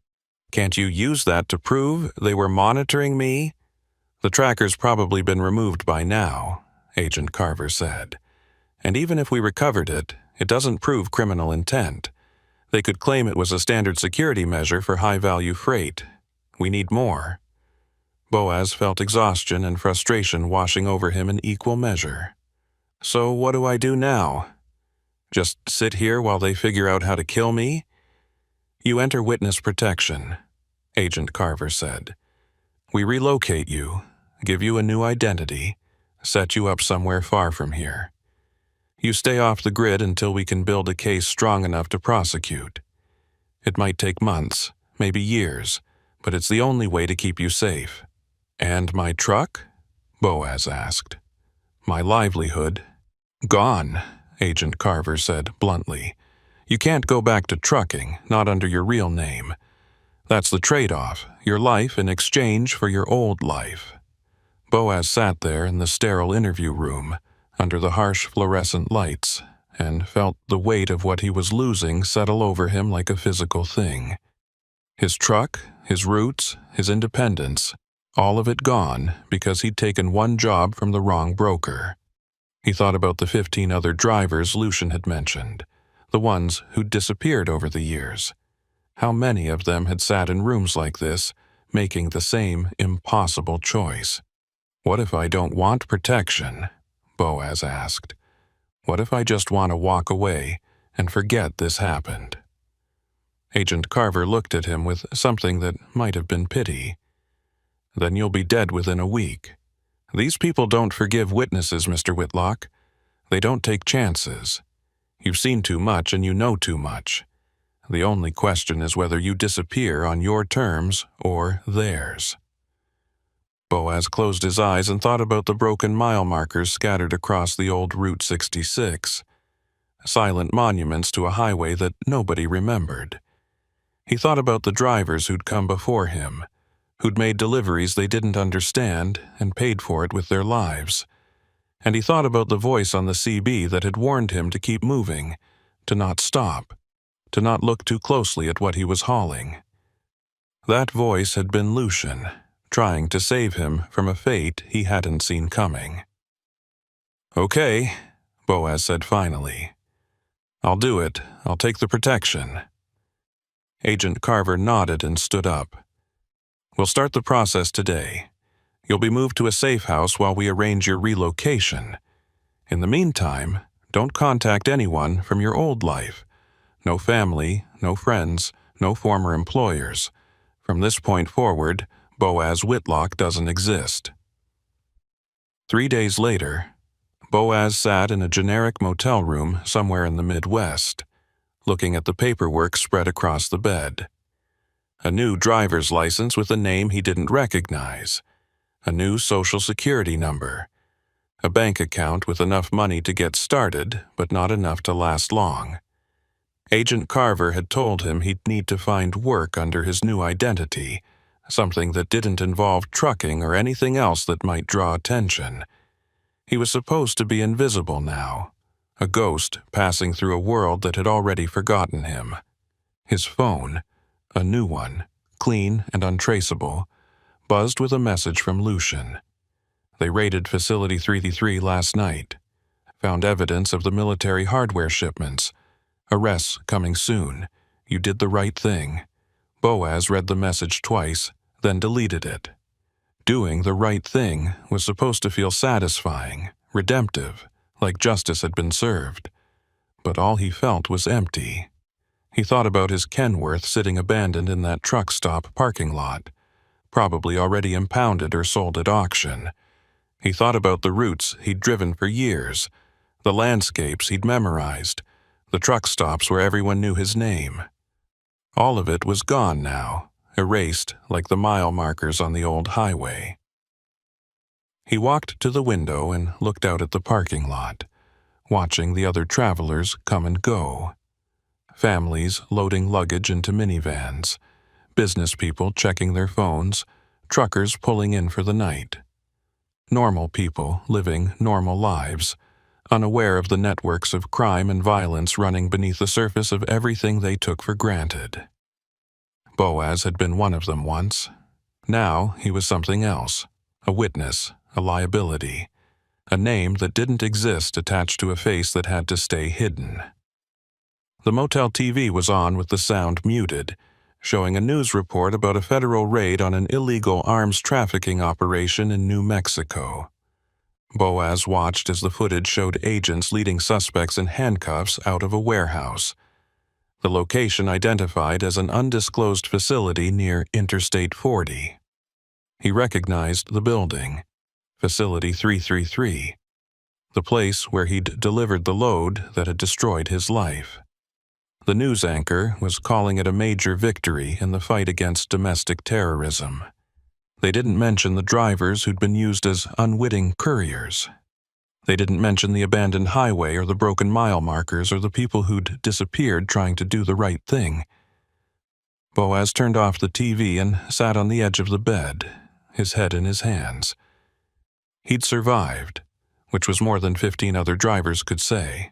"Can't you use that to prove they were monitoring me?" "The tracker's probably been removed by now," Agent Carver said. "And even if we recovered it, it doesn't prove criminal intent. They could claim it was a standard security measure for high-value freight. We need more." Boaz felt exhaustion and frustration washing over him in equal measure. "So what do I do now? Just sit here while they figure out how to kill me?" "You enter witness protection," Agent Carver said. "We relocate you, give you a new identity, set you up somewhere far from here. You stay off the grid until we can build a case strong enough to prosecute. It might take months, maybe years, but it's the only way to keep you safe." "And my truck?" Boaz asked. "My livelihood?" "Gone," Agent Carver said bluntly. "You can't go back to trucking, not under your real name. That's the trade-off, your life in exchange for your old life." Boaz sat there in the sterile interview room, under the harsh fluorescent lights, and felt the weight of what he was losing settle over him like a physical thing. His truck, his roots, his independence, all of it gone because he'd taken one job from the wrong broker. He thought about the 15 other drivers Lucien had mentioned, the ones who'd disappeared over the years. How many of them had sat in rooms like this, making the same impossible choice? "What if I don't want protection?" Boaz asked. "What if I just want to walk away and forget this happened?" Agent Carver looked at him with something that might have been pity. "Then you'll be dead within a week. These people don't forgive witnesses, Mr. Whitlock. They don't take chances. You've seen too much and you know too much. The only question is whether you disappear on your terms or theirs." Boaz closed his eyes and thought about the broken mile markers scattered across the old Route 66, silent monuments to a highway that nobody remembered. He thought about the drivers who'd come before him, who'd made deliveries they didn't understand and paid for it with their lives. And he thought about the voice on the CB that had warned him to keep moving, to not stop, to not look too closely at what he was hauling. That voice had been Lucian, trying to save him from a fate he hadn't seen coming. "Okay," Boaz said finally. "I'll do it. I'll take the protection." Agent Carver nodded and stood up. "We'll start the process today. You'll be moved to a safe house while we arrange your relocation. In the meantime, don't contact anyone from your old life. No family, no friends, no former employers. From this point forward, Boaz Whitlock doesn't exist." 3 days later, Boaz sat in a generic motel room somewhere in the Midwest, looking at the paperwork spread across the bed. A new driver's license with a name he didn't recognize, a new social security number, a bank account with enough money to get started but not enough to last long. Agent Carver had told him he'd need to find work under his new identity, something that didn't involve trucking or anything else that might draw attention. He was supposed to be invisible now, a ghost passing through a world that had already forgotten him. His phone, a new one, clean and untraceable, buzzed with a message from Lucian. They raided Facility 333 last night, found evidence of the military hardware shipments. Arrests coming soon. You did the right thing. Boaz read the message twice, then deleted it. Doing the right thing was supposed to feel satisfying, redemptive, like justice had been served. But all he felt was empty. He thought about his Kenworth sitting abandoned in that truck stop parking lot, probably already impounded or sold at auction. He thought about the routes he'd driven for years, the landscapes he'd memorized, the truck stops where everyone knew his name. All of it was gone now, erased like the mile markers on the old highway. He walked to the window and looked out at the parking lot, watching the other travelers come and go. Families loading luggage into minivans, business people checking their phones, truckers pulling in for the night. Normal people living normal lives, unaware of the networks of crime and violence running beneath the surface of everything they took for granted. Boaz had been one of them once. Now he was something else, a witness, a liability, a name that didn't exist attached to a face that had to stay hidden. The motel TV was on with the sound muted, showing a news report about a federal raid on an illegal arms trafficking operation in New Mexico. Boaz watched as the footage showed agents leading suspects in handcuffs out of a warehouse. The location identified as an undisclosed facility near Interstate 40. He recognized the building, Facility 333, the place where he'd delivered the load that had destroyed his life. The news anchor was calling it a major victory in the fight against domestic terrorism. They didn't mention the drivers who'd been used as unwitting couriers. They didn't mention the abandoned highway or the broken mile markers or the people who'd disappeared trying to do the right thing. Boaz turned off the TV and sat on the edge of the bed, his head in his hands. He'd survived, which was more than 15 other drivers could say.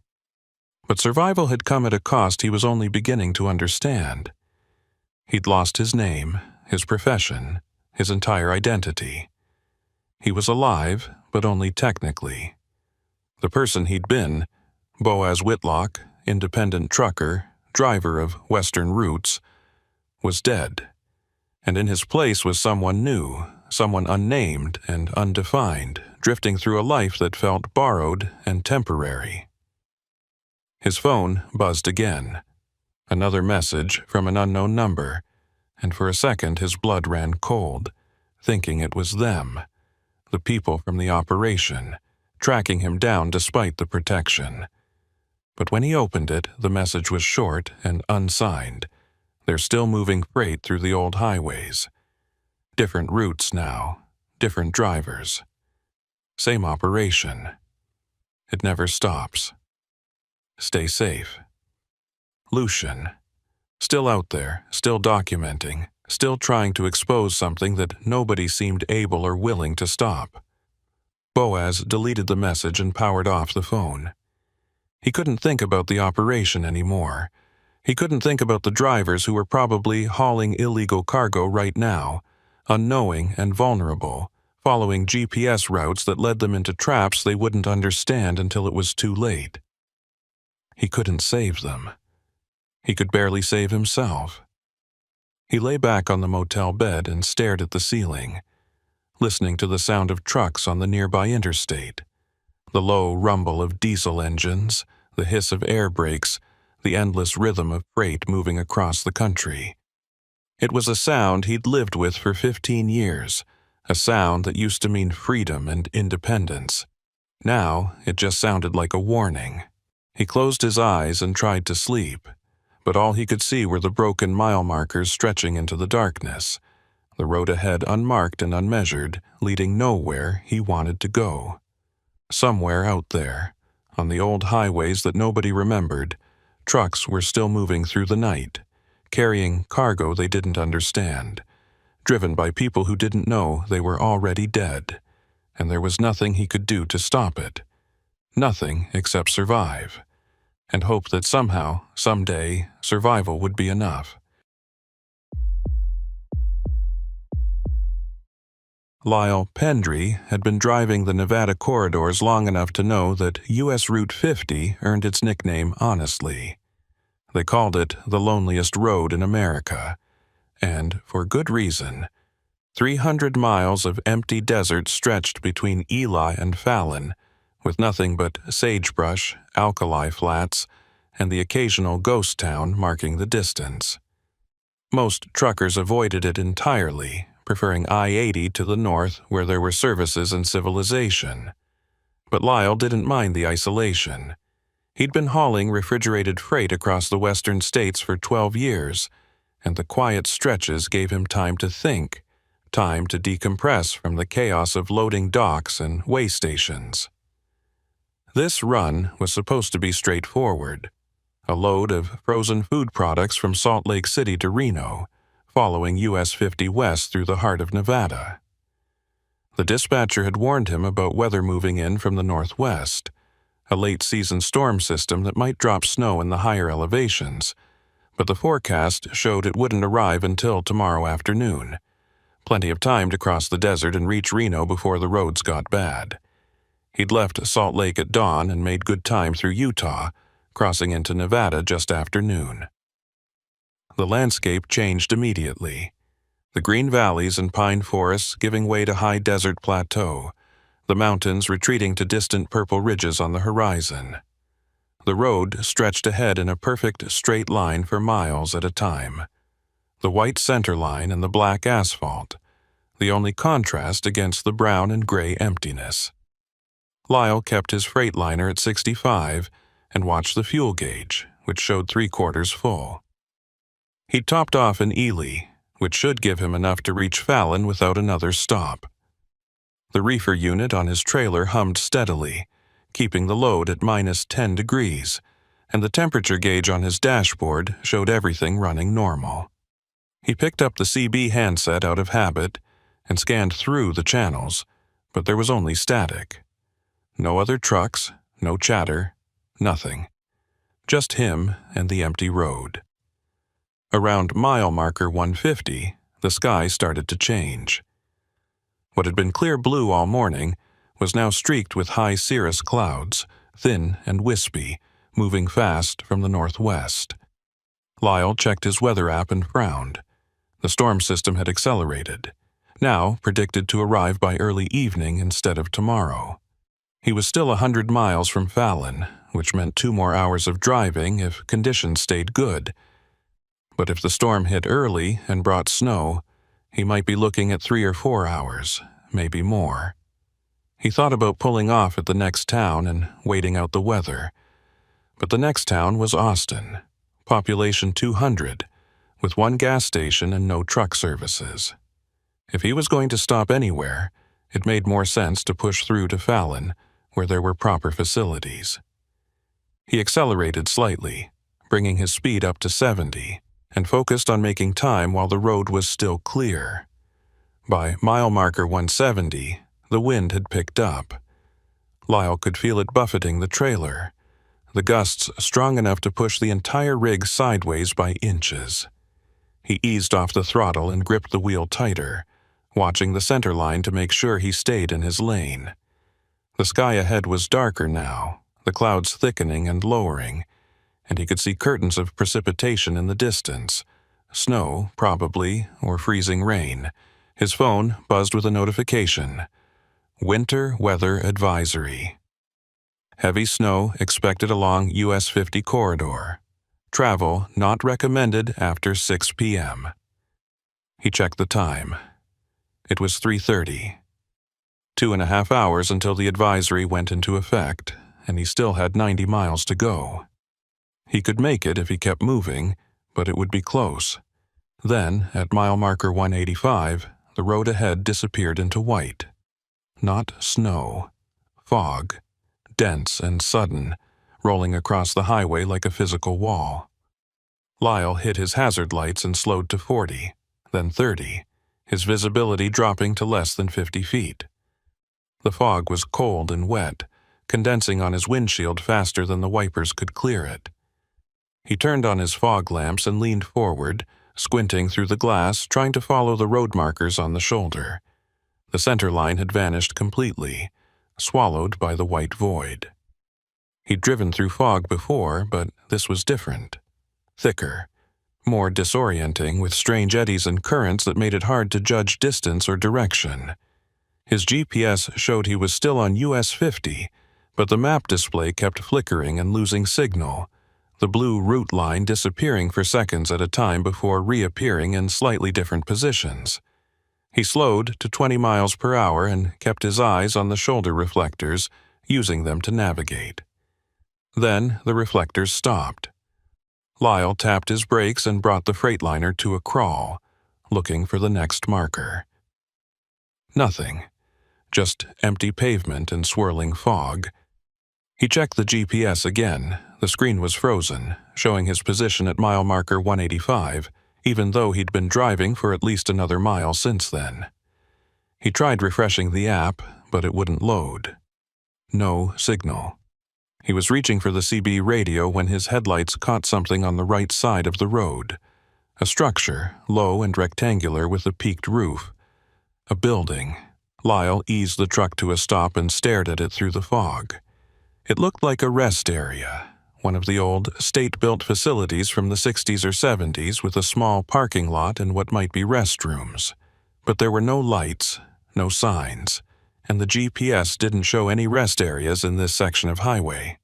But survival had come at a cost he was only beginning to understand. He'd lost his name, his profession, his entire identity. He was alive, but only technically. The person he'd been, Boaz Whitlock, independent trucker, driver of Western routes, was dead. And in his place was someone new, someone unnamed and undefined, drifting through a life that felt borrowed and temporary. His phone buzzed again. Another message from an unknown number, and for a second his blood ran cold, thinking it was them, the people from the operation, tracking him down despite the protection. But when he opened it, the message was short and unsigned. They're still moving freight through the old highways. Different routes now, different drivers. Same operation. It never stops. Stay safe. Lucian. Still out there, still documenting, still trying to expose something that nobody seemed able or willing to stop. Boaz deleted the message and powered off the phone. He couldn't think about the operation anymore. He couldn't think about the drivers who were probably hauling illegal cargo right now, unknowing and vulnerable, following GPS routes that led them into traps they wouldn't understand until it was too late. He couldn't save them. He could barely save himself. He lay back on the motel bed and stared at the ceiling, listening to the sound of trucks on the nearby interstate, the low rumble of diesel engines, the hiss of air brakes, the endless rhythm of freight moving across the country. It was a sound he'd lived with for 15 years, a sound that used to mean freedom and independence. Now, it just sounded like a warning. He closed his eyes and tried to sleep, but all he could see were the broken mile markers stretching into the darkness, the road ahead unmarked and unmeasured, leading nowhere he wanted to go. Somewhere out there, on the old highways that nobody remembered, trucks were still moving through the night, carrying cargo they didn't understand, driven by people who didn't know they were already dead, and there was nothing he could do to stop it. Nothing except survive, and hope that somehow, someday, survival would be enough. Lyle Pendry had been driving the Nevada corridors long enough to know that U.S. Route 50 earned its nickname honestly. They called it the loneliest road in America, and for good reason. 300 miles of empty desert stretched between Ely and Fallon, with nothing but sagebrush, alkali flats, and the occasional ghost town marking the distance. Most truckers avoided it entirely, preferring I-80 to the north where there were services and civilization. But Lyle didn't mind the isolation. He'd been hauling refrigerated freight across the western states for 12 years, and the quiet stretches gave him time to think, time to decompress from the chaos of loading docks and way stations. This run was supposed to be straightforward. A load of frozen food products from Salt Lake City to Reno, following US 50 west through the heart of Nevada. The dispatcher had warned him about weather moving in from the northwest, a late-season storm system that might drop snow in the higher elevations, but the forecast showed it wouldn't arrive until tomorrow afternoon. Plenty of time to cross the desert and reach Reno before the roads got bad. He'd left Salt Lake at dawn and made good time through Utah, crossing into Nevada just after noon. The landscape changed immediately. The green valleys and pine forests giving way to high desert plateau, the mountains retreating to distant purple ridges on the horizon. The road stretched ahead in a perfect straight line for miles at a time. The white center line and the black asphalt, the only contrast against the brown and gray emptiness. Lyle kept his Freightliner at 65 and watched the fuel gauge, which showed 3/4 full. He topped off in Ely, which should give him enough to reach Fallon without another stop. The reefer unit on his trailer hummed steadily, keeping the load at -10 degrees, and the temperature gauge on his dashboard showed everything running normal. He picked up the CB handset out of habit and scanned through the channels, but there was only static. No other trucks, no chatter, nothing. Just him and the empty road. Around mile marker 150, the sky started to change. What had been clear blue all morning was now streaked with high cirrus clouds, thin and wispy, moving fast from the northwest. Lyle checked his weather app and frowned. The storm system had accelerated, now predicted to arrive by early evening instead of tomorrow. He was still 100 miles from Fallon, which meant 2 more hours of driving if conditions stayed good, But if the storm hit early and brought snow, he might be looking at 3 or 4 hours, maybe more. He thought about pulling off at the next town and waiting out the weather. But the next town was Austin, population 200, with 1 gas station and no truck services. If he was going to stop anywhere, it made more sense to push through to Fallon, where there were proper facilities. He accelerated slightly, bringing his speed up to 70, and focused on making time while the road was still clear. By mile marker 170, the wind had picked up. Lyle could feel it buffeting the trailer, the gusts strong enough to push the entire rig sideways by inches. He eased off the throttle and gripped the wheel tighter, watching the center line to make sure he stayed in his lane. The sky ahead was darker now, the clouds thickening and lowering, and he could see curtains of precipitation in the distance. Snow, probably, or freezing rain. His phone buzzed with a notification. Winter Weather Advisory. Heavy snow expected along US 50 corridor. Travel not recommended after 6 p.m. He checked the time. It was 3:30. 2.5 hours until the advisory went into effect, and he still had 90 miles to go. He could make it if he kept moving, but it would be close. Then, at mile marker 185, the road ahead disappeared into white. Not snow. Fog. Dense and sudden, rolling across the highway like a physical wall. Lyle hit his hazard lights and slowed to 40, then 30, his visibility dropping to less than 50 feet. The fog was cold and wet, condensing on his windshield faster than the wipers could clear it. He turned on his fog lamps and leaned forward, squinting through the glass, trying to follow the road markers on the shoulder. The center line had vanished completely, swallowed by the white void. He'd driven through fog before, but this was different. Thicker, more disorienting, with strange eddies and currents that made it hard to judge distance or direction. His GPS showed he was still on US 50, but the map display kept flickering and losing signal, the blue route line disappearing for seconds at a time before reappearing in slightly different positions. He slowed to 20 miles per hour and kept his eyes on the shoulder reflectors, using them to navigate. Then the reflectors stopped. Lyle tapped his brakes and brought the Freightliner to a crawl, looking for the next marker. Nothing. Just empty pavement and swirling fog. He checked the GPS again. The screen was frozen, showing his position at mile marker 185, even though he'd been driving for at least another mile since then. He tried refreshing the app, but it wouldn't load. No signal. He was reaching for the CB radio when his headlights caught something on the right side of the road. A structure, low and rectangular with a peaked roof. A building. Lyle eased the truck to a stop and stared at it through the fog. It looked like a rest area, one of the old state-built facilities from the 60s or 70s with a small parking lot and what might be restrooms. But there were no lights, no signs, and the GPS didn't show any rest areas in this section of highway.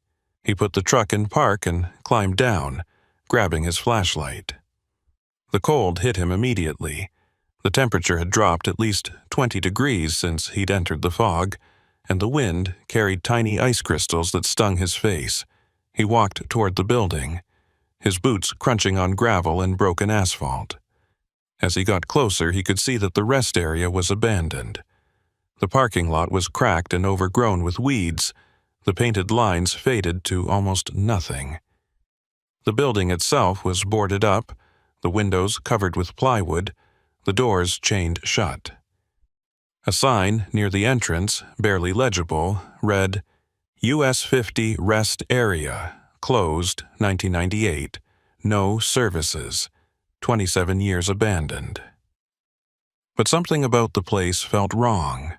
He put the truck in park and climbed down, grabbing his flashlight. The cold hit him immediately. The temperature had dropped at least 20 degrees since he'd entered the fog, and the wind carried tiny ice crystals that stung his face. He walked toward the building, his boots crunching on gravel and broken asphalt. As he got closer, he could see that the rest area was abandoned. The parking lot was cracked and overgrown with weeds. The painted lines faded to almost nothing. The building itself was boarded up, the windows covered with plywood, the doors chained shut. A sign near the entrance, barely legible, read, US 50 Rest Area, closed 1998, no services, 27 years abandoned. But something about the place felt wrong.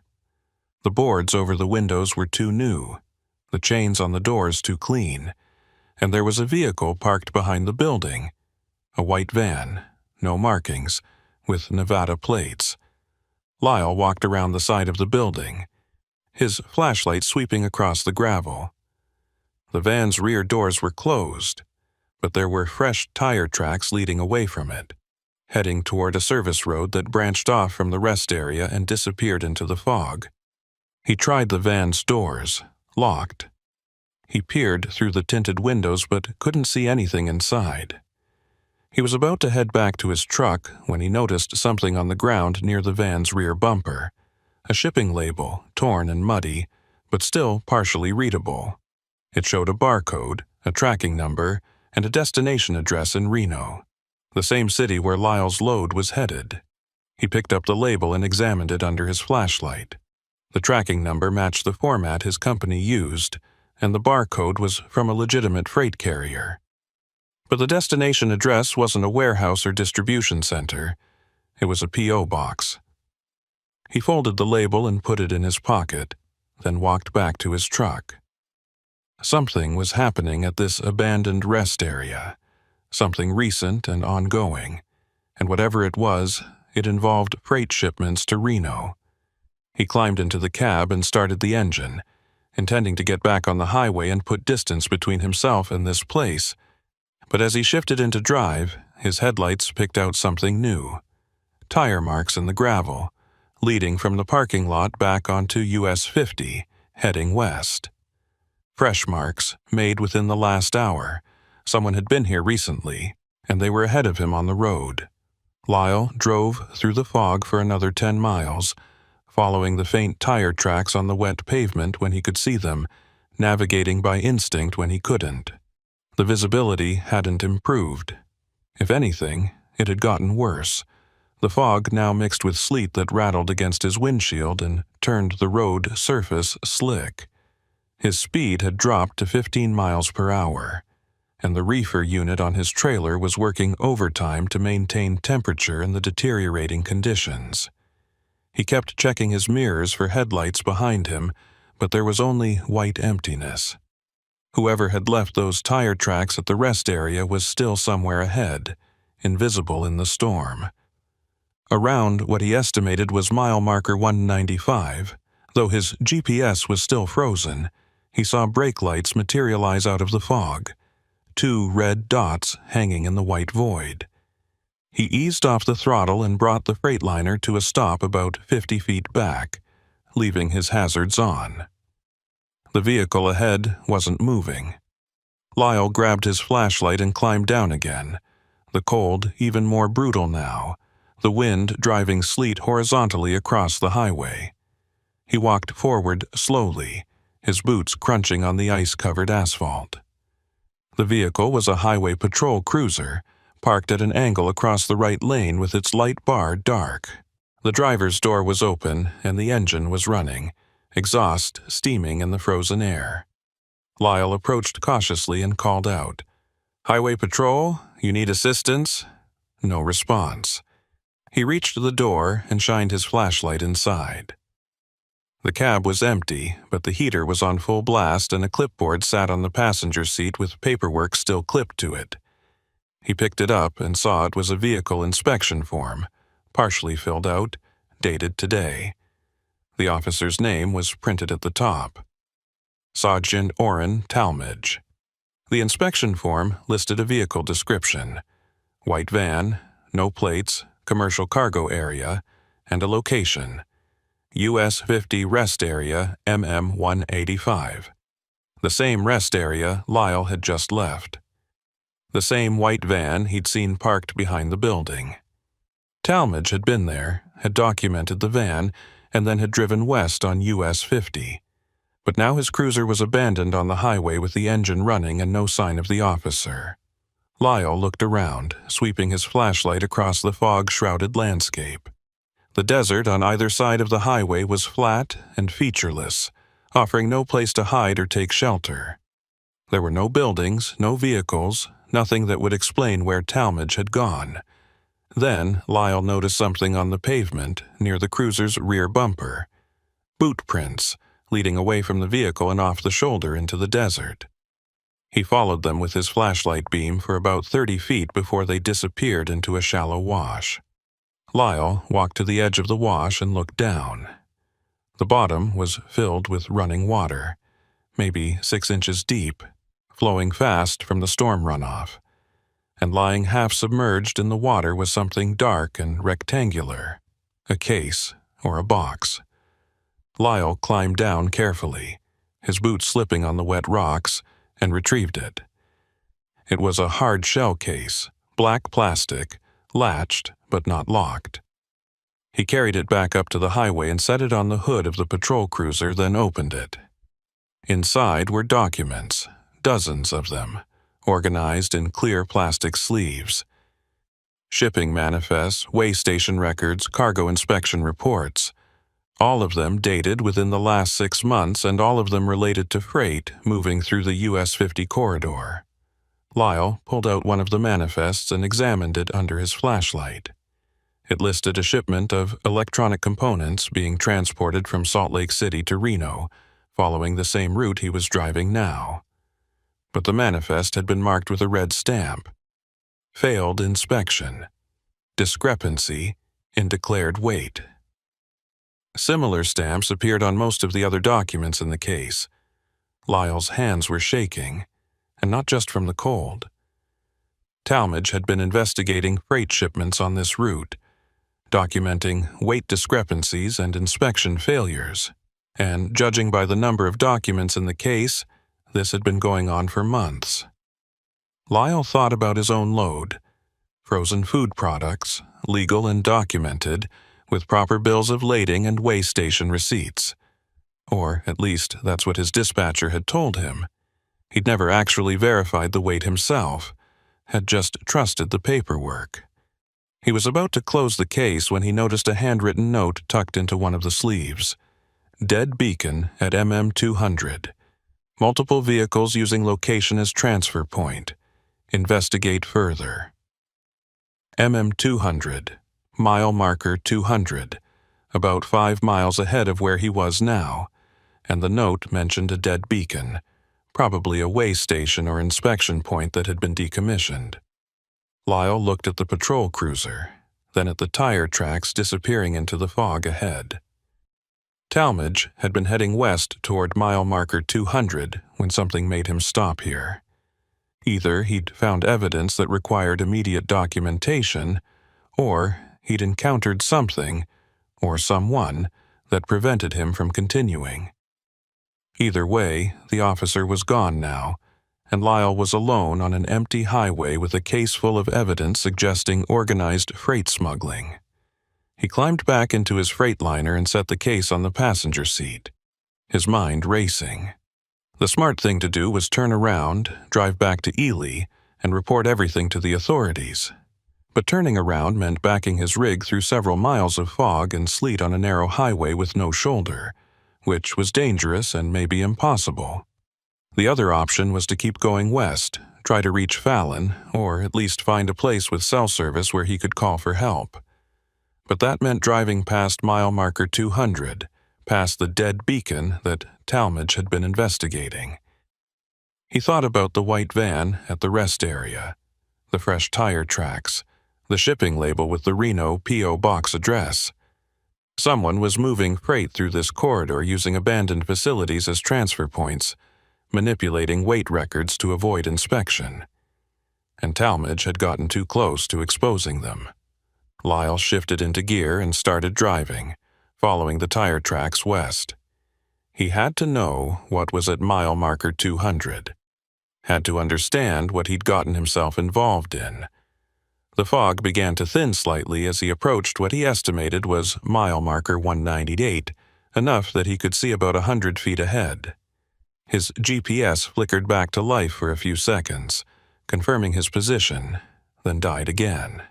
The boards over the windows were too new, the chains on the doors too clean, and there was a vehicle parked behind the building, a white van, no markings, with Nevada plates. Lyle walked around the side of the building, his flashlight sweeping across the gravel. The van's rear doors were closed, but there were fresh tire tracks leading away from it, heading toward a service road that branched off from the rest area and disappeared into the fog. He tried the van's doors, locked. He peered through the tinted windows but couldn't see anything inside. He was about to head back to his truck when he noticed something on the ground near the van's rear bumper, a shipping label, torn and muddy, but still partially readable. It showed a barcode, a tracking number, and a destination address in Reno, the same city where Lyle's load was headed. He picked up the label and examined it under his flashlight. The tracking number matched the format his company used, and the barcode was from a legitimate freight carrier. But the destination address wasn't a warehouse or distribution center. It was a P.O. box. He folded the label and put it in his pocket, then walked back to his truck. Something was happening at this abandoned rest area, something recent and ongoing, and whatever it was, it involved freight shipments to Reno. He climbed into the cab and started the engine, intending to get back on the highway and put distance between himself and this place. But as he shifted into drive, his headlights picked out something new. Tire marks in the gravel, leading from the parking lot back onto US 50, heading west. Fresh marks, made within the last hour. Someone had been here recently, and they were ahead of him on the road. Lyle drove through the fog for another 10 miles, following the faint tire tracks on the wet pavement when he could see them, navigating by instinct when he couldn't. The visibility hadn't improved. If anything, it had gotten worse. The fog now mixed with sleet that rattled against his windshield and turned the road surface slick. His speed had dropped to 15 miles per hour, and the reefer unit on his trailer was working overtime to maintain temperature in the deteriorating conditions. He kept checking his mirrors for headlights behind him, but there was only white emptiness. Whoever had left those tire tracks at the rest area was still somewhere ahead, invisible in the storm. Around what he estimated was mile marker 195, though his GPS was still frozen, he saw brake lights materialize out of the fog, 2 red dots hanging in the white void. He eased off the throttle and brought the Freightliner to a stop about 50 feet back, leaving his hazards on. The vehicle ahead wasn't moving. Lyle grabbed his flashlight and climbed down again, the cold even more brutal now, the wind driving sleet horizontally across the highway. He walked forward slowly, his boots crunching on the ice-covered asphalt. The vehicle was a highway patrol cruiser, parked at an angle across the right lane with its light bar dark. The driver's door was open and the engine was running, exhaust steaming in the frozen air. Lyle approached cautiously and called out, "Highway Patrol, you need assistance?" No response. He reached the door and shined his flashlight inside. The cab was empty, but the heater was on full blast and a clipboard sat on the passenger seat with paperwork still clipped to it. He picked it up and saw it was a vehicle inspection form, partially filled out, dated today. The officer's name was printed at the top. Sergeant Orrin Talmadge. The inspection form listed a vehicle description: white van, no plates, commercial cargo area, and a location: US 50 rest area MM 185. The same rest area Lyle had just left. The same white van he'd seen parked behind the building. Talmadge had been there, had documented the van, and then had driven west on US 50. But now his cruiser was abandoned on the highway with the engine running and no sign of the officer. Lyle looked around, sweeping his flashlight across the fog-shrouded landscape. The desert on either side of the highway was flat and featureless, offering no place to hide or take shelter. There were no buildings, no vehicles, nothing that would explain where Talmadge had gone. Then Lyle noticed something on the pavement near the cruiser's rear bumper. Boot prints, leading away from the vehicle and off the shoulder into the desert. He followed them with his flashlight beam for about 30 feet before they disappeared into a shallow wash. Lyle walked to the edge of the wash and looked down. The bottom was filled with running water, maybe 6 inches deep, flowing fast from the storm runoff. and lying half-submerged in the water was something dark and rectangular, a case or a box. Lyle climbed down carefully, his boots slipping on the wet rocks, and retrieved it. It was a hard shell case, black plastic, latched but not locked. He carried it back up to the highway and set it on the hood of the patrol cruiser, then opened it. Inside were documents, dozens of them, organized in clear plastic sleeves. Shipping manifests, weigh station records, cargo inspection reports. All of them dated within the last 6 months, and all of them related to freight moving through the US 50 corridor. Lyle pulled out one of the manifests and examined it under his flashlight. It listed a shipment of electronic components being transported from Salt Lake City to Reno, following the same route he was driving now. But the manifest had been marked with a red stamp. Failed inspection. Discrepancy in declared weight. Similar stamps appeared on most of the other documents in the case. Lyle's hands were shaking, and not just from the cold. Talmadge had been investigating freight shipments on this route, documenting weight discrepancies and inspection failures, and judging by the number of documents in the case, this had been going on for months. Lyle thought about his own load: frozen food products, legal and documented, with proper bills of lading and weigh station receipts. Or, at least, that's what his dispatcher had told him. He'd never actually verified the weight himself, had just trusted the paperwork. He was about to close the case when he noticed a handwritten note tucked into one of the sleeves. Dead beacon at MM200. Multiple vehicles using location as transfer point. Investigate further. MM200. Mile marker 200. About 5 miles ahead of where he was now, and the note mentioned a dead beacon, probably a weigh station or inspection point that had been decommissioned. Lyle looked at the patrol cruiser, then at the tire tracks disappearing into the fog ahead. Talmadge had been heading west toward mile marker 200 when something made him stop here. Either he'd found evidence that required immediate documentation, or he'd encountered something, or someone, that prevented him from continuing. Either way, the officer was gone now, and Lyle was alone on an empty highway with a case full of evidence suggesting organized freight smuggling. He climbed back into his Freightliner and set the case on the passenger seat, his mind racing. The smart thing to do was turn around, drive back to Ely, and report everything to the authorities. But turning around meant backing his rig through several miles of fog and sleet on a narrow highway with no shoulder, which was dangerous and maybe impossible. The other option was to keep going west, try to reach Fallon, or at least find a place with cell service where he could call for help. But that meant driving past mile marker 200, past the dead beacon that Talmadge had been investigating. He thought about the white van at the rest area, the fresh tire tracks, the shipping label with the Reno P.O. box address. Someone was moving freight through this corridor using abandoned facilities as transfer points, manipulating weight records to avoid inspection. And Talmadge had gotten too close to exposing them. Lyle shifted into gear and started driving, following the tire tracks west. He had to know what was at mile marker 200. Had to understand what he'd gotten himself involved in. The fog began to thin slightly as he approached what he estimated was mile marker 198, enough that he could see about 100 feet ahead. His GPS flickered back to life for a few seconds, confirming his position, then died again.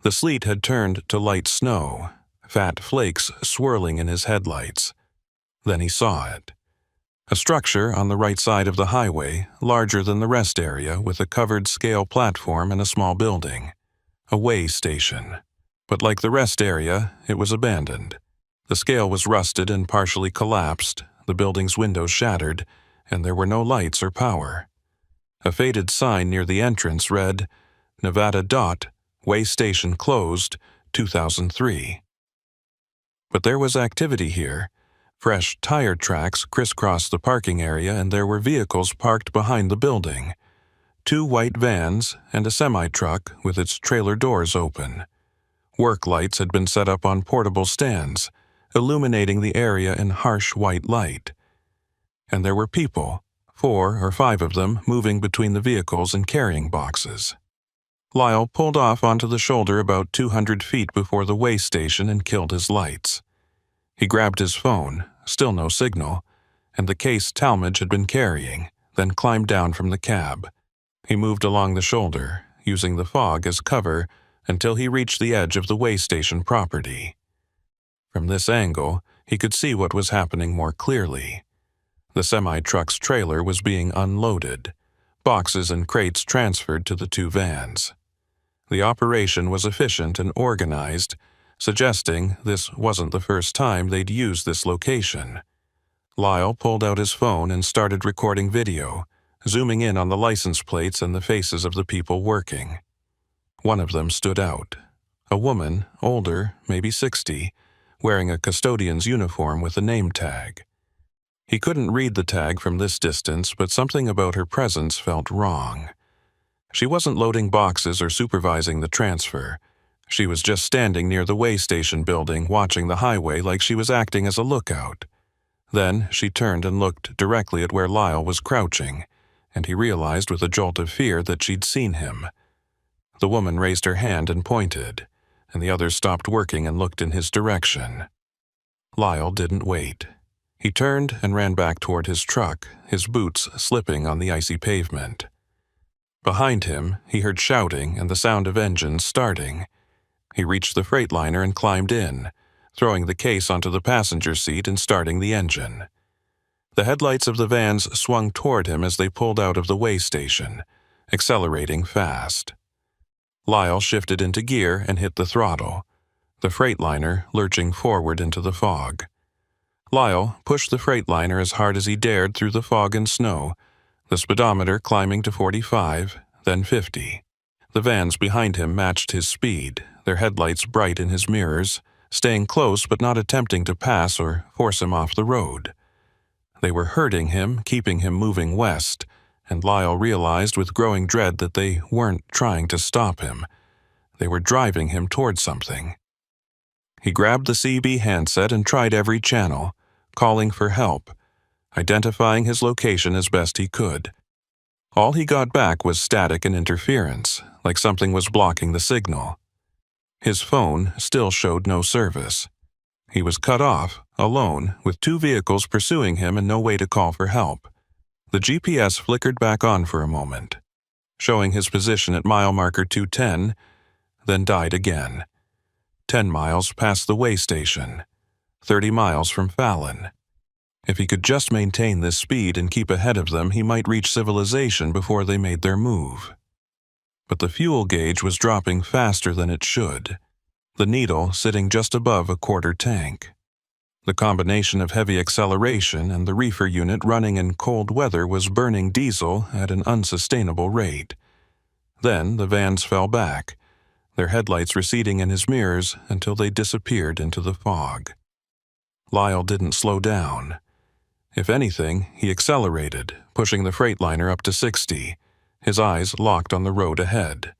The sleet had turned to light snow, fat flakes swirling in his headlights. Then he saw it. A structure on the right side of the highway, larger than the rest area, with a covered scale platform and a small building. A weigh station. But like the rest area, it was abandoned. The scale was rusted and partially collapsed, the building's windows shattered, and there were no lights or power. A faded sign near the entrance read, Nevada Dot, Weigh Station Closed, 2003. But there was activity here. Fresh tire tracks crisscrossed the parking area, and there were vehicles parked behind the building. two white vans, and a semi-truck with its trailer doors open. Work lights had been set up on portable stands, illuminating the area in harsh white light. And there were people, 4 or 5 of them, moving between the vehicles and carrying boxes. Lyle pulled off onto the shoulder about 200 feet before the way station and killed his lights. He grabbed his phone, still no signal, and the case Talmadge had been carrying, then climbed down from the cab. He moved along the shoulder, using the fog as cover, until he reached the edge of the way station property. From this angle, he could see what was happening more clearly. The semi-truck's trailer was being unloaded, boxes and crates transferred to the 2 vans. The operation was efficient and organized, suggesting this wasn't the first time they'd used this location. Lyle pulled out his phone and started recording video, zooming in on the license plates and the faces of the people working. One of them stood out. A woman, older, maybe 60, wearing a custodian's uniform with a name tag. He couldn't read the tag from this distance, but something about her presence felt wrong. She wasn't loading boxes or supervising the transfer. She was just standing near the way station building, watching the highway like she was acting as a lookout. Then she turned and looked directly at where Lyle was crouching, and he realized with a jolt of fear that she'd seen him. The woman raised her hand and pointed, and the others stopped working and looked in his direction. Lyle didn't wait. He turned and ran back toward his truck, his boots slipping on the icy pavement. Behind him, he heard shouting and the sound of engines starting. He reached the Freightliner and climbed in, throwing the case onto the passenger seat and starting the engine. The headlights of the vans swung toward him as they pulled out of the way station, accelerating fast. Lyle shifted into gear and hit the throttle, the Freightliner lurching forward into the fog. Lyle pushed the Freightliner as hard as he dared through the fog and snow, the speedometer climbing to 45, then 50. The vans behind him matched his speed, their headlights bright in his mirrors, staying close but not attempting to pass or force him off the road. They were hurting him, keeping him moving west, and Lyle realized with growing dread that they weren't trying to stop him. They were driving him toward something. He grabbed the CB handset and tried every channel, calling for help, identifying his location as best he could. All he got back was static and interference, like something was blocking the signal. His phone still showed no service. He was cut off, alone, with 2 vehicles pursuing him and no way to call for help. The GPS flickered back on for a moment, showing his position at mile marker 210, then died again. 10 miles past the way station, 30 miles from Fallon. If he could just maintain this speed and keep ahead of them, he might reach civilization before they made their move. But the fuel gauge was dropping faster than it should, the needle sitting just above a quarter tank. The combination of heavy acceleration and the reefer unit running in cold weather was burning diesel at an unsustainable rate. Then the vans fell back, their headlights receding in his mirrors until they disappeared into the fog. Lyle didn't slow down. If anything, he accelerated, pushing the Freightliner up to 60, his eyes locked on the road ahead.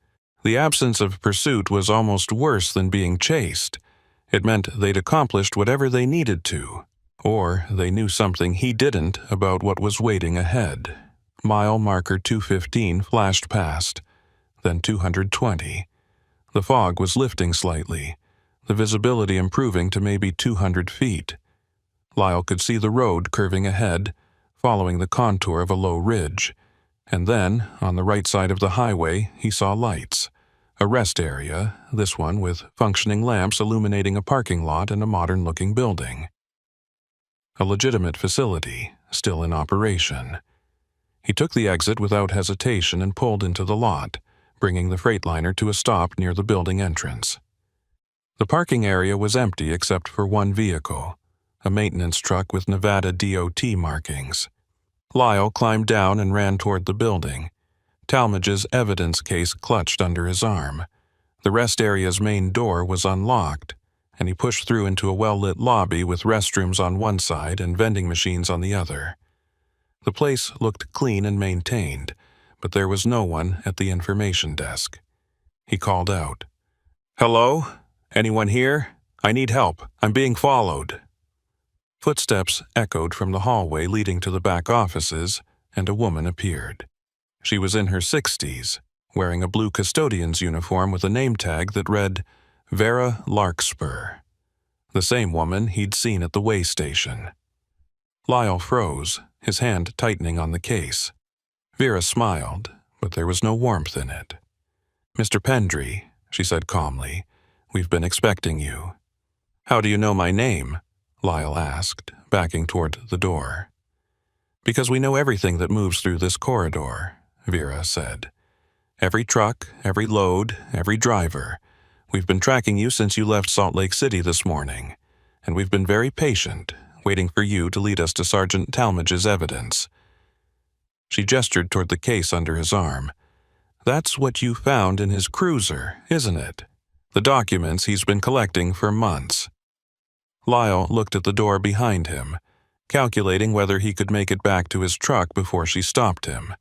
The absence of pursuit was almost worse than being chased. It meant they'd accomplished whatever they needed to, or they knew something he didn't about what was waiting ahead. Mile marker 215 flashed past, then 220. The fog was lifting slightly, the visibility improving to maybe 200 feet. Lyle could see the road curving ahead, following the contour of a low ridge, and then, on the right side of the highway, he saw lights. A rest area, this one with functioning lamps illuminating a parking lot and a modern-looking building. A legitimate facility, still in operation. He took the exit without hesitation and pulled into the lot, bringing the Freightliner to a stop near the building entrance. The parking area was empty except for one vehicle, a maintenance truck with Nevada DOT markings. Lyle climbed down and ran toward the building, Talmadge's evidence case clutched under his arm. The rest area's main door was unlocked, and he pushed through into a well-lit lobby with restrooms on one side and vending machines on the other. The place looked clean and maintained, but there was no one at the information desk. He called out, "Hello? Anyone here? I need help. I'm being followed." Footsteps echoed from the hallway leading to the back offices, and a woman appeared. She was in her 60s, wearing a blue custodian's uniform with a name tag that read, Vera Larkspur, the same woman he'd seen at the way station. Lyle froze, his hand tightening on the case. Vera smiled, but there was no warmth in it. "Mr. Pendry," she said calmly, "we've been expecting you." "How do you know my name?" Lyle asked, backing toward the door. "Because we know everything that moves through this corridor," Vera said. "Every truck, every load, every driver. We've been tracking you since you left Salt Lake City this morning, and we've been very patient, waiting for you to lead us to Sergeant Talmadge's evidence." She gestured toward the case under his arm. "That's what you found in his cruiser, isn't it? The documents he's been collecting for months." Lyle looked at the door behind him, calculating whether he could make it back to his truck before she stopped him.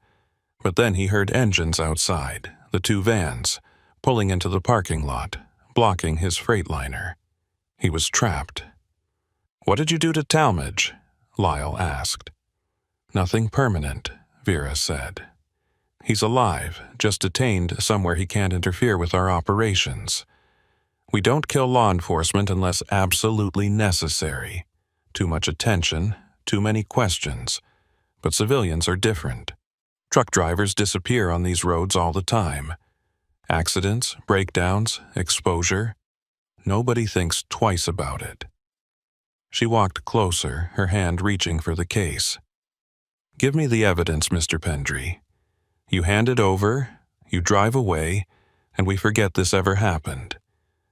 But then he heard engines outside, the two vans, pulling into the parking lot, blocking his Freightliner. He was trapped. "What did you do to Talmadge?" Lyle asked. "Nothing permanent," Vera said. "He's alive, just detained somewhere he can't interfere with our operations. We don't kill law enforcement unless absolutely necessary. Too much attention, too many questions. But civilians are different. Truck drivers disappear on these roads all the time. Accidents, breakdowns, exposure. Nobody thinks twice about it." She walked closer, her hand reaching for the case. "Give me the evidence, Mr. Pendry. You hand it over, you drive away, and we forget this ever happened.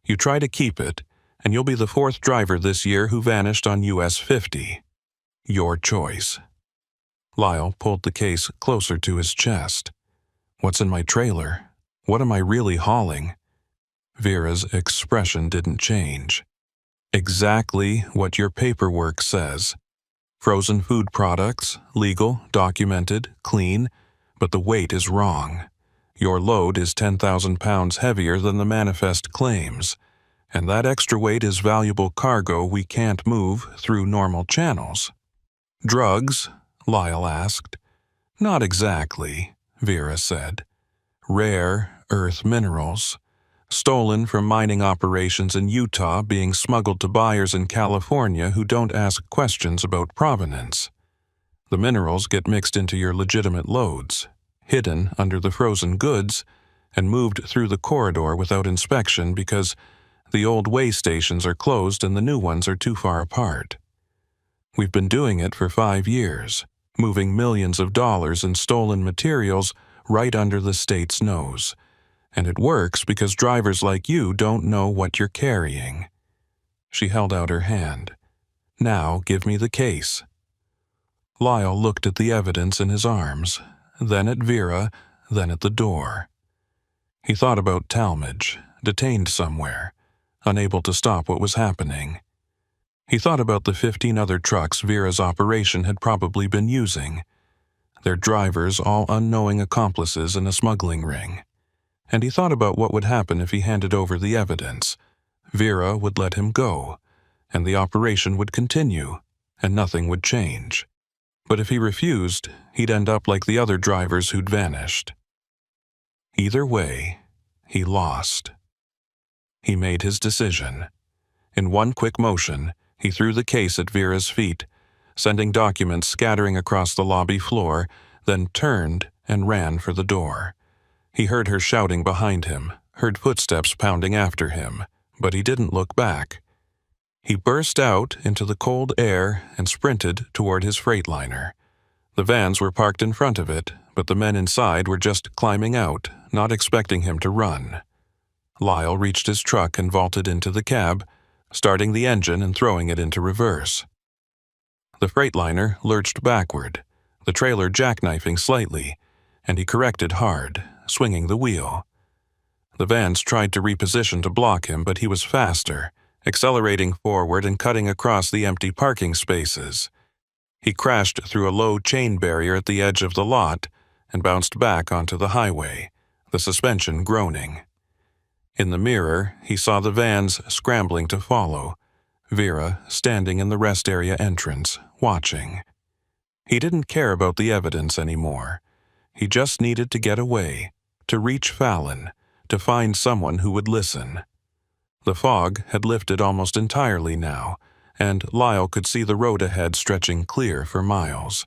You try to keep it, and you'll be the fourth driver this year who vanished on US 50. Your choice." Lyle pulled the case closer to his chest. "What's in my trailer? What am I really hauling?" Vera's expression didn't change. "Exactly what your paperwork says. Frozen food products, legal, documented, clean, but the weight is wrong. Your load is 10,000 pounds heavier than the manifest claims, and that extra weight is valuable cargo we can't move through normal channels." "Drugs?" Lyle asked. "Not exactly," Vera said. "Rare earth minerals, stolen from mining operations in Utah being smuggled to buyers in California who don't ask questions about provenance. The minerals get mixed into your legitimate loads, hidden under the frozen goods, and moved through the corridor without inspection because the old way stations are closed and the new ones are too far apart. We've been doing it for 5 years, moving millions of dollars in stolen materials right under the state's nose. And it works because drivers like you don't know what you're carrying." She held out her hand. "Now give me the case." Lyle looked at the evidence in his arms, then at Vera, then at the door. He thought about Talmadge, detained somewhere, unable to stop what was happening. He thought about the 15 other trucks Vera's operation had probably been using, their drivers all unknowing accomplices in a smuggling ring. And he thought about what would happen if he handed over the evidence. Vera would let him go, and the operation would continue, and nothing would change. But if he refused, he'd end up like the other drivers who'd vanished. Either way, he lost. He made his decision. In one quick motion, he threw the case at Vera's feet, sending documents scattering across the lobby floor, then turned and ran for the door. He heard her shouting behind him, heard footsteps pounding after him, but he didn't look back. He burst out into the cold air and sprinted toward his Freightliner. The vans were parked in front of it, but the men inside were just climbing out, not expecting him to run. Lyle reached his truck and vaulted into the cab, starting the engine and throwing it into reverse. The Freightliner lurched backward, the trailer jackknifing slightly, and he corrected hard, swinging the wheel. The vans tried to reposition to block him, but he was faster, accelerating forward and cutting across the empty parking spaces. He crashed through a low chain barrier at the edge of the lot and bounced back onto the highway, the suspension groaning. In the mirror, he saw the vans scrambling to follow, Vera standing in the rest area entrance, watching. He didn't care about the evidence anymore. He just needed to get away, to reach Fallon, to find someone who would listen. The fog had lifted almost entirely now, and Lyle could see the road ahead stretching clear for miles.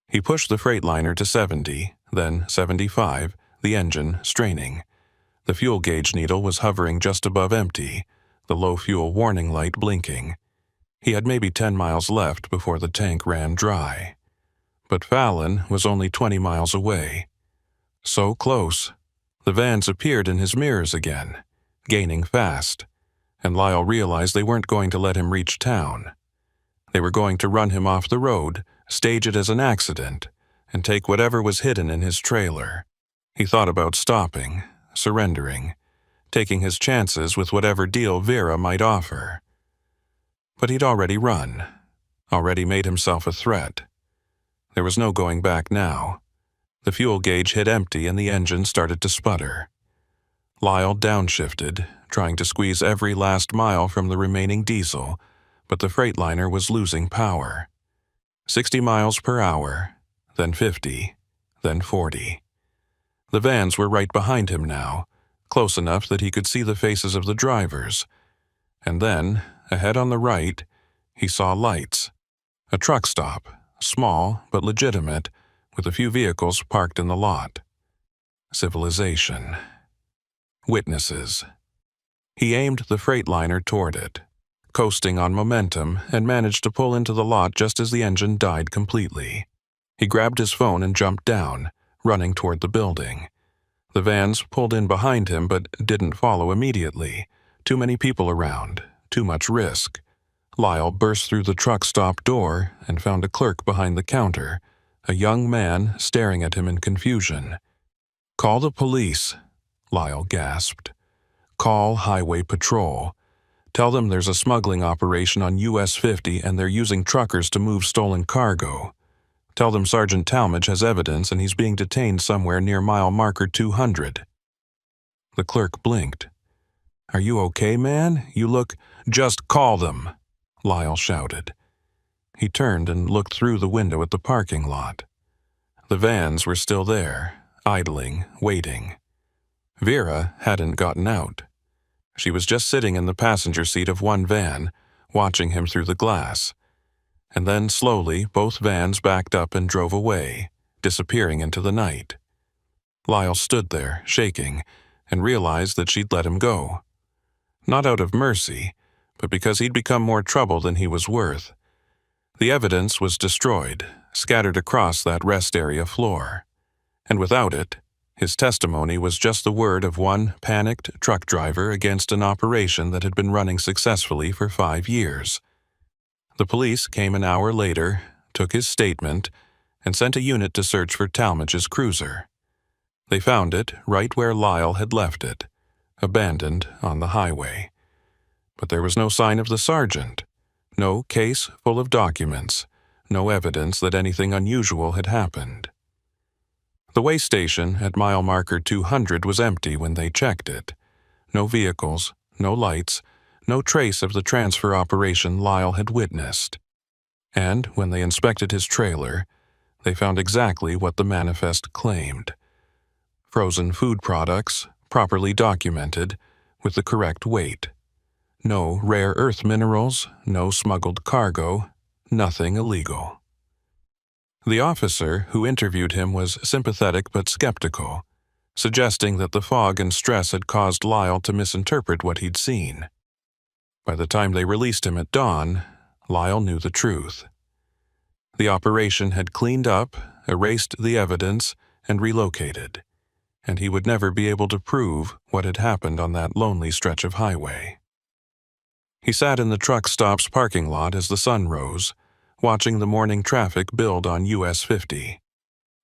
He pushed the Freightliner to 70, then 75, the engine straining. The fuel gauge needle was hovering just above empty, the low fuel warning light blinking. He had maybe 10 miles left before the tank ran dry. But Fallon was only 20 miles away. So close. The vans appeared in his mirrors again, gaining fast, and Lyle realized they weren't going to let him reach town. They were going to run him off the road, stage it as an accident, and take whatever was hidden in his trailer. He thought about stopping, surrendering, taking his chances with whatever deal Vera might offer. But he'd already run, already made himself a threat. There was no going back now. The fuel gauge hit empty and the engine started to sputter. Lyle downshifted, trying to squeeze every last mile from the remaining diesel, but the Freightliner was losing power. 60 miles per hour, then 50, then 40. The vans were right behind him now, close enough that he could see the faces of the drivers. And then, ahead on the right, he saw lights. A truck stop, small but legitimate, with a few vehicles parked in the lot. Civilization. Witnesses. He aimed the Freightliner toward it, coasting on momentum, and managed to pull into the lot just as the engine died completely. He grabbed his phone and jumped down, running toward the building. The vans pulled in behind him but didn't follow immediately. Too many people around, too much risk. Lyle burst through the truck stop door and found a clerk behind the counter, a young man staring at him in confusion. "Call the police," Lyle gasped. "Call Highway Patrol. Tell them there's a smuggling operation on US 50 and they're using truckers to move stolen cargo. Tell them Sergeant Talmadge has evidence and he's being detained somewhere near mile marker 200. The clerk blinked. "Are you okay, man? You look—" "Just call them," Lyle shouted. He turned and looked through the window at the parking lot. The vans were still there, idling, waiting. Vera hadn't gotten out. She was just sitting in the passenger seat of one van, watching him through the glass. And then slowly both vans backed up and drove away, disappearing into the night. Lyle stood there, shaking, and realized that she'd let him go. Not out of mercy, but because he'd become more trouble than he was worth. The evidence was destroyed, scattered across that rest area floor. And without it, his testimony was just the word of one panicked truck driver against an operation that had been running successfully for 5 years. The police came an hour later, took his statement, and sent a unit to search for Talmadge's cruiser. They found it right where Lyle had left it, abandoned on the highway. But there was no sign of the sergeant, no case full of documents, no evidence that anything unusual had happened. The way station at mile marker 200 was empty when they checked it. No vehicles, no lights, no trace of the transfer operation Lyle had witnessed. And when they inspected his trailer, they found exactly what the manifest claimed. Frozen food products, properly documented, with the correct weight. No rare earth minerals, no smuggled cargo, nothing illegal. The officer who interviewed him was sympathetic but skeptical, suggesting that the fog and stress had caused Lyle to misinterpret what he'd seen. By the time they released him at dawn, Lyle knew the truth. The operation had cleaned up, erased the evidence, and relocated, and he would never be able to prove what had happened on that lonely stretch of highway. He sat in the truck stop's parking lot as the sun rose, watching the morning traffic build on US 50.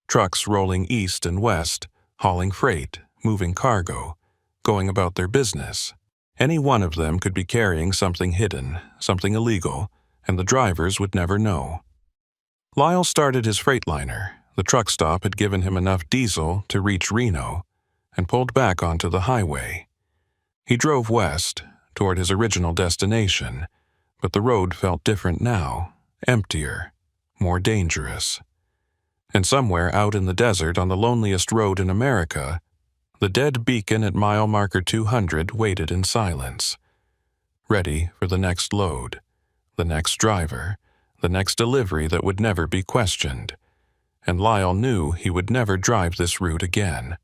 Trucks rolling east and west, hauling freight, moving cargo, going about their business. Any one of them could be carrying something hidden, something illegal, and the drivers would never know. Lyle started his Freightliner, The truck stop had given him enough diesel to reach Reno, and pulled back onto the highway. He drove west, toward his original destination, but the road felt different now, emptier, more dangerous. And somewhere out in the desert on the loneliest road in America, the dead beacon at mile marker 200 waited in silence, ready for the next load, the next driver, the next delivery that would never be questioned. And Lyle knew he would never drive this route again.